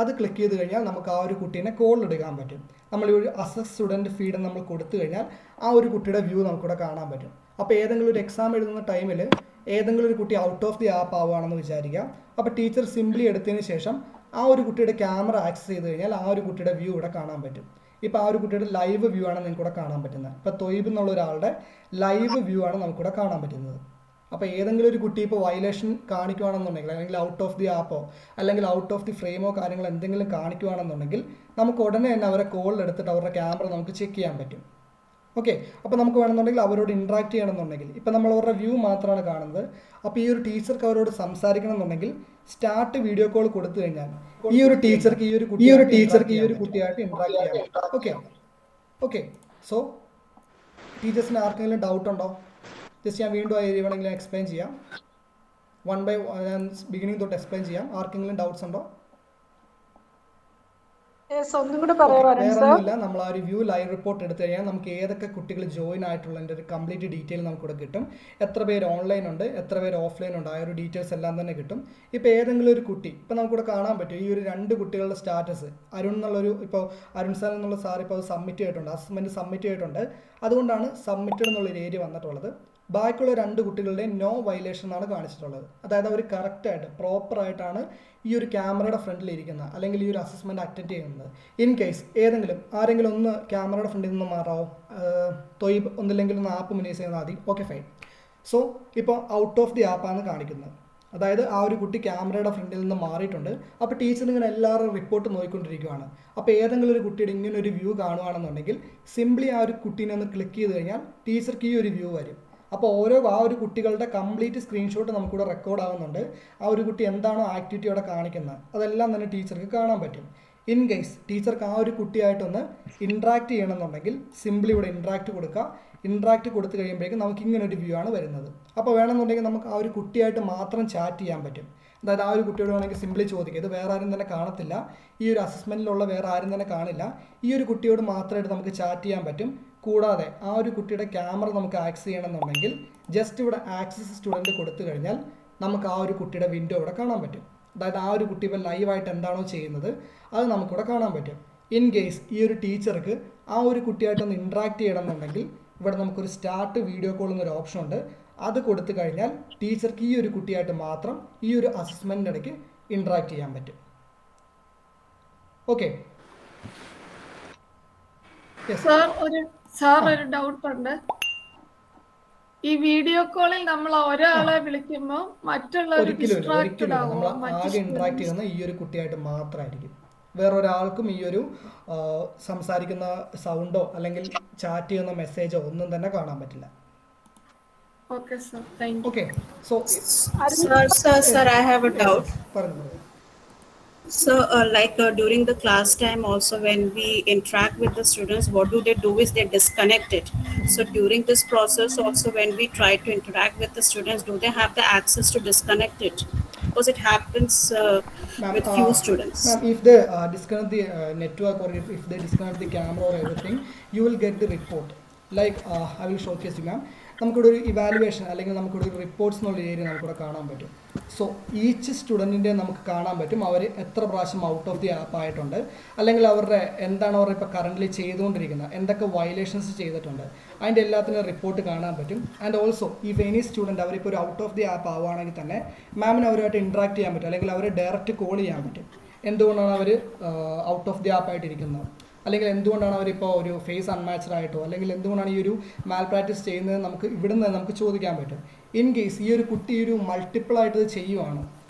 അത് ക്ലിക്ക് ചെയ്ത് കഴിഞ്ഞാൽ നമുക്ക് ആ ഒരു കുട്ടീനെ കോൾ എടുക്കാൻ പറ്റും. നമ്മൾ ഒരു അസസ് സ്റ്റുഡൻറ്റ് ഫീഡ് നമ്മൾ കൊടുത്തു കഴിഞ്ഞാൽ ആ ഒരു കുട്ടിയുടെ വ്യൂ നമുക്കിവിടെ കാണാൻ പറ്റും. അപ്പോൾ ഏതെങ്കിലും ഒരു എക്സാം എഴുതുന്ന ടൈമിൽ ഏതെങ്കിലും ഒരു കുട്ടി ഔട്ട് ഓഫ് ദി ആപ്പ് ആവുകയാണെന്ന് വിചാരിക്കാം. അപ്പോൾ ടീച്ചർ സിംപ്ലി എടുത്തതിന് ശേഷം ആ ഒരു കുട്ടിയുടെ ക്യാമറ ആക്സസ് ചെയ്ത് കഴിഞ്ഞാൽ ആ ഒരു കുട്ടിയുടെ വ്യൂ ഇവിടെ കാണാൻ പറ്റും. ഇപ്പോൾ ആ ഒരു കുട്ടിയുടെ ലൈവ് വ്യൂ ആണ് നിങ്ങൾക്കിവിടെ കാണാൻ പറ്റുന്നത്. ഇപ്പോൾ തൊയ്ബ് എന്നുള്ള ഒരാളുടെ ലൈവ് വ്യൂ ആണ് നമുക്കിവിടെ കാണാൻ പറ്റുന്നത്. അപ്പോൾ ഏതെങ്കിലും ഒരു കുട്ടി ഇപ്പോൾ വയലേഷൻ കാണിക്കുകയാണെന്നുണ്ടെങ്കിൽ, അല്ലെങ്കിൽ ഔട്ട് ഓഫ് ദി ആപ്പോ അല്ലെങ്കിൽ ഔട്ട് ഓഫ് ദി ഫ്രെയിമോ കാര്യങ്ങൾ എന്തെങ്കിലും കാണിക്കുകയാണെന്നുണ്ടെങ്കിൽ നമുക്ക് ഉടനെ തന്നെ അവരെ കോളിൽ എടുത്തിട്ട് അവരുടെ ക്യാമറ നമുക്ക് ചെക്ക് ചെയ്യാൻ പറ്റും. ഓക്കെ, അപ്പോൾ നമുക്ക് വേണമെന്നുണ്ടെങ്കിൽ അവരോട് ഇൻട്രാക്ട് ചെയ്യണമെന്നുണ്ടെങ്കിൽ, ഇപ്പം നമ്മൾ അവരുടെ വ്യൂ മാത്രമാണ് കാണുന്നത്. അപ്പോൾ ഈ ഒരു ടീച്ചർക്ക് അവരോട് സംസാരിക്കണം എന്നുണ്ടെങ്കിൽ സ്റ്റാർട്ട് വീഡിയോ കോൾ കൊടുത്തു കഴിഞ്ഞാൽ ഈ ഒരു ടീച്ചർക്ക് ഈ ഒരു കുട്ടിയായിട്ട് ഇൻട്രാക്ട് ചെയ്യാം. ഓക്കെ, സോ ടീച്ചേഴ്സിന് ആർക്കെങ്കിലും ഡൗട്ട് ഉണ്ടോ? ജസ്റ്റ് ഞാൻ വീണ്ടും ആ ഏരിയ വേണമെങ്കിൽ എക്സ്പ്ലെയിൻ ചെയ്യാം. 1 by 1 ബിഗിനിങ് തൊട്ട് എക്സ്പ്ലെയിൻ ചെയ്യാം. ആർക്കെങ്കിലും ഡൗട്ട്സ് ഉണ്ടോ? വേറൊന്നുമില്ല, നമ്മൾ ആ ഒരു വ്യൂ ലൈവ് റിപ്പോർട്ട് എടുത്തു കഴിഞ്ഞാൽ നമുക്ക് ഏതൊക്കെ കുട്ടികൾ ജോയിൻ ആയിട്ടുള്ളതിൻ്റെ ഒരു കംപ്ലീറ്റ് ഡീറ്റെയിൽ നമുക്കിവിടെ കിട്ടും. എത്ര പേര് ഓൺലൈൻ ഉണ്ട്, എത്ര പേര് ഓഫ്ലൈൻ ഉണ്ട്, ആ ഒരു ഡീറ്റെയിൽസ് എല്ലാം തന്നെ കിട്ടും. ഇപ്പോൾ ഏതെങ്കിലും ഒരു കുട്ടി, ഇപ്പോൾ നമുക്കിവിടെ കാണാൻ പറ്റും ഈ ഒരു 2 കുട്ടികളുടെ സ്റ്റാറ്റസ്. അരുൺ എന്നുള്ളൊരു, ഇപ്പോൾ അരുൺ സാർ എന്നുള്ള സാർ ഇപ്പോൾ അത് സബ്മിറ്റ് ചെയ്തിട്ടുണ്ട്, അസസ്മെൻറ്റ് സബ്മിറ്റ് ചെയ്തിട്ടുണ്ട്. അതുകൊണ്ടാണ് സബ്മിറ്റഡ് എന്നുള്ളൊരു ഏരിയ വന്നിട്ടുള്ളത്. ബാക്കിയുള്ള 2 കുട്ടികളുടെ നോ വയലേഷൻ എന്നാണ് കാണിച്ചിട്ടുള്ളത്. അതായത് അവർ കറക്റ്റായിട്ട് പ്രോപ്പറായിട്ടാണ് ഈ ഒരു ക്യാമറയുടെ ഫ്രണ്ടിൽ ഇരിക്കുന്നത്, അല്ലെങ്കിൽ ഈ ഒരു അസസ്മെൻറ്റ് അറ്റൻഡ് ചെയ്യുന്നത്. ഇൻ കേസ് ആരെങ്കിലും ഒന്ന് ക്യാമറയുടെ ഫ്രണ്ടിൽ നിന്ന് മാറാവോ? തൊയ്ബ് ഒന്നില്ലെങ്കിൽ ഒന്ന് ആപ്പ് മിനിമൈസ് ചെയ്യുന്നത് മതി. Okay fine. സോ ഇപ്പോൾ ഔട്ട് ഓഫ് ദി ആപ്പാണ് കാണിക്കുന്നത്. അതായത് ആ ഒരു കുട്ടി ക്യാമറയുടെ ഫ്രണ്ടിൽ നിന്ന് മാറിയിട്ടുണ്ട്. അപ്പോൾ ടീച്ചർ ഇങ്ങനെ എല്ലാവരും റിപ്പോർട്ട് നോക്കിക്കൊണ്ടിരിക്കുകയാണ്. അപ്പോൾ ഏതെങ്കിലും ഒരു കുട്ടിയുടെ ഇങ്ങനെ ഒരു വ്യൂ കാണുകയാണെന്നുണ്ടെങ്കിൽ സിംപ്ലി ആ ഒരു കുട്ടീനെ ഒന്ന് ക്ലിക്ക് ചെയ്ത് കഴിഞ്ഞാൽ ടീച്ചർക്ക് ഈ ഒരു വ്യൂ വരും. അപ്പോൾ ആ ഒരു കുട്ടികളുടെ കംപ്ലീറ്റ് സ്ക്രീൻഷോട്ട് നമുക്കിവിടെ റെക്കോർഡ് ആവുന്നുണ്ട്. ആ ഒരു കുട്ടി എന്താണോ ആക്ടിവിറ്റി അവിടെ കാണിക്കുന്നത് അതെല്ലാം തന്നെ ടീച്ചർക്ക് കാണാൻ പറ്റും. ഇൻ കേസ് ടീച്ചർക്ക് ആ ഒരു കുട്ടിയായിട്ടൊന്ന് ഇൻട്രാക്ട് ചെയ്യണമെന്നുണ്ടെങ്കിൽ സിംപ്ലി ഇവിടെ ഇൻട്രാക്ട് കൊടുക്കുക. ഇൻട്രാക്ട് കൊടുത്തു കഴിയുമ്പോഴേക്കും നമുക്ക് ഇങ്ങനെ ഒരു വ്യൂ ആണ് വരുന്നത്. അപ്പോൾ വേണമെന്നുണ്ടെങ്കിൽ നമുക്ക് ആ ഒരു കുട്ടിയായിട്ട് മാത്രം ചാറ്റ് ചെയ്യാൻ പറ്റും. അതായത് ആ ഒരു കുട്ടിയോട് വേണമെങ്കിൽ സിംപ്ലി ചോദിക്കുക, ഇത് വേറെ ആരും തന്നെ കാണത്തില്ല, ഈ ഒരു അസസ്മെൻറ്റിലുള്ള വേറെ ആരും തന്നെ കാണില്ല, ഈ ഒരു കുട്ടിയോട് മാത്രമായിട്ട് നമുക്ക് ചാറ്റ് ചെയ്യാൻ പറ്റും. കൂടാതെ ആ ഒരു കുട്ടിയുടെ ക്യാമറ നമുക്ക് ആക്സസ് ചെയ്യണമെന്നുണ്ടെങ്കിൽ ജസ്റ്റ് ഇവിടെ ആക്സസ് സ്റ്റുഡൻറ്റ് കൊടുത്തു കഴിഞ്ഞാൽ നമുക്ക് ആ ഒരു കുട്ടിയുടെ വിൻഡോ ഇവിടെ കാണാൻ പറ്റും. അതായത് ആ ഒരു കുട്ടി ഇപ്പോൾ ലൈവായിട്ട് എന്താണോ ചെയ്യുന്നത് അത് നമുക്കിവിടെ കാണാൻ പറ്റും. ഇൻ കേസ് ഈ ഒരു ടീച്ചർക്ക് ആ ഒരു കുട്ടിയായിട്ടൊന്ന് ഇൻട്രാക്ട് ചെയ്യണമെന്നുണ്ടെങ്കിൽ ഇവിടെ നമുക്കൊരു സ്റ്റാർട്ട് വീഡിയോ കോൾ എന്നൊരു ഓപ്ഷൻ ഉണ്ട്. അത് കൊടുത്തു കഴിഞ്ഞാൽ ടീച്ചർക്ക് ഈ ഒരു കുട്ടിയായിട്ട് മാത്രം ഈ ഒരു അസസ്മെൻറ്റിൻ്റെ ഇടയ്ക്ക് ഇൻട്രാക്ട് ചെയ്യാൻ പറ്റും. ഓക്കെ സാർ ഒരു ഡൗട്ട് ഉണ്ട്. ഈ വീഡിയോ കോളിൽ നമ്മൾ ഒരാളെ വിളിക്കുമ്പോൾ മറ്റുള്ളവർ ഡിസ്ട്രാക്റ്റഡ് ആകും. ആകെ ഇൻട്രാക്ട് ചെയ്യുന്ന ഈ ഒരു കുട്ടിയായിട്ട് മാത്രമായിരിക്കും. വേറൊരാൾക്കും ഈ ഒരു സംസാരിക്കുന്ന സൗണ്ടോ അല്ലെങ്കിൽ ചാറ്റ് ചെയ്യുന്ന മെസ്സേജോ ഒന്നും തന്നെ കാണാൻ പറ്റില്ല. Okay, sir. Thank you. Okay, so Sir, I have a doubt. പറഞ്ഞു. So, during the class time, also when we interact with the students, what do they do is they disconnect it. So, during this process, also when we try to interact with the students, do they have the access to disconnect it? Because it happens with few students. Ma'am, if they disconnect the network or if they disconnect the camera or everything, you will get the report. Like I will showcase you, ma'am. നമുക്കിവിടെ ഒരു ഇവാലുവേഷൻ അല്ലെങ്കിൽ നമുക്കിവിടെ ഒരു റിപ്പോർട്ട്സ് എന്നുള്ള ഏരിയ നമുക്കിവിടെ കാണാൻ പറ്റും. സോ ഈച്ച് സ്റ്റുഡൻറ്റിൻ്റെ നമുക്ക് കാണാൻ പറ്റും അവർ എത്ര പ്രാവശ്യം ഔട്ട് ഓഫ് ദി ആപ്പ് ആയിട്ടുണ്ട്, അല്ലെങ്കിൽ അവരുടെ എന്താണ് അവർ ഇപ്പോൾ കറൻ്റ്ലി ചെയ്തുകൊണ്ടിരിക്കുന്നത്, എന്തൊക്കെ വയലേഷൻസ് ചെയ്തിട്ടുണ്ട്, അതിൻ്റെ എല്ലാത്തിനും റിപ്പോർട്ട് കാണാൻ പറ്റും. And also if any student അവരിപ്പോൾ ഒരു ഔട്ട് ഓഫ് ദി ആപ്പ് ആവുകയാണെങ്കിൽ തന്നെ മാമിന് അവരുമായിട്ട് ഇൻട്രാക്ട് ചെയ്യാൻ പറ്റും, അല്ലെങ്കിൽ അവരെ ഡയറക്റ്റ് കോൾ ചെയ്യാൻ പറ്റും. എന്തുകൊണ്ടാണ് അവർ ഔട്ട് ഓഫ് ദി ആപ്പ് ആയിട്ടിരിക്കുന്നത്, അല്ലെങ്കിൽ എന്തുകൊണ്ടാണ് അവരിപ്പോൾ ഒരു ഫേസ് അൺമാച്ച്ഡ് ആയിട്ടോ, അല്ലെങ്കിൽ എന്തുകൊണ്ടാണ് ഈ ഒരു മാൽ പ്രാക്ടീസ് ചെയ്യുന്നത് നമുക്ക് ഇവിടുന്ന് നമുക്ക് ചോദിക്കാൻ പറ്റും. ഇൻ കേസ് ഈ ഒരു കുട്ടി ഒരു മൾട്ടിപ്പിളായിട്ട് ഇത് ചെയ്യുവാണ്,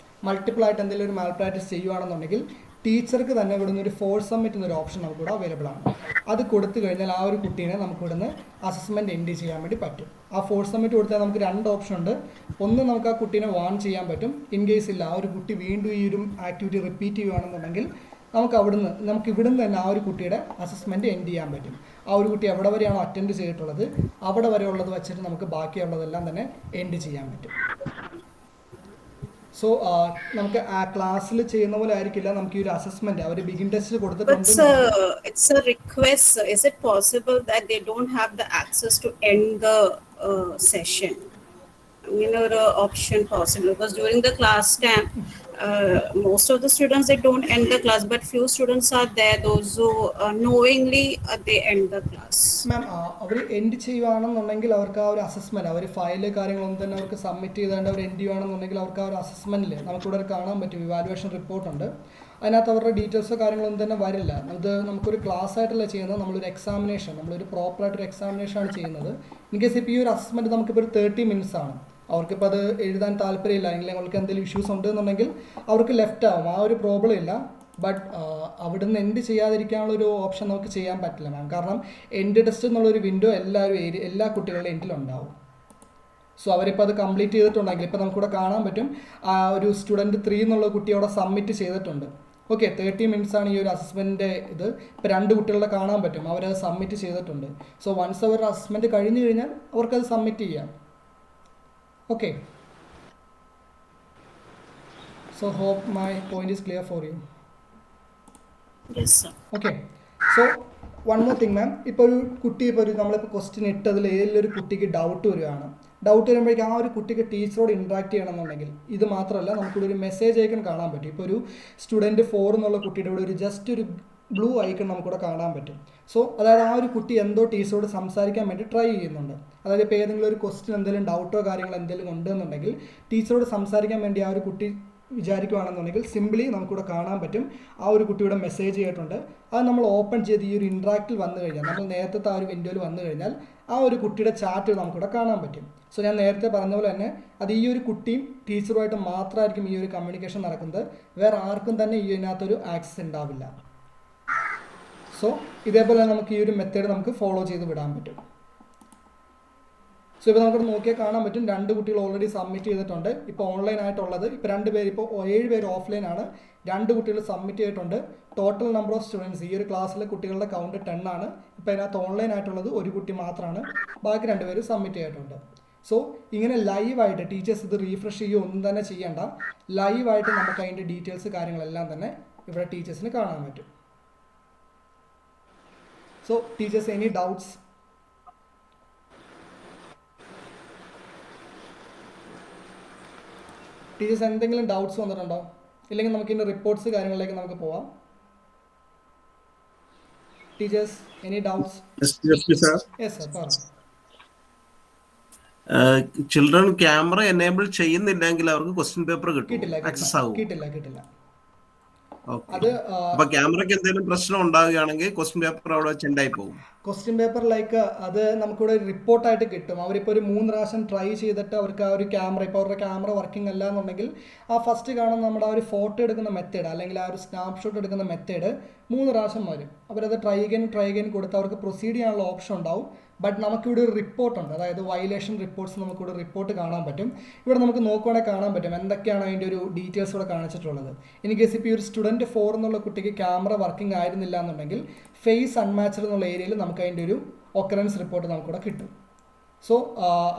മൾട്ടിപ്പിളായിട്ട് എന്തെങ്കിലും ഒരു മാൽ പ്രാക്ടീസ് ചെയ്യുകയാണെന്നുണ്ടെങ്കിൽ ടീച്ചർക്ക് തന്നെ ഇവിടുന്ന് ഒരു ഫോഴ്സ് സബ്മിറ്റ് എന്നൊരു ഓപ്ഷൻ നമുക്കിവിടെ അവൈലബിൾ ആണ്. അത് കൊടുത്തു കഴിഞ്ഞാൽ ആ ഒരു കുട്ടീനെ നമുക്ക് ഇവിടുന്ന് അസസ്മെൻറ്റ് എൻഡ് ചെയ്യാൻ വേണ്ടി പറ്റും. ആ ഫോഴ്സ് സബ്മിറ്റ് കൊടുത്താൽ നമുക്ക് 2 ഓപ്ഷൻ ഉണ്ട്. ഒന്ന് നമുക്ക് ആ കുട്ടീനെ വാൺ ചെയ്യാൻ പറ്റും. ഇൻ കേസ് ഇല്ല ആ ഒരു കുട്ടി വീണ്ടും ഈ ഒരു ആക്ടിവിറ്റി റിപ്പീറ്റ് ചെയ്യുകയാണെന്നുണ്ടെങ്കിൽ നമുക്ക് ഇവിടുന്ന് തന്നെ ആ ഒരു കുട്ടിയുടെ അസസ്മെൻറ്റ് എൻഡ് ചെയ്യാൻ പറ്റും. ആ ഒരു കുട്ടി എവിടെ വരെയാണോ അറ്റൻഡ് ചെയ്തിട്ടുള്ളത് അവിടെ വരെ ഉള്ളത് വെച്ചിട്ട് നമുക്ക് ബാക്കിയുള്ളതെല്ലാം തന്നെ എൻഡ് ചെയ്യാൻ പറ്റും. സോ നമുക്ക് ആ ക്ലാസ്സിൽ ചെയ്യുന്ന പോലെ ആയിരിക്കില്ല നമുക്ക് ഈ ഒരു അസസ്മെന്റ് അവർ ബിഗിൻ ടെസ്റ്റ് കൊടുത്തിട്ടുണ്ട്. It's a request. Is it possible that they don't have the access to end the session? Option possible, because during the class time most of the students they don't end the class, but few students are there those who knowingly they end the class. Ma'am അവർ എൻഡ് ചെയ്യുകയാണെന്നുണ്ടെങ്കിൽ അവർക്ക് ആ ഒരു അസസ്മെന്റ് അവർ ഫയല് കാര്യങ്ങളൊന്നും തന്നെ അവർക്ക് സബ്മിറ്റ് ചെയ്തുകൊണ്ട് അവർ എൻഡ് ചെയ്യുകയാണെന്നുണ്ടെങ്കിൽ അവർക്ക് ആ ഒരു അസസ്മെന്റിൽ നമുക്കിവിടെ കാണാൻ പറ്റും ഇവാലുവേഷൻ റിപ്പോർട്ടുണ്ട്. അതിനകത്ത് അവരുടെ ഡീറ്റെയിൽസോ കാര്യങ്ങളൊന്നും തന്നെ വരില്ല. ഇത് നമുക്കൊരു ക്ലാസ് ആയിട്ടല്ല ചെയ്യുന്നത്, നമ്മളൊരു എക്സാമിനേഷൻ നമ്മളൊരു പ്രോപ്പറായിട്ടൊരു എക്സാമിനേഷൻ ആണ് ചെയ്യുന്നത്. ഇൻ കേസ് ഇപ്പോൾ ഈ ഒരു അസസ്മെന്റ് നമുക്കിപ്പോൾ ഒരു 30 minutes ആണ്, അവർക്കിപ്പോൾ അത് എഴുതാൻ താല്പര്യമില്ല, അല്ലെങ്കിൽ അവർക്ക് എന്തെങ്കിലും ഇഷ്യൂസ് ഉണ്ടെന്നുണ്ടെങ്കിൽ അവർക്ക് ലെഫ്റ്റ് ആവും, ആ ഒരു പ്രോബ്ലം ഇല്ല. ബട്ട് അവിടുന്ന് എൻഡ് ചെയ്യാതിരിക്കാനുള്ളൊരു ഓപ്ഷൻ നമുക്ക് ചെയ്യാൻ പറ്റില്ല മാം. കാരണം എൻഡ് ടെസ്റ്റ് എന്നുള്ളൊരു വിൻഡോ എല്ലാ കുട്ടികളുടെ എൻഡിലുണ്ടാവും. സോ അവരിപ്പോൾ അത് കംപ്ലീറ്റ് ചെയ്തിട്ടുണ്ടെങ്കിൽ ഇപ്പോൾ നമുക്കിവിടെ കാണാൻ പറ്റും ആ ഒരു സ്റ്റുഡൻറ്റ് 3 എന്നുള്ള കുട്ടി അവിടെ സബ്മിറ്റ് ചെയ്തിട്ടുണ്ട്. ഓക്കെ 30 minutes ആണ് ഈ ഒരു അസസ്മെൻറ്റിൻ്റെ ഇത്. ഇപ്പോൾ 2 കുട്ടികളുടെ കാണാൻ പറ്റും അവരത് സബ്മിറ്റ് ചെയ്തിട്ടുണ്ട്. സോ വൺസ് അവരുടെ അസസ്മെൻറ്റ് കഴിഞ്ഞ് കഴിഞ്ഞാൽ അവർക്കത് സബ്മിറ്റ് ചെയ്യാം. Okay, so hope my point is clear for you. Yes sir. Okay, so one more thing ma'am, ഇപ്പോൾ ഒരു കുട്ടി നമ്മളിപ്പോൾ ക്വസ്റ്റ്യൻ ഇട്ടതിൽ ഏതെങ്കിലും ഒരു കുട്ടിക്ക് ഡൗട്ട് വരുമ്പോഴേക്കും ആ ഒരു കുട്ടിക്ക് ടീച്ചറോട് ഇൻട്രാക്ട് ചെയ്യണമെന്നുണ്ടെങ്കിൽ ഇത് മാത്രമല്ല നമുക്കിവിടെ ഒരു മെസ്സേജ് ഐക്കൺ കാണാൻ പറ്റും. ഇപ്പോൾ ഒരു സ്റ്റുഡൻറ്റ് 4 എന്നുള്ള കുട്ടിയുടെ ഇവിടെ ഒരു ജസ്റ്റ് ഒരു ബ്ലൂ ഐക്കൺ നമുക്കിവിടെ കാണാൻ പറ്റും. സോ അതായത് ആ ഒരു കുട്ടി എന്തോ ടീച്ചറോട് സംസാരിക്കാൻ വേണ്ടി ട്രൈ ചെയ്യുന്നുണ്ട്. അതായത് ഇപ്പോൾ ഏതെങ്കിലും ഒരു ക്വസ്റ്റ്യൻ എന്തെങ്കിലും ഡൗട്ടോ കാര്യങ്ങളോ എന്തെങ്കിലും ഉണ്ടെന്നുണ്ടെങ്കിൽ ടീച്ചറോട് സംസാരിക്കാൻ വേണ്ടി ആ ഒരു കുട്ടി വിചാരിക്കുകയാണെന്നുണ്ടെങ്കിൽ സിംപിളി നമുക്കിവിടെ കാണാൻ പറ്റും ആ ഒരു കുട്ടിയുടെ മെസ്സേജ് ചെയ്തിട്ടുണ്ട്. അത് നമ്മൾ ഓപ്പൺ ചെയ്ത് ഈ ഒരു ഇൻട്രാക്റ്റിൽ വന്നു കഴിഞ്ഞാൽ നമ്മൾ നേരത്തെ ആ ഒരു വിൻഡോയിൽ വന്നു കഴിഞ്ഞാൽ ആ ഒരു കുട്ടിയുടെ ചാറ്റ് നമുക്കിവിടെ കാണാൻ പറ്റും. സോ ഞാൻ നേരത്തെ പറഞ്ഞ പോലെ തന്നെ അത് ഈ ഒരു കുട്ടിയും ടീച്ചറുമായിട്ട് മാത്രമായിരിക്കും ഈ ഒരു കമ്മ്യൂണിക്കേഷൻ നടക്കുന്നത്, വേറെ ആർക്കും തന്നെ ഇതിനകത്തൊരു ആക്സസ് ഉണ്ടാവില്ല. സോ ഇതേപോലെ നമുക്ക് ഈ ഒരു മെത്തേഡ് നമുക്ക് ഫോളോ ചെയ്ത് വിടാൻ പറ്റും. സോ ഇപ്പോൾ നമുക്ക് നോക്കിയാൽ കാണാൻ പറ്റും 2 കുട്ടികൾ ഓൾറെഡി സബ്മിറ്റ് ചെയ്തിട്ടുണ്ട്. ഇപ്പോൾ ഓൺലൈൻ ആയിട്ടുള്ളത് ഇപ്പോൾ 2 പേര്, ഇപ്പോൾ 7 പേര് ഓഫ്ലൈനാണ്, 2 കുട്ടികൾ സബ്മിറ്റ് ചെയ്തിട്ടുണ്ട്. ടോട്ടൽ നമ്പർ ഓഫ് സ്റ്റുഡൻസ് ഈ ഒരു ക്ലാസ്സിലെ കുട്ടികളുടെ കൗണ്ട് 10 ആണ്. ഇപ്പോൾ അതിനകത്ത് ഓൺലൈൻ ആയിട്ടുള്ളത് ഒരു കുട്ടി മാത്രമാണ്, ബാക്കി 2 പേര് സബ്മിറ്റ് ചെയ്തിട്ടുണ്ട്. സോ ഇങ്ങനെ ലൈവായിട്ട് ടീച്ചേഴ്സ് ഇത് റീഫ്രഷ് ചെയ്യുകയോ ഒന്നും തന്നെ ചെയ്യേണ്ട, ലൈവായിട്ട് നമുക്ക് അതിൻ്റെ ഡീറ്റെയിൽസ് കാര്യങ്ങളെല്ലാം തന്നെ ഇവിടെ ടീച്ചേഴ്സിന് കാണാൻ പറ്റും. So teachers, any doubts? Teachers എന്തെങ്കിലും ഡൗട്ട്സ് വന്നിട്ടുണ്ടോ? ഇല്ലെങ്കിൽ നമുക്ക് ഇതിൻ്റെ റിപ്പോർട്ട്സ് കാര്യങ്ങളിലേക്ക് നമുക്ക് പോവാം. Teachers any doubts? Yes sir പറ. ചിൽഡ്രൻ ക്യാമറ എനേബിൾ ചെയ്യുന്നില്ലെങ്കിൽ അവർക്ക് ക്വസ്റ്റ്യൻ പേപ്പർ കിട്ടില്ല. കിട്ടില്ല. അത് അപ്പൊ ക്യാമറയ്ക്ക് എന്തെങ്കിലും പ്രശ്നം ഉണ്ടാകുകയാണെങ്കിൽ ക്വസ്റ്റ്യൻ പേപ്പർ അവിടെ ചെണ്ടായി പോകും. ക്വസ്റ്റ്യൻ പേപ്പർ ലൈക്ക് അത് നമുക്കിവിടെ റിപ്പോർട്ടായിട്ട് കിട്ടും. അവരിപ്പോൾ ഒരു 3 പ്രാവശ്യം ട്രൈ ചെയ്തിട്ട് അവർക്ക് ആ ഒരു ക്യാമറ, ഇപ്പോൾ അവരുടെ ക്യാമറ വർക്കിംഗ് അല്ല എന്നുണ്ടെങ്കിൽ ആ ഫസ്റ്റ് കാണുന്ന നമ്മുടെ ആ ഒരു ഫോട്ടോ എടുക്കുന്ന മെത്തേഡ് അല്ലെങ്കിൽ ആ ഒരു സ്നാപ്ഷോട്ട് എടുക്കുന്ന മെത്തേഡ് 3 പ്രാവശ്യം വരും. അവരത് ട്രൈ അഗൈൻ കൊടുത്ത് അവർക്ക് പ്രൊസീഡ് ചെയ്യാനുള്ള ഓപ്ഷൻ ഉണ്ടാവും. ബട്ട് നമുക്കിവിടെ ഒരു റിപ്പോർട്ടുണ്ട്, അതായത് വയലേഷൻ റിപ്പോർട്ട്സ് നമുക്കിവിടെ റിപ്പോർട്ട് കാണാൻ പറ്റും. ഇവിടെ നമുക്ക് നോക്കുവാണെങ്കിൽ കാണാൻ പറ്റും എന്തൊക്കെയാണ് അതിൻ്റെ ഒരു ഡീറ്റെയിൽസ് ഇവിടെ കാണിച്ചിട്ടുള്ളത്. ഇൻ കേസ് ഇപ്പോൾ ഈ ഒരു സ്റ്റുഡൻറ്റ് 4 എന്നുള്ള കുട്ടിക്ക് ക്യാമറ വർക്കിംഗ് ആയിരുന്നില്ല എന്നുണ്ടെങ്കിൽ ഫേസ് അൺമാച്ച്ഡ് എന്നുള്ള ഏരിയയിൽ നമുക്ക് അതിൻ്റെ ഒരു ഒക്കറൻസ് റിപ്പോർട്ട് നമുക്കിവിടെ കിട്ടും. സോ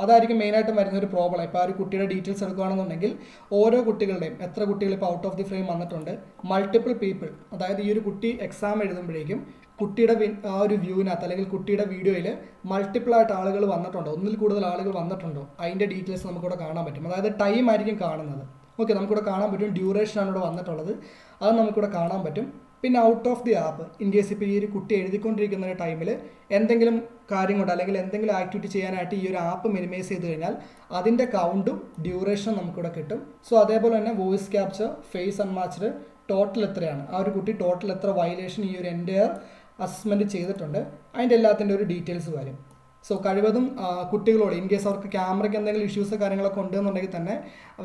അതായിരിക്കും മെയിനായിട്ടും വരുന്നൊരു പ്രോബ്ലം. ഇപ്പോൾ ആ ഒരു കുട്ടിയുടെ ഡീറ്റെയിൽസ് എടുക്കുകയാണെന്നുണ്ടെങ്കിൽ ഓരോ കുട്ടികളുടെയും എത്ര കുട്ടികൾ ഇപ്പോൾ ഔട്ട് ഓഫ് ദി ഫ്രെയിം വന്നിട്ടുണ്ട്, മൾട്ടിപ്പിൾ പീപ്പിൾ, അതായത് ഈ ഒരു കുട്ടി എക്സാം എഴുതുമ്പോഴേക്കും കുട്ടിയുടെ ആ ഒരു വ്യൂവിനകത്ത് അല്ലെങ്കിൽ കുട്ടിയുടെ വീഡിയോയിൽ മൾട്ടിപ്പിൾ ആയിട്ട് ആളുകൾ വന്നിട്ടുണ്ടോ, ഒന്നിൽ കൂടുതൽ ആളുകൾ വന്നിട്ടുണ്ടോ, അതിൻ്റെ ഡീറ്റെയിൽസ് നമുക്കിവിടെ കാണാൻ പറ്റും. അതായത് ടൈം ആയിരിക്കും കാണുന്നത്. ഓക്കെ, നമുക്കിവിടെ കാണാൻ പറ്റും ഡ്യൂറേഷനാണ് ഇവിടെ വന്നിട്ടുള്ളത്, അത് നമുക്കിവിടെ കാണാൻ പറ്റും. പിന്നെ out of the app, in case ഇപ്പോൾ ഈ ഒരു കുട്ടി എഴുതിക്കൊണ്ടിരിക്കുന്ന ടൈമിൽ എന്തെങ്കിലും കാര്യം കൊണ്ട് അല്ലെങ്കിൽ എന്തെങ്കിലും ആക്ടിവിറ്റി ചെയ്യാനായിട്ട് ഈ ഒരു ആപ്പ് മിനിമൈസ് ചെയ്ത് കഴിഞ്ഞാൽ അതിൻ്റെ കൗണ്ടും ഡ്യൂറേഷനും നമുക്കിവിടെ കിട്ടും. സോ അതേപോലെ തന്നെ voice capture, face unmatched, total എത്രയാണ്, ആ ഒരു കുട്ടി ടോട്ടൽ എത്ര വയലേഷൻ ഈ ഒരു എൻ്റയർ അസസ്മെൻറ്റ് ചെയ്തിട്ടുണ്ട്, അതിൻ്റെ എല്ലാത്തിൻ്റെ ഒരു ഡീറ്റെയിൽസ് വരും. സോ കഴിവതും കുട്ടികളോട് ഇൻ കേസ് അവർക്ക് ക്യാമറയ്ക്ക് എന്തെങ്കിലും ഇഷ്യൂസ് കാര്യങ്ങളൊക്കെ ഉണ്ടെന്നുണ്ടെങ്കിൽ തന്നെ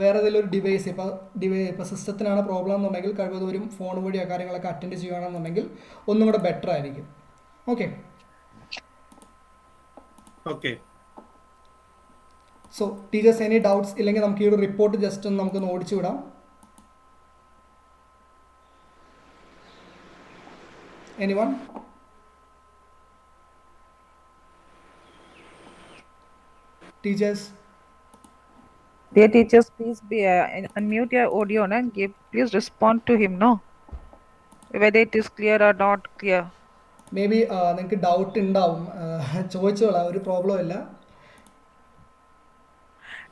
വേറെ ഏതെങ്കിലും ഒരു ഡിവൈസ്, ഇപ്പോൾ സിസ്റ്റത്തിനാണ് പ്രോബ്ലം എന്നുണ്ടെങ്കിൽ കഴിവതും ഒരു ഫോൺ വഴിയോ കാര്യങ്ങളൊക്കെ അറ്റൻഡ് ചെയ്യുകയാണെന്നുണ്ടെങ്കിൽ ഒന്നും കൂടെ ബെറ്റർ ആയിരിക്കും. Okay okay. So teachers any doubts ഇല്ലെങ്കിൽ നമുക്ക് ഈ ഒരു റിപ്പോർട്ട് ജസ്റ്റ് ഒന്ന് നമുക്കൊന്ന് ഓടിച്ചു വിടാം. Anyone? Teachers. Dear teachers, please be unmute your audio and please respond to him, no? Whether it is clear or not clear. Maybe നിങ്ങൾക്ക് ഡൗട്ട് ഉണ്ടാവും, ചോദിച്ചോളാം, ഒരു പ്രോബ്ലം ഇല്ല.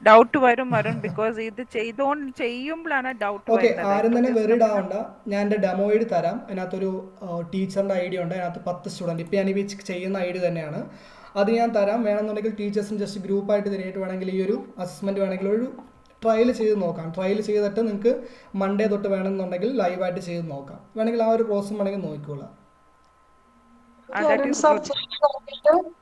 ഡൗട്ട് വരും ബിക്കോസ് ഇത് ചെയ്യുമ്പോഴാണ് ഡൗട്ട് ഓക്കെ, വരുന്നത്. ആരും തന്നെ വെറിഡ് ആവണ്ട. ഞാൻ എൻ്റെ ഡെമോ ഐ ഡി തരാം. അതിനകത്തൊരു ടീച്ചറിൻ്റെ ഐ ഡി ഉണ്ട്, അതിനകത്ത് 10 സ്റ്റുഡൻറ്റ്, ഇപ്പോൾ ഞാൻ ഈ ചെയ്യുന്ന ഐ ഡി തന്നെയാണ്, അത് ഞാൻ തരാം. വേണമെന്നുണ്ടെങ്കിൽ ടീച്ചേഴ്സിന് ജസ്റ്റ് ഗ്രൂപ്പായിട്ട് തിരിയിട്ട് വേണമെങ്കിൽ ഈ ഒരു അസസ്മെൻറ്റ് വേണമെങ്കിൽ ഒരു ട്രയൽ ചെയ്ത് നോക്കാം. ട്രയൽ ചെയ്തിട്ട് നിങ്ങൾക്ക് മൺഡേ തൊട്ട് വേണമെന്നുണ്ടെങ്കിൽ ലൈവായിട്ട് ചെയ്ത് നോക്കാം. വേണമെങ്കിൽ ആ ഒരു പ്രോസസ് വേണമെങ്കിൽ നോക്കിക്കോളാം.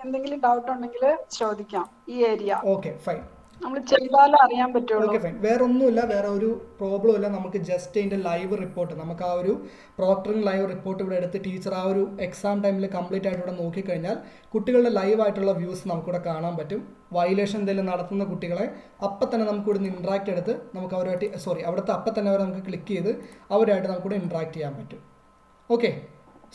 എന്തെങ്കിലും ഡൗട്ട് ഉണ്ടെങ്കിൽ ചോദിക്കാം. ഈ ഏരിയ ഓക്കെ ഫൈൻ, നമ്മൾ ചെയ്താലേ അറിയാൻ പറ്റുള്ളൂ. ഓക്കെ ഫൈൻ, വേറെ ഒന്നുമില്ല, വേറെ ഒരു പ്രോബ്ലം ഇല്ല. നമുക്ക് ജസ്റ്റ് ഇതിൻ്റെ ലൈവ് റിപ്പോർട്ട്, നമുക്ക് ആ ഒരു പ്രോക്ടറിംഗ് ലൈവ് റിപ്പോർട്ട് ഇവിടെ എടുത്ത് ടീച്ചർ ആ ഒരു എക്സാം ടൈമിൽ കംപ്ലീറ്റ് ആയിട്ട് ഇവിടെ നോക്കിക്കഴിഞ്ഞാൽ കുട്ടികളുടെ ലൈവായിട്ടുള്ള വ്യൂസ് നമുക്കിവിടെ കാണാൻ പറ്റും. വയലേഷൻ എന്തെങ്കിലും നടത്തുന്ന കുട്ടികളെ അപ്പം തന്നെ നമുക്ക് ഇവിടുന്ന് ഇൻട്രാക്ട് എടുത്ത് നമുക്ക് അവരുമായിട്ട് അവിടുത്തെ അപ്പം തന്നെ അവരെ നമുക്ക് ക്ലിക്ക് ചെയ്ത് അവരുമായിട്ട് നമുക്കിവിടെ ഇൻട്രാക്ട് ചെയ്യാൻ പറ്റും. ഓക്കെ,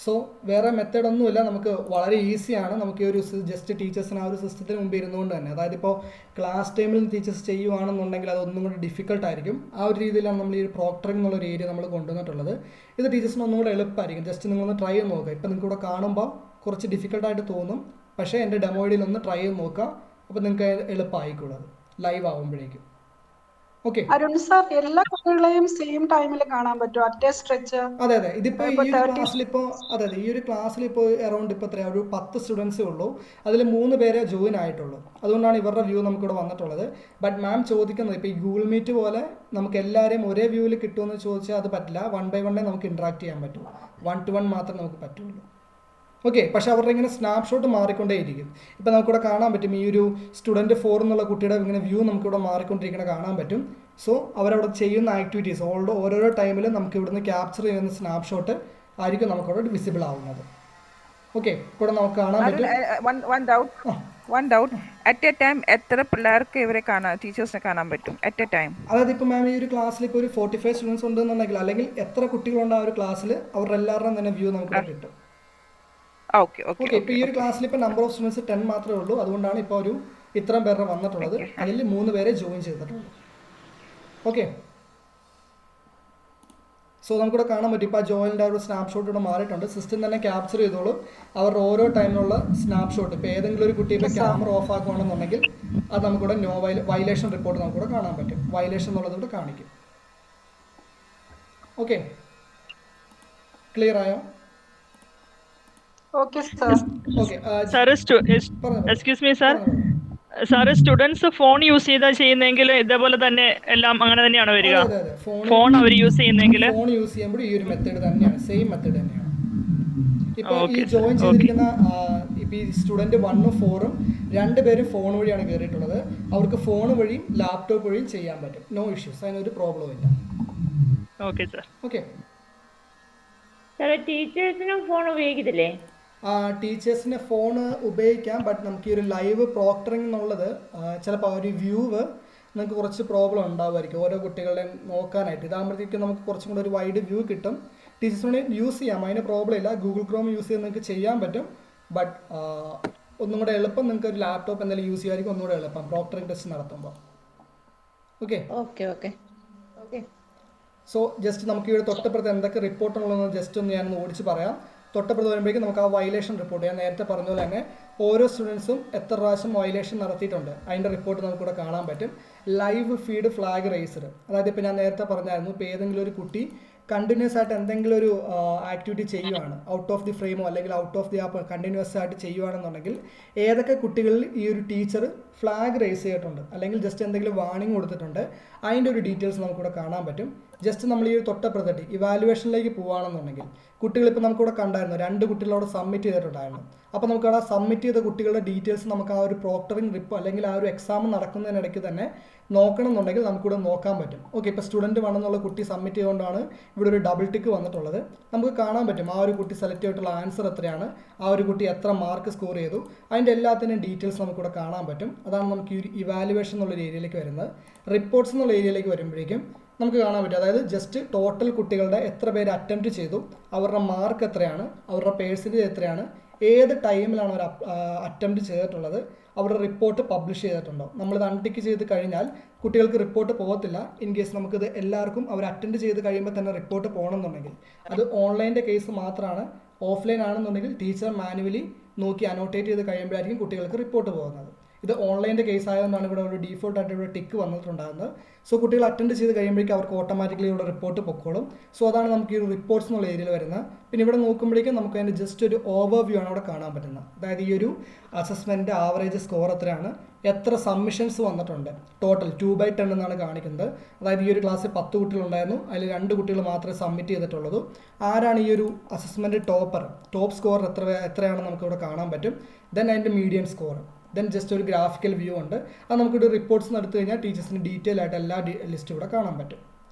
സോ വേറെ മെത്തേഡ് ഒന്നുമില്ല, നമുക്ക് വളരെ ഈസിയാണ്. നമുക്ക് ഈ ഒരു ജസ്റ്റ് ടീച്ചേഴ്സിന് ആ ഒരു സിസ്റ്റത്തിന് മുമ്പ് ഇരുന്നുകൊണ്ട് തന്നെ, അതായത് ഇപ്പോൾ ക്ലാസ് ടൈമിൽ ടീച്ചേഴ്സ് ചെയ്യുവാണെന്നുണ്ടെങ്കിൽ അതൊന്നും കൂടി ഡിഫിക്കൽട്ട് ആയിരിക്കും. ആ ഒരു രീതിയിലാണ് നമ്മൾ ഈ ഒരു പ്രോക്ടറിംഗ് എന്നുള്ളൊരു ഏരിയ നമ്മൾ കൊണ്ടുവന്നിട്ടുള്ളത്. ഇത് ടീച്ചേഴ്സിന് ഒന്നും കൂടെ എളുപ്പമായിരിക്കും. ജസ്റ്റ് നിങ്ങളൊന്ന് ട്രൈ ചെയ്ത് നോക്കുക. ഇപ്പോൾ നിങ്ങൾക്ക് ഇവിടെ കാണുമ്പോൾ കുറച്ച് ഡിഫിക്കൽട്ടായിട്ട് തോന്നും, പക്ഷേ എൻ്റെ ഡെമോയിഡിൽ ഒന്ന് ട്രൈ ചെയ്ത് നോക്കുക. അപ്പോൾ നിങ്ങൾക്ക് എളുപ്പമായിക്കോളത് ലൈവ് ആകുമ്പോഴേക്കും. ഓക്കെ, അരുൺ സാർ, എല്ലാ കുട്ടികളെയും സെയിം ടൈമിൽ കാണാൻ പറ്റുമോ? At stretch? അതെ, ഇതിപ്പോൾ ഈ ഒരു ക്ലാസ്സിലിപ്പോൾ ഈ ഒരു ക്ലാസ്സിലിപ്പോൾ അറൗണ്ട് ഇപ്പോൾ എത്രയാണ്, ഒരു 10 സ്റ്റുഡൻസേ ഉള്ളൂ. അതിൽ 3 പേരെ ജോയിൻ ആയിട്ടുള്ളൂ. അതുകൊണ്ടാണ് ഇവരുടെ വ്യൂ നമുക്കിവിടെ വന്നിട്ടുള്ളത്. ബട്ട് മാം ചോദിക്കുന്നത് ഇപ്പോൾ ഈ ഗൂഗിൾ മീറ്റ് പോലെ നമുക്ക് എല്ലാവരെയും ഒരേ വ്യൂവിൽ കിട്ടുമെന്ന് ചോദിച്ചാൽ അത് പറ്റില്ല. 1 by 1 നമുക്ക് ഇൻട്രാക്ട് ചെയ്യാൻ പറ്റും. 1 to 1 മാത്രമേ നമുക്ക് പറ്റുള്ളൂ. ഓക്കെ, പക്ഷെ അവരുടെ ഇങ്ങനെ സ്നാപ്ഷോട്ട് മാറിക്കൊണ്ടേയിരിക്കും. ഇപ്പോൾ നമുക്കിവിടെ കാണാൻ പറ്റും ഈ ഒരു സ്റ്റുഡൻറ്റ് 4 എന്നുള്ള കുട്ടിയുടെ ഇങ്ങനെ വ്യൂ നമുക്കിവിടെ മാറിക്കൊണ്ടിരിക്കുന്നത് കാണാൻ പറ്റും. സോ അവരവിടെ ചെയ്യുന്ന ആക്ടിവിറ്റീസ് ഓരോരോ ടൈമിൽ നമുക്ക് ഇവിടുന്ന് ക്യാപ്ചർ ചെയ്യുന്ന സ്നാപ്ഷോട്ട് ആയിരിക്കും നമുക്കവിടെ വിസിബിൾ ആവുന്നത്. ഓക്കെ, ഇവിടെ നമുക്ക് കാണാൻ പറ്റും. One doubt. At a time, എത്ര പിള്ളേർക്ക് ഇവരെ ടീച്ചേഴ്സിനെ കാണാൻ പറ്റും അറ്റ് എ ടൈം? അതായത് ഇപ്പോൾ മാം ഈ ഒരു ക്ലാസ്സിൽ ഇപ്പോൾ ഒരു 45 സ്റ്റുഡൻസ് ഉണ്ടെന്നുണ്ടെങ്കിൽ അല്ലെങ്കിൽ എത്ര കുട്ടികളുണ്ട് ആ ഒരു ക്ലാസ്സിൽ അവരുടെ എല്ലാവരുടെയും തന്നെ വ്യൂ നമുക്ക് കിട്ടും. ഓക്കെ, ഇപ്പോൾ ഈ ഒരു ക്ലാസ്സിൽ ഇപ്പോൾ നമ്പർ ഓഫ് സ്റ്റുഡൻസ് 10 മാത്രമേ ഉള്ളൂ. അതുകൊണ്ടാണ് ഇപ്പോൾ ഒരു ഇത്രയും പേരുടെ വന്നിട്ടുള്ളത്. അതിൽ 3 പേരെ ജോയിൻ ചെയ്തിട്ടുള്ളൂ. ഓക്കെ, സോ നമുക്കിവിടെ കാണാൻ പറ്റും ഇപ്പോൾ ആ ജോയിൻ്റെ ഒരു സ്നാപ്ഷോട്ട് ഇവിടെ മാറിയിട്ടുണ്ട്. സിസ്റ്റം തന്നെ ക്യാപ്ചർ ചെയ്തോളൂ അവരുടെ ഓരോ ടൈമിലുള്ള സ്നാപ്ഷോട്ട്. ഇപ്പോൾ ഏതെങ്കിലും ഒരു കുട്ടി ഇപ്പോൾ ക്യാമറ ഓഫ് ആക്കുകയാണെന്നുണ്ടെങ്കിൽ അത് നമുക്കിവിടെ വയലേഷൻ റിപ്പോർട്ട് നമുക്കിവിടെ കാണാൻ പറ്റും. വയലേഷൻ എന്നുള്ളത് ഇവിടെ കാണിക്കും. ഓക്കെ, ക്ലിയർ ആയോ? Okay, sir. Okay. Sir, excuse me, sir. Sir students phone use ചെയ്താ ചെയ്യുന്നെങ്കിൽ ഇതേപോലെ തന്നെ എല്ലാം അങ്ങനെ തന്നെയാണോ വരിക? ഫോൺ അവർ യൂസ് ചെയ്യുന്നെങ്കിൽ ഫോൺ യൂസ് ചെയ്യുമ്പോൾ ഈ ഒരു മെത്തേഡ് തന്നെയാണ്, സെയിം മെത്തേഡ് തന്നെയാണ്. ഇപ്പോൾ ഈ ജോയിൻ ചെയ്തിരിക്കുന്ന ഇപ്പോൾ ഈ സ്റ്റുഡൻറ്റ് 1ഉം 4ഉം രണ്ടുപേരും ഫോൺ വഴിയാണ് കയറിയിട്ടുള്ളത്. അവർക്ക് ഫോൺ വഴിയും ലാപ്ടോപ്പ് വഴിയും ചെയ്യാൻ പറ്റും, നോ ഇഷ്യൂസ്, അതിനൊരു പ്രോബ്ലം ഇല്ല. Okay sir. ഓക്കെ സാറേ, ടീച്ചേഴ്സിനും ഫോൺ ഉപയോഗിക്കത്തില്ലേ? ടീച്ചേഴ്സിന് ഫോൺ ഉപയോഗിക്കാം, ബട്ട് നമുക്ക് ഈ ഒരു ലൈവ് പ്രോക്ടറിംഗ് എന്നുള്ളത് ചിലപ്പോൾ ആ ഒരു വ്യൂവ് നമുക്ക് കുറച്ച് പ്രോബ്ലം ഉണ്ടാവുമായിരിക്കും ഓരോ കുട്ടികളുടെയും നോക്കാനായിട്ട്. ഇതാകുമ്പോഴത്തേക്കും നമുക്ക് കുറച്ചും കൂടെ ഒരു വൈഡ് വ്യൂ കിട്ടും. ടീച്ചേഴ്സിനോട് യൂസ് ചെയ്യാം, അതിന് പ്രോബ്ലം ഇല്ല. ഗൂഗിൾ ക്രോം യൂസ് ചെയ്ത് നിങ്ങൾക്ക് ചെയ്യാൻ പറ്റും, ബട്ട് ഒന്നും കൂടെ എളുപ്പം നിങ്ങൾക്ക് ഒരു ലാപ്ടോപ്പ് എന്തെങ്കിലും യൂസ് ചെയ്യുമായിരിക്കും ഒന്നുകൂടെ എളുപ്പം പ്രോക്ടറിംഗ് ടെസ്റ്റ് നടത്തുമ്പോൾ. Okay okay okay okay. So just നമുക്ക് ഈ ഒരു തൊട്ടപ്പുറത്ത് എന്തൊക്കെ റിപ്പോർട്ടുള്ളതെന്ന് ജസ്റ്റ് ഒന്ന് ഞാനൊന്ന് ഓടിച്ച് പറയാം. തൊട്ടപ്പുറത്ത് വരുമ്പോഴേക്കും നമുക്ക് ആ വയലേഷൻ റിപ്പോർട്ട്, ഞാൻ നേരത്തെ പറഞ്ഞ പോലെ തന്നെ ഓരോ സ്റ്റുഡൻസും എത്ര പ്രാവശ്യം വയലേഷൻ നടത്തിയിട്ടുണ്ട് അതിൻ്റെ റിപ്പോർട്ട് നമുക്കിവിടെ കാണാൻ പറ്റും. ലൈവ് ഫീഡ് ഫ്ലാഗ് റേസർ, അതായത് ഇപ്പോൾ ഞാൻ നേരത്തെ പറഞ്ഞായിരുന്നു, ഇപ്പോൾ ഏതെങ്കിലും ഒരു കുട്ടി കണ്ടിന്യൂസ് ആയിട്ട് എന്തെങ്കിലും ഒരു ആക്ടിവിറ്റി ചെയ്യുവാണ്, ഔട്ട് ഓഫ് ദി ഫ്രെയിമോ അല്ലെങ്കിൽ out of the app continuous ആയിട്ട് ചെയ്യുവാണെന്നുണ്ടെങ്കിൽ ഏതൊക്കെ കുട്ടികളിൽ ഈ ഒരു ടീച്ചർ ഫ്ലാഗ് റേസ് ചെയ്തിട്ടുണ്ട് അല്ലെങ്കിൽ ജസ്റ്റ് എന്തെങ്കിലും വാർണിംഗ് കൊടുത്തിട്ടുണ്ട് അതിൻ്റെ ഒരു ഡീറ്റെയിൽസ് നമുക്കിവിടെ കാണാൻ പറ്റും. ജസ്റ്റ് നമ്മൾ ഈ ഒരു തൊട്ടപ്രതട്ടി ഇവാലുവേഷനിലേക്ക് പോവുകയാണെന്നുണ്ടെങ്കിൽ കുട്ടികളിപ്പോൾ നമുക്കിവിടെ കണ്ടായിരുന്നു 2 കുട്ടികളോട് സബ്മിറ്റ് ചെയ്തിട്ടുണ്ടായിരുന്നു. അപ്പോൾ നമുക്ക് ആ സബ്മിറ്റ് ചെയ്ത കുട്ടികളുടെ ഡീറ്റെയിൽസ് നമുക്ക് ആ ഒരു പ്രോക്ടറിംഗ് റിപ്പ് അല്ലെങ്കിൽ ആ ഒരു എക്സാം നടക്കുന്നതിനിടയ്ക്ക് തന്നെ നോക്കണം എന്നുണ്ടെങ്കിൽ നമുക്കിവിടെ നോക്കാൻ പറ്റും. ഓക്കെ, ഇപ്പോൾ സ്റ്റുഡൻറ്റ് 1 എന്നുള്ള കുട്ടി സബ്മിറ്റ് ചെയ്തുകൊണ്ടാണ് ഇവിടെ ഒരു ഡബിൾ ടിക്ക് വന്നിട്ടുള്ളത്. നമുക്ക് കാണാൻ പറ്റും ആ ഒരു കുട്ടി സെലക്ട് ചെയ്തിട്ടുള്ള ആൻസർ എത്രയാണ്, ആ ഒരു കുട്ടി എത്ര മാർക്ക് സ്കോർ ചെയ്തു, അതിൻ്റെ എല്ലാത്തിൻ്റെയും ഡീറ്റെയിൽസ് നമുക്കിവിടെ കാണാൻ പറ്റും. അതാണ് നമുക്ക് ഈ ഒരു ഇവാലുവേഷൻ എന്നുള്ള ഏരിയയിലേക്ക് വരുന്നത്. റിപ്പോർട്ട്സ് എന്നുള്ള ഏരിയയിലേക്ക് വരുമ്പോഴേക്കും നമുക്ക് കാണാൻ പറ്റും, അതായത് ജസ്റ്റ് ടോട്ടൽ കുട്ടികളുടെ എത്ര പേര് അറ്റംപ്റ്റ് ചെയ്തു, അവരുടെ മാർക്ക് എത്രയാണ്, അവരുടെ പേഴ്സൻറ്റേജ് എത്രയാണ്, ഏത് ടൈമിലാണ് അവർ അറ്റംപ്റ്റ് ചെയ്തിട്ടുള്ളത്, അവരുടെ റിപ്പോർട്ട് പബ്ലിഷ് ചെയ്തിട്ടുണ്ടോ. നമ്മളിത് അൺടിക്ക് ചെയ്ത് കഴിഞ്ഞാൽ കുട്ടികൾക്ക് റിപ്പോർട്ട് പോകത്തില്ല. ഇൻ കേസ് നമുക്കിത് എല്ലാവർക്കും അവർ അറ്റൻഡ് ചെയ്ത് കഴിയുമ്പോൾ തന്നെ റിപ്പോർട്ട് പോകണമെന്നുണ്ടെങ്കിൽ അത് ഓൺലൈൻ്റെ കേസ് മാത്രമാണ്. ഓഫ്ലൈൻ ആണെന്നുണ്ടെങ്കിൽ ടീച്ചർ മാനുവലി നോക്കി അനോട്ടേറ്റ് ചെയ്ത് കഴിയുമ്പോഴായിരിക്കും കുട്ടികൾക്ക് റിപ്പോർട്ട് പോകുന്നത്. ഇത് ഓൺലൈൻ്റെ കേസ് ആയതുകൊണ്ടാണ് ഇവിടെ ഒരു ഡീഫോൾട്ട് ആയിട്ട് ഇവിടെ ടിക്ക് വന്നിട്ടുണ്ടാകുന്നത്. സോ കുട്ടികൾ അറ്റൻഡ് ചെയ്ത് കഴിയുമ്പോഴേക്കും അവർക്ക് ഓട്ടോമാറ്റിക്കലി ഇവിടെ റിപ്പോർട്ട് പൊക്കോളും. സോ അതാണ് നമുക്ക് ഈ ഒരു റിപ്പോർട്ട്സ് എന്നുള്ള ഏരിയയിൽ വരുന്നത്. പിന്നെ ഇവിടെ നോക്കുമ്പോഴേക്കും നമുക്ക് അതിൻ്റെ ജസ്റ്റ് ഒരു ഓവർവ്യൂ ആണ് അവിടെ കാണാൻ പറ്റുന്നത്. അതായത് ഈ ഒരു അസസ്മെൻറ്റ് ആവറേജ് സ്കോർ എത്രയാണ്, എത്ര സബ്മിഷൻസ് വന്നിട്ടുണ്ട്, ടോട്ടൽ 2/10 എന്നാണ് കാണിക്കുന്നത്. അതായത് ഈ ഒരു ക്ലാസ്സിൽ 10 കുട്ടികളുണ്ടായിരുന്നു, അതിൽ 2 കുട്ടികൾ മാത്രമേ സബ്മിറ്റ് ചെയ്തിട്ടുള്ളൂ. ആരാണ് ഈ ഒരു അസസ്മെൻറ്റ് ടോപ്പ് സ്കോർ എത്രയാണെന്ന് നമുക്കിവിടെ കാണാൻ പറ്റും. ദെൻ അതിൻ്റെ മീഡിയൻ സ്കോർ, ദെൻ ജസ്റ്റ് ഒരു ഗ്രാഫിക്കൽ വ്യൂ ഉണ്ട്. അത് നമുക്കിവിടെ റിപ്പോർട്ട്സ് എടുത്തു കഴിഞ്ഞാൽ ടീച്ചേഴ്സിന് ഡീറ്റെയിൽ ആയിട്ട് എല്ലാ ലിസ്റ്റും ഇവിടെ കാണാൻ പറ്റും.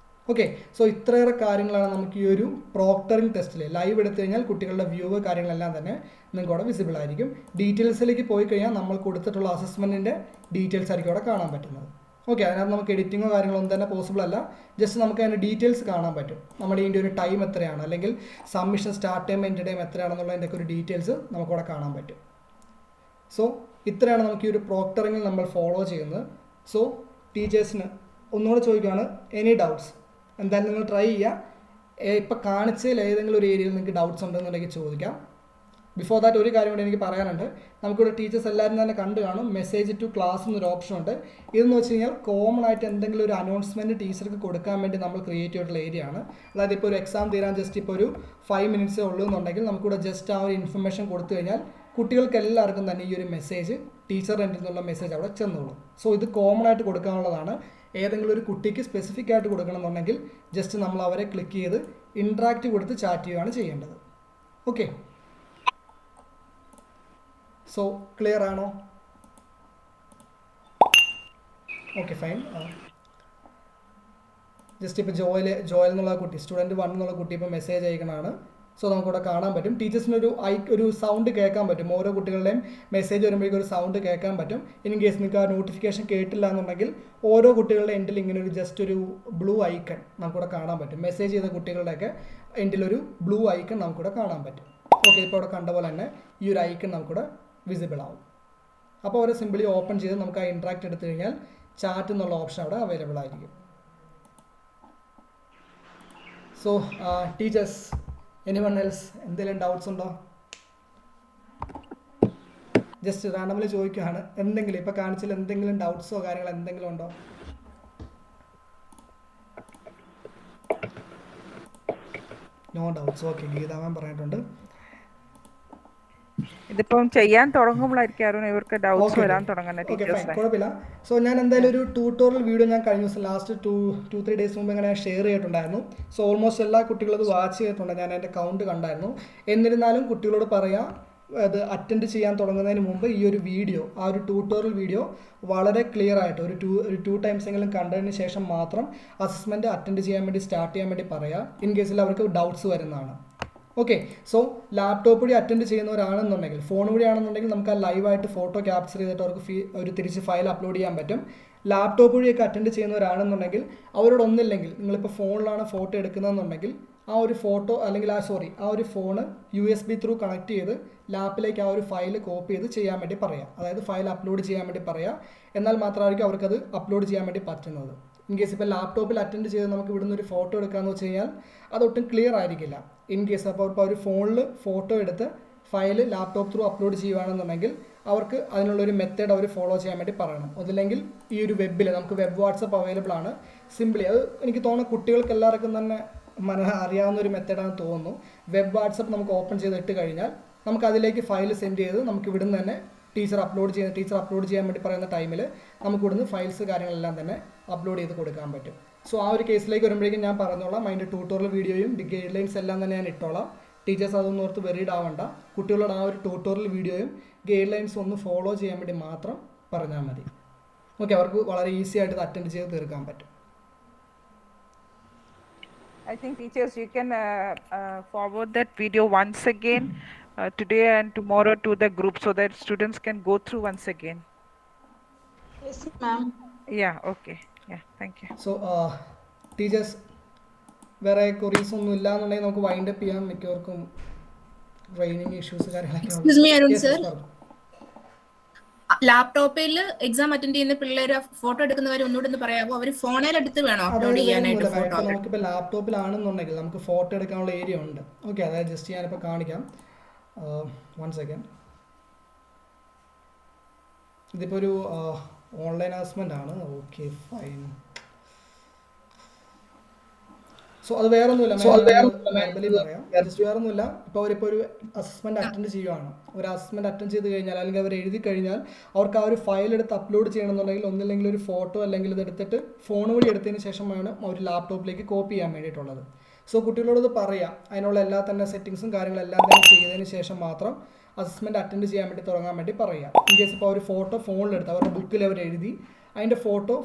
ഓക്കെ, സോ ഇത്രയേറെ കാര്യങ്ങളാണ് നമുക്ക് ഈ ഒരു പ്രോക്ടറിംഗ് ടെസ്റ്റിൽ ലൈവ് എടുത്തു കഴിഞ്ഞാൽ കുട്ടികളുടെ വ്യൂ കാര്യങ്ങളെല്ലാം തന്നെ നിങ്ങൾക്ക് അവിടെ വിസിബിൾ ആയിരിക്കും. ഡീറ്റെയിൽസിലേക്ക് പോയി കഴിഞ്ഞാൽ നമ്മൾ കൊടുത്തിട്ടുള്ള അസസ്മെൻറ്റിൻ്റെ ഡീറ്റെയിൽസ് ആയിരിക്കും അവിടെ കാണാൻ പറ്റുന്നത്. ഓക്കെ, അതിനകത്ത് നമുക്ക് എഡിറ്റിങ്ങോ കാര്യങ്ങളൊന്നും തന്നെ പോസിബിൾ അല്ല. ജസ്റ്റ് നമുക്ക് അതിൻ്റെ ഡീറ്റെയിൽസ് കാണാൻ പറ്റും. നമ്മുടെ ഇതിൻ്റെ ഒരു ടൈം എത്രയാണ്, അല്ലെങ്കിൽ submission start time end time എത്രയാണെന്നുള്ളതിൻ്റെ ഒക്കെ ഒരു ഡീറ്റെയിൽസ് നമുക്കവിടെ കാണാൻ പറ്റും. സോ ഇത്രയാണ് നമുക്ക് ഈ ഒരു പ്രോക്ടറിങ്ങിൽ നമ്മൾ ഫോളോ ചെയ്യുന്നത്. സോ ടീച്ചേഴ്സിന് ഒന്നുകൂടെ ചോദിക്കുകയാണ്, എനി ഡൗട്ട്സ് എന്തായാലും നിങ്ങൾ ട്രൈ ചെയ്യുക. ഇപ്പം കാണിച്ചതിൽ ഏതെങ്കിലും ഒരു ഏരിയയിൽ നിങ്ങൾക്ക് ഡൗട്ട്സ് ഉണ്ടെന്നുണ്ടെങ്കിൽ ചോദിക്കാം. ബിഫോർ ദാറ്റ് ഒരു കാര്യം കൂടി എനിക്ക് പറയാനുണ്ട്. നമുക്കിവിടെ ടീച്ചേഴ്സ് എല്ലാവരും തന്നെ കണ്ടു കാണും, മെസ്സേജ് ടു ക്ലാസ് എന്നൊരു ഓപ്ഷൻ ഉണ്ട്. ഇതെന്ന് വെച്ച് കഴിഞ്ഞാൽ കോമൺ ആയിട്ട് എന്തെങ്കിലും ഒരു അനൗൺസ്മെൻറ്റ് ടീച്ചർക്ക് കൊടുക്കാൻ വേണ്ടി നമ്മൾ ക്രിയേറ്റ് ചെയ്തിട്ടുള്ള ഏരിയ ആണ്. അതായത് ഇപ്പോൾ ഒരു എക്സാം തീരാൻ ജസ്റ്റ് ഇപ്പോൾ ഒരു 5 മിനിറ്റ്സേ ഉള്ളൂ എന്നുണ്ടെങ്കിൽ നമുക്കിവിടെ ജസ്റ്റ് ആ ഒരു ഇൻഫർമേഷൻ കൊടുത്തു കഴിഞ്ഞാൽ കുട്ടികൾക്ക് എല്ലാവർക്കും തന്നെ ഈ ഒരു മെസ്സേജ് ടീച്ചറുടെ എൻ്റെ നിന്നുള്ള മെസ്സേജ് അവിടെ ചെന്നോളും. സോ ഇത് കോമൺ ആയിട്ട് കൊടുക്കാനുള്ളതാണ്. ഏതെങ്കിലും ഒരു കുട്ടിക്ക് സ്പെസിഫിക് ആയിട്ട് കൊടുക്കണമെന്നുണ്ടെങ്കിൽ ജസ്റ്റ് നമ്മൾ അവരെ ക്ലിക്ക് ചെയ്ത് ഇൻട്രാക്റ്റ് കൊടുത്ത് ചാറ്റ് ചെയ്യുകയാണ് ചെയ്യേണ്ടത്. ഓക്കെ, സോ ക്ലിയർ ആണോ? Okay, fine. ജസ്റ്റ് ഇപ്പോൾ ജോയൽ എന്നുള്ള കുട്ടി, സ്റ്റുഡൻറ്റ് 1 എന്നുള്ള കുട്ടി ഇപ്പോൾ മെസ്സേജ് അയക്കണതാണ്. സോ നമുക്കിവിടെ കാണാൻ പറ്റും. ടീച്ചേഴ്സിന് ഒരു സൗണ്ട് കേൾക്കാൻ പറ്റും. ഓരോ കുട്ടികളുടെയും മെസ്സേജ് വരുമ്പോഴേക്കും ഒരു സൗണ്ട് കേൾക്കാൻ പറ്റും. ഇൻ കേസ് നിങ്ങൾക്ക് ആ നോട്ടിഫിക്കേഷൻ കേട്ടില്ല എന്നുണ്ടെങ്കിൽ ഓരോ കുട്ടികളുടെ എൻഡിൽ ഇങ്ങനെ ഒരു ജസ്റ്റ് ഒരു ബ്ലൂ ഐക്കൺ നമുക്കിവിടെ കാണാൻ പറ്റും. മെസ്സേജ് ചെയ്ത കുട്ടികളുടെയൊക്കെ എൻഡിലൊരു ബ്ലൂ ഐക്കൺ നമുക്കിവിടെ കാണാൻ പറ്റും. ഓക്കെ, ഇപ്പോൾ ഇവിടെ കണ്ട പോലെ തന്നെ ഈ ഒരു ഐക്കൺ നമുക്കിവിടെ വിസിബിൾ ആവും. അപ്പോൾ അവരെ സിമ്പിളി ഓപ്പൺ ചെയ്ത് നമുക്ക് ആ ഇൻട്രാക്റ്റ് എടുത്തു കഴിഞ്ഞാൽ ചാറ്റ് എന്നുള്ള ഓപ്ഷൻ അവിടെ അവൈലബിൾ ആയിരിക്കും. സോ ടീച്ചേഴ്സ്, എനിവൺ എൽസ് എന്തെങ്കിലും ഡൗട്ട്സ് ഉണ്ടോ? ജസ്റ്റ് റാൻഡമിൽ ചോദിക്കുകയാണ്. എന്തെങ്കിലും ഇപ്പോൾ കാണിച്ചാൽ എന്തെങ്കിലും ഡൗട്ട്സോ കാര്യങ്ങളോ എന്തെങ്കിലും ഉണ്ടോ? No doubts. Okay, Geetha ma'am പറഞ്ഞിട്ടുണ്ട്. ഇതിപ്പം ചെയ്യാൻ തുടങ്ങുമ്പോഴായിരിക്കും അരുൺ ഇവർക്ക് ഡൗട്ട്സ് വരാൻ തുടങ്ങുന്നത് ഓക്കെ ഫൈൻ, ടീച്ചേഴ്സിനെ. കുഴപ്പമില്ല. സോ ഞാൻ എന്തായാലും ഒരു ട്യൂട്ടോറിയൽ വീഡിയോ ഞാൻ കഴിഞ്ഞ ദിവസം ലാസ്റ്റ് 2-3 ഡേയ്സ് മുമ്പ് ഇങ്ങനെ ഷെയർ ചെയ്തിട്ടുണ്ടായിരുന്നു. സോ ഓൾമോസ്റ്റ് എല്ലാ കുട്ടികളും അത് വാച്ച് ചെയ്തിട്ടുണ്ട്, ഞാൻ എൻ്റെ കൗണ്ട് കണ്ടായിരുന്നു. എന്നിരുന്നാലും കുട്ടികളോട് പറയാം, അത് അറ്റൻഡ് ചെയ്യാൻ തുടങ്ങുന്നതിന് മുമ്പ് ഈ ഒരു വീഡിയോ, ആ ഒരു ട്യൂട്ടോറിയൽ വീഡിയോ വളരെ ക്ലിയർ ആയിട്ട് ഒരു ടു ടൈംസ് എങ്കിലും കണ്ടതിന് ശേഷം മാത്രം അസസ്മെൻറ്റ് അറ്റൻഡ് ചെയ്യാൻ വേണ്ടി സ്റ്റാർട്ട് ചെയ്യാൻ വേണ്ടി പറയാം, ഇൻ കേസിൽ അവർക്ക് ഡൗട്ട്സ് വരുന്നതാണ്. ഓക്കെ, സോ ലാപ്ടോപ്പ് വഴി അറ്റൻഡ് ചെയ്യുന്നവരാണെന്നുണ്ടെങ്കിൽ, ഫോൺ വഴിയാണെന്നുണ്ടെങ്കിൽ നമുക്ക് ആ ലൈവായിട്ട് ഫോട്ടോ ക്യാപ്ചർ ചെയ്തിട്ട് അവർക്ക് ഒരു തിരിച്ച് ഫയൽ അപ്ലോഡ് ചെയ്യാൻ പറ്റും. ലാപ്ടോപ്പ് വഴിയൊക്കെ അറ്റൻഡ് ചെയ്യുന്നവരാണെന്നുണ്ടെങ്കിൽ അവരോട് ഒന്നില്ലെങ്കിൽ നിങ്ങളിപ്പോൾ ഫോണിലാണ് ഫോട്ടോ എടുക്കുന്നതെന്നുണ്ടെങ്കിൽ ആ ഒരു ഫോട്ടോ അല്ലെങ്കിൽ ആ ഒരു ഫോണ് USB ത്രൂ കണക്ട് ചെയ്ത് ലാപ്പിലേക്ക് ആ ഒരു ഫയൽ കോപ്പി ചെയ്ത് ചെയ്യാൻ വേണ്ടി പറയാം, അതായത് ഫയൽ അപ്ലോഡ് ചെയ്യാൻ വേണ്ടി പറയാം. എന്നാൽ മാത്രമായിരിക്കും അവർക്കത് അപ്ലോഡ് ചെയ്യാൻ വേണ്ടി പറ്റുന്നത്. ഇൻ കേസ് ഇപ്പോൾ ലാപ്ടോപ്പിൽ അറ്റൻഡ് ചെയ്ത് നമുക്ക് ഇവിടുന്ന് ഒരു ഫോട്ടോ എടുക്കാമെന്ന് വെച്ച് കഴിഞ്ഞാൽ അതൊട്ടും ക്ലിയർ ആയിരിക്കില്ല. ഇൻ കേസ് അപ്പോൾ ഒരു ഫോണിൽ ഫോട്ടോ എടുത്ത് ഫയൽ ലാപ്ടോപ്പ് ത്രൂ അപ്ലോഡ് ചെയ്യുകയാണെന്നുണ്ടെങ്കിൽ അവർക്ക് അതിനുള്ളൊരു മെത്തേഡ് അവർ ഫോളോ ചെയ്യാൻ വേണ്ടി പറയണം. അതില്ലെങ്കിൽ ഈ ഒരു വെബിൽ നമുക്ക് വെബ് വാട്സപ്പ് അവൈലബിൾ ആണ്. സിംപ്ലി അത് എനിക്ക് തോന്നുന്നു കുട്ടികൾക്ക് എല്ലാവർക്കും തന്നെ അറിയാവുന്ന ഒരു മെത്തേഡാണെന്ന് തോന്നുന്നു. വെബ് വാട്സപ്പ് നമുക്ക് ഓപ്പൺ ചെയ്തിട്ട് കഴിഞ്ഞാൽ നമുക്ക് അതിലേക്ക് ഫയൽ സെൻഡ് ചെയ്ത് നമുക്ക് ഇവിടുന്ന് തന്നെ ടീച്ചർ അപ്ലോഡ് ചെയ്യാൻ വേണ്ടി പറയുന്ന ടൈമിൽ നമുക്ക് ഇവിടുന്ന് ഫയൽസ് കാര്യങ്ങളെല്ലാം തന്നെ അപ്ലോഡ് ചെയ്ത് കൊടുക്കാൻ പറ്റും. സോ ആ ഒരു കേസിലേക്ക് വരുമ്പോഴേക്കും ഞാൻ പറഞ്ഞോളാം, അതിൻ്റെ ട്യൂട്ടോറിയൽ വീഡിയോയും ഗൈഡ് ലൈൻസ് എല്ലാം തന്നെ ഞാൻ ഇട്ടോളാം. ടീച്ചേഴ്സ് അതൊന്നും ഓർത്ത് വെറീഡ് ആവണ്ട. കുട്ടികളോട് ആ ഒരു ട്യൂട്ടോറിയൽ വീഡിയോയും ഗൈഡ് ലൈൻസും ഒന്ന് ഫോളോ ചെയ്യാൻ വേണ്ടി മാത്രം പറഞ്ഞാൽ മതി. ഓക്കെ, അവർക്ക് വളരെ ഈസി ആയിട്ട് ഇത് അറ്റൻഡ് ചെയ്ത് തീർക്കാൻ പറ്റും. I think teachers, you can forward that video once again today and tomorrow to the group so that students can go through once again. Yes, ma'am. Yeah, okay. Yeah, thank you. So, teachers, വേറെ ക്വറീസ് ഒന്നും ഇല്ല എന്നുണ്ടെങ്കിൽ നമുക്ക് വൈൻഡ് അപ്പ് ചെയ്യാം. മിക്കവർക്കും ട്രെയിനിങ് ഇഷ്യൂസ് കാര്യങ്ങളൊക്കെ. ലാപ്ടോപ്പിൽ എക്സാം അറ്റൻഡ് ചെയ്യുന്ന പിള്ളേര് ഫോട്ടോ എടുക്കുന്നവർ ഒന്നുകൂടെ ഒന്ന് പറയാമോ? അവർ ഫോണിൽ എടുത്ത് വേണോ അപ്ലോഡ് ചെയ്യാനായിട്ട്? നമുക്കിപ്പോൾ ലാപ്ടോപ്പിലാണെന്നുണ്ടെങ്കിൽ നമുക്ക് ഫോട്ടോ എടുക്കാനുള്ള ഏരിയ ഉണ്ട്. ഓക്കെ, അതായത് ജസ്റ്റ് ഞാനിപ്പോൾ കാണിക്കാം. 1 സെക്കൻഡ്. ഇതിപ്പോൾ ഒരു ഓൺലൈൻ അസസ്മെൻ്റ് ആണ്. Okay fine. സോ അത് വേറൊന്നുമില്ല, പറയാം. ജസ്റ്റ് വേറൊന്നുമില്ല. ഇപ്പോൾ അവരിപ്പോൾ ഒരു അസസ്മെൻറ്റ് അറ്റൻഡ് ചെയ്യുകയാണ്. ഒരു അസസ്മെൻറ്റ് അറ്റൻഡ് ചെയ്ത് കഴിഞ്ഞാൽ അല്ലെങ്കിൽ അവർ എഴുതി കഴിഞ്ഞാൽ അവർക്ക് ആ ഒരു ഫയൽ എടുത്ത് അപ്ലോഡ് ചെയ്യണമെന്നുണ്ടെങ്കിൽ ഒന്നില്ലെങ്കിൽ ഒരു ഫോട്ടോ അല്ലെങ്കിൽ ഇത് എടുത്തിട്ട് ഫോൺ വഴി എടുത്തതിന് ശേഷമാണ് ഒരു ലാപ്ടോപ്പിലേക്ക് കോപ്പി ചെയ്യാൻ വേണ്ടിയിട്ടുള്ളത്. സോ കുട്ടികളോട് പറയാം, അതിനുള്ള എല്ലാ തന്നെ സെറ്റിങ്സും കാര്യങ്ങളെല്ലാം തന്നെ ചെയ്തതിന് ശേഷം മാത്രം അസസ്മെൻറ്റ് അറ്റൻഡ് ചെയ്യാൻ വേണ്ടി തുടങ്ങാൻ വേണ്ടി പറയാം. ഇൻ കേസ് ഇപ്പോൾ ഒരു ഫോട്ടോ ഫോണിലെടുത്ത് അവരുടെ ബുക്കിൽ അവർ എഴുതി അതിൻ്റെ ഫോട്ടോ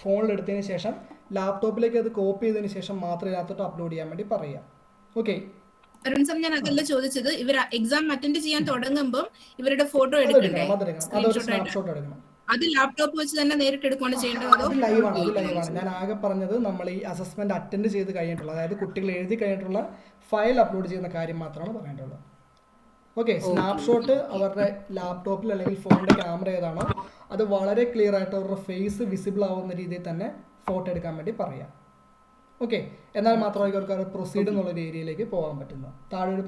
ഫോണിലെടുത്തതിന് ശേഷം ലാപ്ടോപ്പിലേക്ക് അത് കോപ്പി ചെയ്തതിന് ശേഷം മാത്രം ഇതിനകത്തോട്ട് അപ്ലോഡ് ചെയ്യാൻ വേണ്ടി പറയാം. ഓക്കെ, അരുൺ സാർ, ഞാൻ അതല്ല ചോദിച്ചത്, ഇവർ എക്സാം അറ്റൻഡ് ചെയ്യാൻ തുടങ്ങുമ്പോൾ ഇവരുടെ ഫോട്ടോ എടുക്കണ്ടേ? സ്നാപ്ഷോട്ട് എടുക്കണം. അത് ലാപ്ടോപ്പ് വെച്ച് തന്നെ നേരിട്ട് എടുക്കുകയാണ് ചെയ്യേണ്ടത്? അതോ ലൈവാണ്. ഞാൻ ആകെ പറഞ്ഞത് നമ്മൾ ഈ അസസ്മെന്റ് അറ്റൻഡ് ചെയ്ത് കഴിഞ്ഞിട്ടുള്ള, അതായത് കുട്ടികൾ എഴുതി കഴിഞ്ഞിട്ടുള്ള ഫയൽ അപ്ലോഡ് ചെയ്യുന്ന കാര്യം മാത്രമാണ് പറയേണ്ടത്. ഓക്കെ, സ്നാപ്ഷോട്ട് അവരുടെ ലാപ്ടോപ്പിൽ അല്ലെങ്കിൽ ഫോണിന്റെ ക്യാമറ ഏതാണോ അത് വളരെ ക്ലിയർ ആയിട്ട് അവരുടെ ഫേസ് വിസിബിൾ ആവുന്ന രീതിയിൽ തന്നെ ഫോട്ടോ എടുക്കാൻ വേണ്ടി പറയാം. ഓക്കെ, എന്നാൽ മാത്രമേ അവർക്ക് പ്രൊസീഡ് എന്നുള്ള ഒരു ഏരിയയിലേക്ക് പോകാൻ പറ്റുന്നത്. താഴെ ഒരു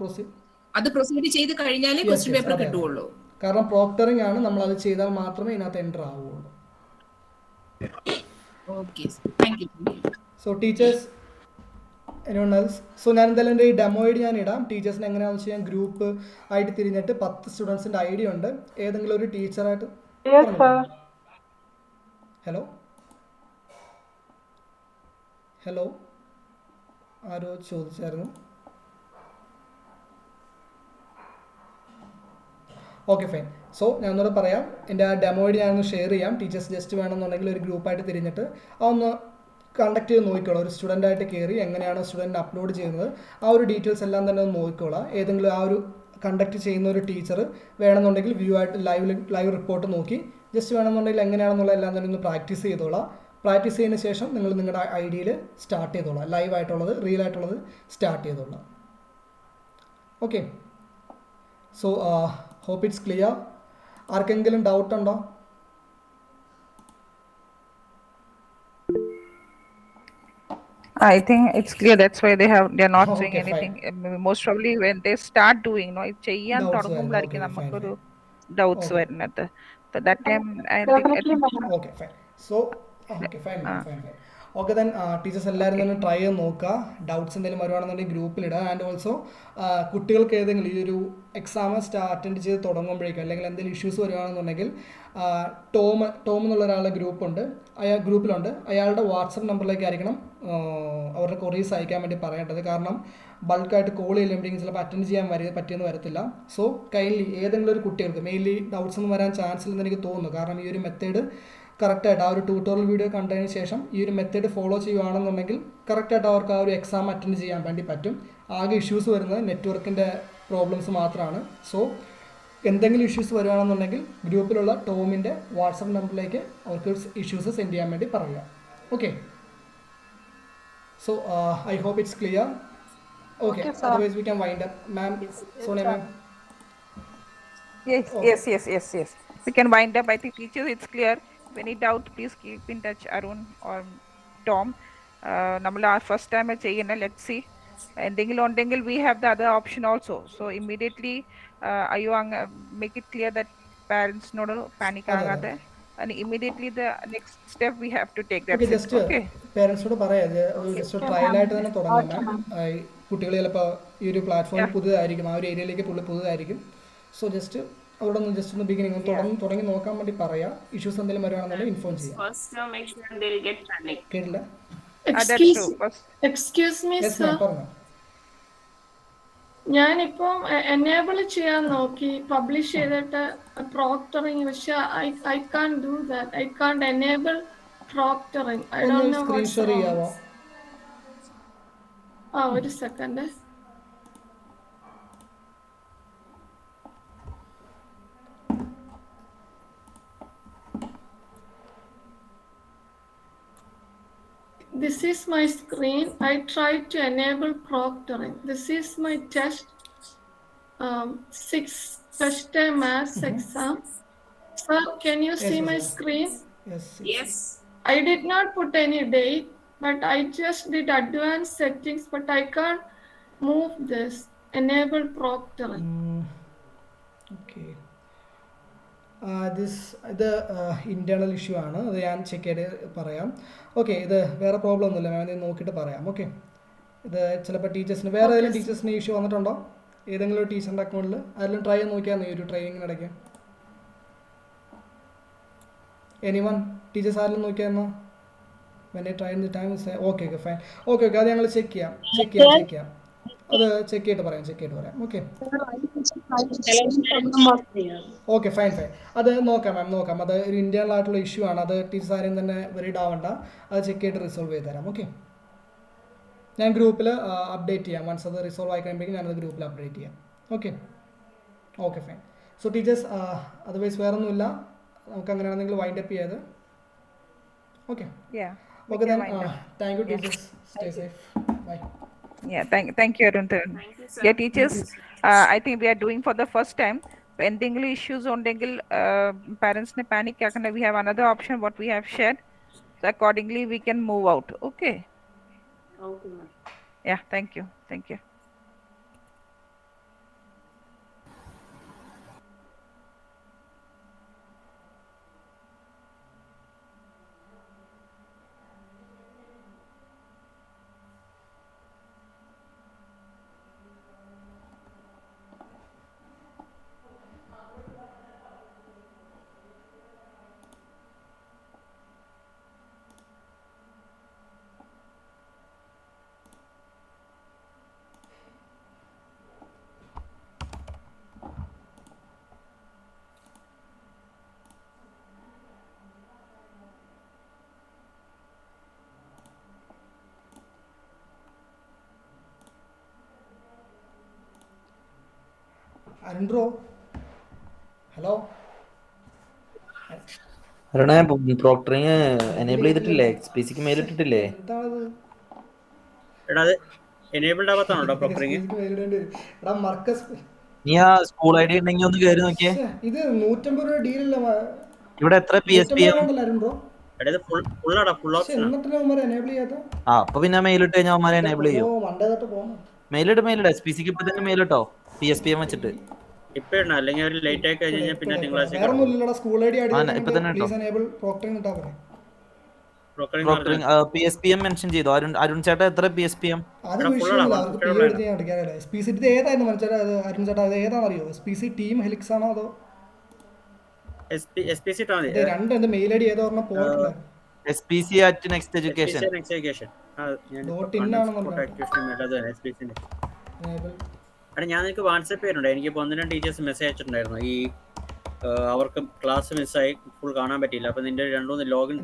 പ്രൊസീഡ് ചെയ്ത് കഴിഞ്ഞാലേ ക്വസ്റ്റ്യൻ പേപ്പർ കിട്ടുള്ളൂ. കാരണം പ്രോക്ടറിംഗ് ആണ്, നമ്മൾ അത് ചെയ്താൽ മാത്രമേ ഇതിനകത്ത് എൻ്റർ ആവുകയുള്ളൂ. So teachers, anyone else? So ഞാൻ എന്തായാലും എൻ്റെ ഈ ഡെമോ ഐഡി ഞാൻ ഇടാം. ടീച്ചേഴ്സിന് എങ്ങനെയാണെന്ന് വെച്ച് കഴിഞ്ഞാൽ ഗ്രൂപ്പ് ആയിട്ട് തിരിഞ്ഞിട്ട് 10 സ്റ്റുഡൻസിൻ്റെ ഐഡിയ ഉണ്ട്. ഏതെങ്കിലും ഒരു ടീച്ചറായിട്ട്. ഹലോ ആരോ ചോദിച്ചായിരുന്നു. Okay fine. സോ ഞാൻ ഒന്നുകൂടെ പറയാം, എൻ്റെ ആ ഡെമോ ഐഡി ഞാനൊന്ന് ഷെയർ ചെയ്യാം. ടീച്ചേഴ്സ് ജസ്റ്റ് വേണമെന്നുണ്ടെങ്കിൽ ഒരു ഗ്രൂപ്പായിട്ട് തിരിഞ്ഞിട്ട് അതൊന്ന് കണ്ടക്ട് ചെയ്ത് നോക്കിക്കോളാം. ഒരു സ്റ്റുഡൻ്റായിട്ട് കയറി എങ്ങനെയാണോ സ്റ്റുഡൻറ്റ് അപ്ലോഡ് ചെയ്യുന്നത് ആ ഒരു ഡീറ്റെയിൽസ് എല്ലാം തന്നെ ഒന്ന് നോക്കിക്കോളാം. ഏതെങ്കിലും ആ ഒരു കണ്ടക്ട് ചെയ്യുന്ന ഒരു ടീച്ചർ വേണമെന്നുണ്ടെങ്കിൽ വ്യൂ ആയിട്ട് ലൈവ് റിപ്പോർട്ട് നോക്കി ജസ്റ്റ് വേണമെന്നുണ്ടെങ്കിൽ എങ്ങനെയാണെന്നുള്ള എല്ലാം തന്നെ ഒന്ന് പ്രാക്ടീസ് ചെയ്തോളാം. പ്രാക്ടീസ് ചെയ്തതിന് ശേഷം നിങ്ങൾ നിങ്ങളുടെ ഐഡിയയിൽ സ്റ്റാർട്ട് ചെയ്തോളാം. ലൈവ് ആയിട്ടുള്ളത് റിയൽ ആയിട്ടുള്ളത് സ്റ്റാർട്ട് ചെയ്തോളാം. Okay, so hope it's clear. ആർക്കെങ്കിലും ഡൗട്ട് ഉണ്ടോ? I think it's clear. That's why they're not saying anything. Most probably when they start doing, ചെയ്യാൻ തുടങ്ങുമ്പോഴായിരിക്കും നമുക്കൊരു ഡൗട്ട്സ് വരുന്നത്. So that time I think okay fine. So okay fine. Okay then teachers എല്ലാവരും തന്നെ ട്രൈ ചെയ്ത് നോക്കുക. ഡൗട്ട്സ് എന്തെങ്കിലും വരുവാണെന്നുണ്ടെങ്കിൽ ഗ്രൂപ്പിലിടുക. ആൻഡ് ഓൾസോ കുട്ടികൾക്ക് ഏതെങ്കിലും ഈ ഒരു എക്സാം അറ്റൻഡ് ചെയ്ത് തുടങ്ങുമ്പോഴേക്കും അല്ലെങ്കിൽ എന്തെങ്കിലും ഇഷ്യൂസ് വരുവാണെന്നുണ്ടെങ്കിൽ ടോം എന്നുള്ള ഒരാളുടെ ഗ്രൂപ്പിലുണ്ട്. അയാളുടെ വാട്സപ്പ് നമ്പറിലേക്ക് ആയിരിക്കണം അവരുടെ കൊറീസ് അയക്കാൻ വേണ്ടി പറയേണ്ടത്. കാരണം ബൾക്കായിട്ട് കോൾ ചെയ്യുമ്പോഴേക്കും ചിലപ്പോൾ അറ്റൻഡ് ചെയ്യാൻ പറ്റിയെന്ന് വരത്തില്ല. സോ കൈൻഡ്ലി ഏതെങ്കിലും ഒരു കുട്ടികൾക്ക് മെയിൻലി ഡൗട്ട്സ് ഒന്നും വരാൻ ചാൻസ് ഇല്ലെന്ന് എനിക്ക് തോന്നുന്നു. കാരണം ഈ ഒരു മെത്തേഡ് കറക്റ്റായിട്ട് ആ ഒരു ട്യൂട്ടോറിയൽ വീഡിയോ കണ്ടതിന് ശേഷം ഈ ഒരു മെത്തേഡ് ഫോളോ ചെയ്യുകയാണെന്നുണ്ടെങ്കിൽ കറക്റ്റായിട്ട് അവർക്ക് ആ ഒരു എക്സാം അറ്റൻഡ് ചെയ്യാൻ വേണ്ടി പറ്റും. ആകെ ഇഷ്യൂസ് വരുന്നത് നെറ്റ്വർക്കിൻ്റെ പ്രോബ്ലംസ് മാത്രമാണ്. സോ എന്തെങ്കിലും ഇഷ്യൂസ് വരുവാണെന്നുണ്ടെങ്കിൽ ഗ്രൂപ്പിലുള്ള ടോമിൻ്റെ വാട്സപ്പ് നമ്പറിലേക്ക് അവർക്ക് ഇഷ്യൂസ് സെൻഡ് ചെയ്യാൻ വേണ്ടി പറയുക. Okay, so I hope it's clear. Okay, otherwise we can wind up. Ma'am, Sonia ma'am. Yes. We can wind up. I think teachers, it's clear. Any doubt, please keep in touch, Arun or Tom. നമ്മൾ ഫസ്റ്റ് ടൈം ചെയ്യുന്ന, ലെറ്റ് സി എന്തെങ്കിലും ഉണ്ടെങ്കിൽ we have the other option also. So immediately അയ്യോ make it clear that പാരൻസിനോട് പാനിക് ആകാതെ and immediately the next step we have to take that. Just പേരൻസിനോട് പറയാം, ജസ്റ്റ് ട്രയൽ ആയിട്ട് തന്നെ തുടങ്ങാം. കുട്ടികൾ ചിലപ്പോൾ ഈ ഒരു പ്ലാറ്റ്ഫോമിൽ പുതുതായിരിക്കും, ആ ഒരു ഏരിയയിലേക്ക് പുതുതായിരിക്കും. സോ ജസ്റ്റ് അവിടെ ഒന്ന് ജസ്റ്റ് ഒന്ന് ബിഗിനിങ് തുടങ്ങി നോക്കാൻ വേണ്ടി പറയാം. ഇഷ്യൂസ് എന്തെങ്കിലും വരുവാണെന്നുണ്ടെങ്കിൽ ഇൻഫോം ചെയ്യാം. കേട്ടില്ല? എക്സ്ക്യൂസ് മീ സർ, ഞാനിപ്പം എനേബിൾ ചെയ്യാൻ നോക്കി പബ്ലിഷ് ചെയ്തിട്ട് പ്രോക്ടറിങ്, പക്ഷെ I can do that. I can enable proctoring. I don't know what's wrong. ഒരു second. This is my screen. I tried to enable proctoring. This is my test, 6 first time maths exam. Sir, can you see my screen? Yes. I did not put any date, but I just did advanced settings, but I can't move this. Enable proctoring. Okay. ഇത് ഇൻറ്റേർണൽ ഇഷ്യൂ ആണ്, അത് ഞാൻ ചെക്ക് ചെയ്ത് പറയാം. ഓക്കെ, ഇത് വേറെ പ്രോബ്ലം ഒന്നുമില്ല മാം, ഇത് നോക്കിയിട്ട് പറയാം. ഓക്കെ, ഇത് ചിലപ്പോൾ ടീച്ചേഴ്സിന് വേറെ ഏതെങ്കിലും ടീച്ചേഴ്സിന് ഇഷ്യൂ വന്നിട്ടുണ്ടോ? ഏതെങ്കിലും ഒരു ടീച്ചറിൻ്റെ അക്കൗണ്ടിൽ ആരെങ്കിലും ട്രൈ ചെയ്ത് നോക്കിയാൽ ഈ ഒരു ട്രെയിനിങ്ങിനിടയ്ക്ക് എനിവൺ ടീച്ചേഴ്സ് ആരെങ്കിലും നോക്കിയായിരുന്നോ? When try the time okay fine. Okay, അത് ഞങ്ങൾ ചെക്ക് ചെയ്യാം. അത് ചെക്ക് ചെയ്തിട്ട് പറയാം. Okay fine. അത് നോക്കാം മാം. അത് ഒരു ഇന്റേണൽ ആയിട്ടുള്ള ഇഷ്യൂ ആണ്. അത് ടീച്ചേഴ്സ് ആരെയും തന്നെ വെറിഡ് ആവണ്ട. അത് ചെക്ക് ചെയ്തിട്ട് റിസോൾവ് ചെയ്ത് തരാം. ഓക്കെ, ഞാൻ ഗ്രൂപ്പിൽ അപ്ഡേറ്റ് ചെയ്യാം. വൺസ് അത് റിസോൾവ് ആയി കഴിയുമ്പോഴേക്കും ഞാനത് ഗ്രൂപ്പിൽ അപ്ഡേറ്റ് ചെയ്യാം. Okay fine. So teachers, otherwise വേറെ ഒന്നുമില്ല. നമുക്ക് അങ്ങനെയാണെങ്കിൽ വൈൻഡ് അപ്പ് ചെയ്ത്. Okay, thank you teachers. Stay safe. Bye. Yeah, thank you, Arun. Yeah, teachers, I think we are doing for the first time. Ending issues on dengal parents ne panic yakana, we have another option what we have shared. So accordingly we can move out. Okay, ma'am. Yeah, thank you. Arun bro, hello. അരുണേ, പ്രോക്ടറിങ് എനേബിൾ ചെയ്തിട്ടില്ലേ? എക്സ്പിസിക്ക് മെയിൽ ഇട്ടിട്ടില്ലേ? നീ ആ സ്കൂൾ ഐഡി ഉണ്ടെങ്കിൽ ഒന്ന് കയറി നോക്കിയേ. ഇത് 150 രൂപ ഡീലല്ല ഇവിടെ എത്ര PSP? അപ്പൊ പിന്നെ മെയിൽ ഇട്ട് കഴിഞ്ഞാൽ അവന്മാരെ എനേബിൾ ചെയ്യും. മെയിലിട് എസ്പിസിക്ക് ഇപ്പൊ തന്നെ മെയിൽ ഇട്ടോ, PSPM വെച്ചിട്ട്. ഇപ്പൊ അല്ലെങ്കിൽ ഒരു ലേറ്റ് ആയി കഴിഞ്ഞാൽ പിന്നെ തിങ്കളാഴ്ച ഇപ്പൊ തന്നെ പ്രോക്ടറിംഗ് PSPM മെൻഷൻ ചെയ്തോ? അരുൺ ചേട്ടാ എത്ര PSPM? അത് വിഷയമില്ല, അവർക്ക് പി എടുത്ത് ഞാൻ അടിക്കാനല്ലേ. SPC ഇത് ഏതായിരുന്നു മനസ്സിലാ അരുൺ ചേട്ടാ? അത് ഏതാണെന്ന് അറിയോ? SPC ടീം ഹെലിക്സ് ആണോ അതോ രണ്ട് എന്റെ മെയിൽ ID ഏതോ പറഞ്ഞ പോയിട്ടില്ല. SPC at next education. ഞാൻ നിനക്ക് വാട്സാപ്പ് ചെയ്തിട്ടുണ്ട്. എനിക്കിപ്പോൾ 1-2 ടീച്ചേഴ്സ് മെസ്സേജ് അയച്ചിട്ടുണ്ടായിരുന്നു. ഈ അവർക്ക് ക്ലാസ് മിസ്സായി ഫുൾ കാണാൻ പറ്റിയില്ല. അപ്പൊ നിന്റെ 2-3 ലോഗിൻ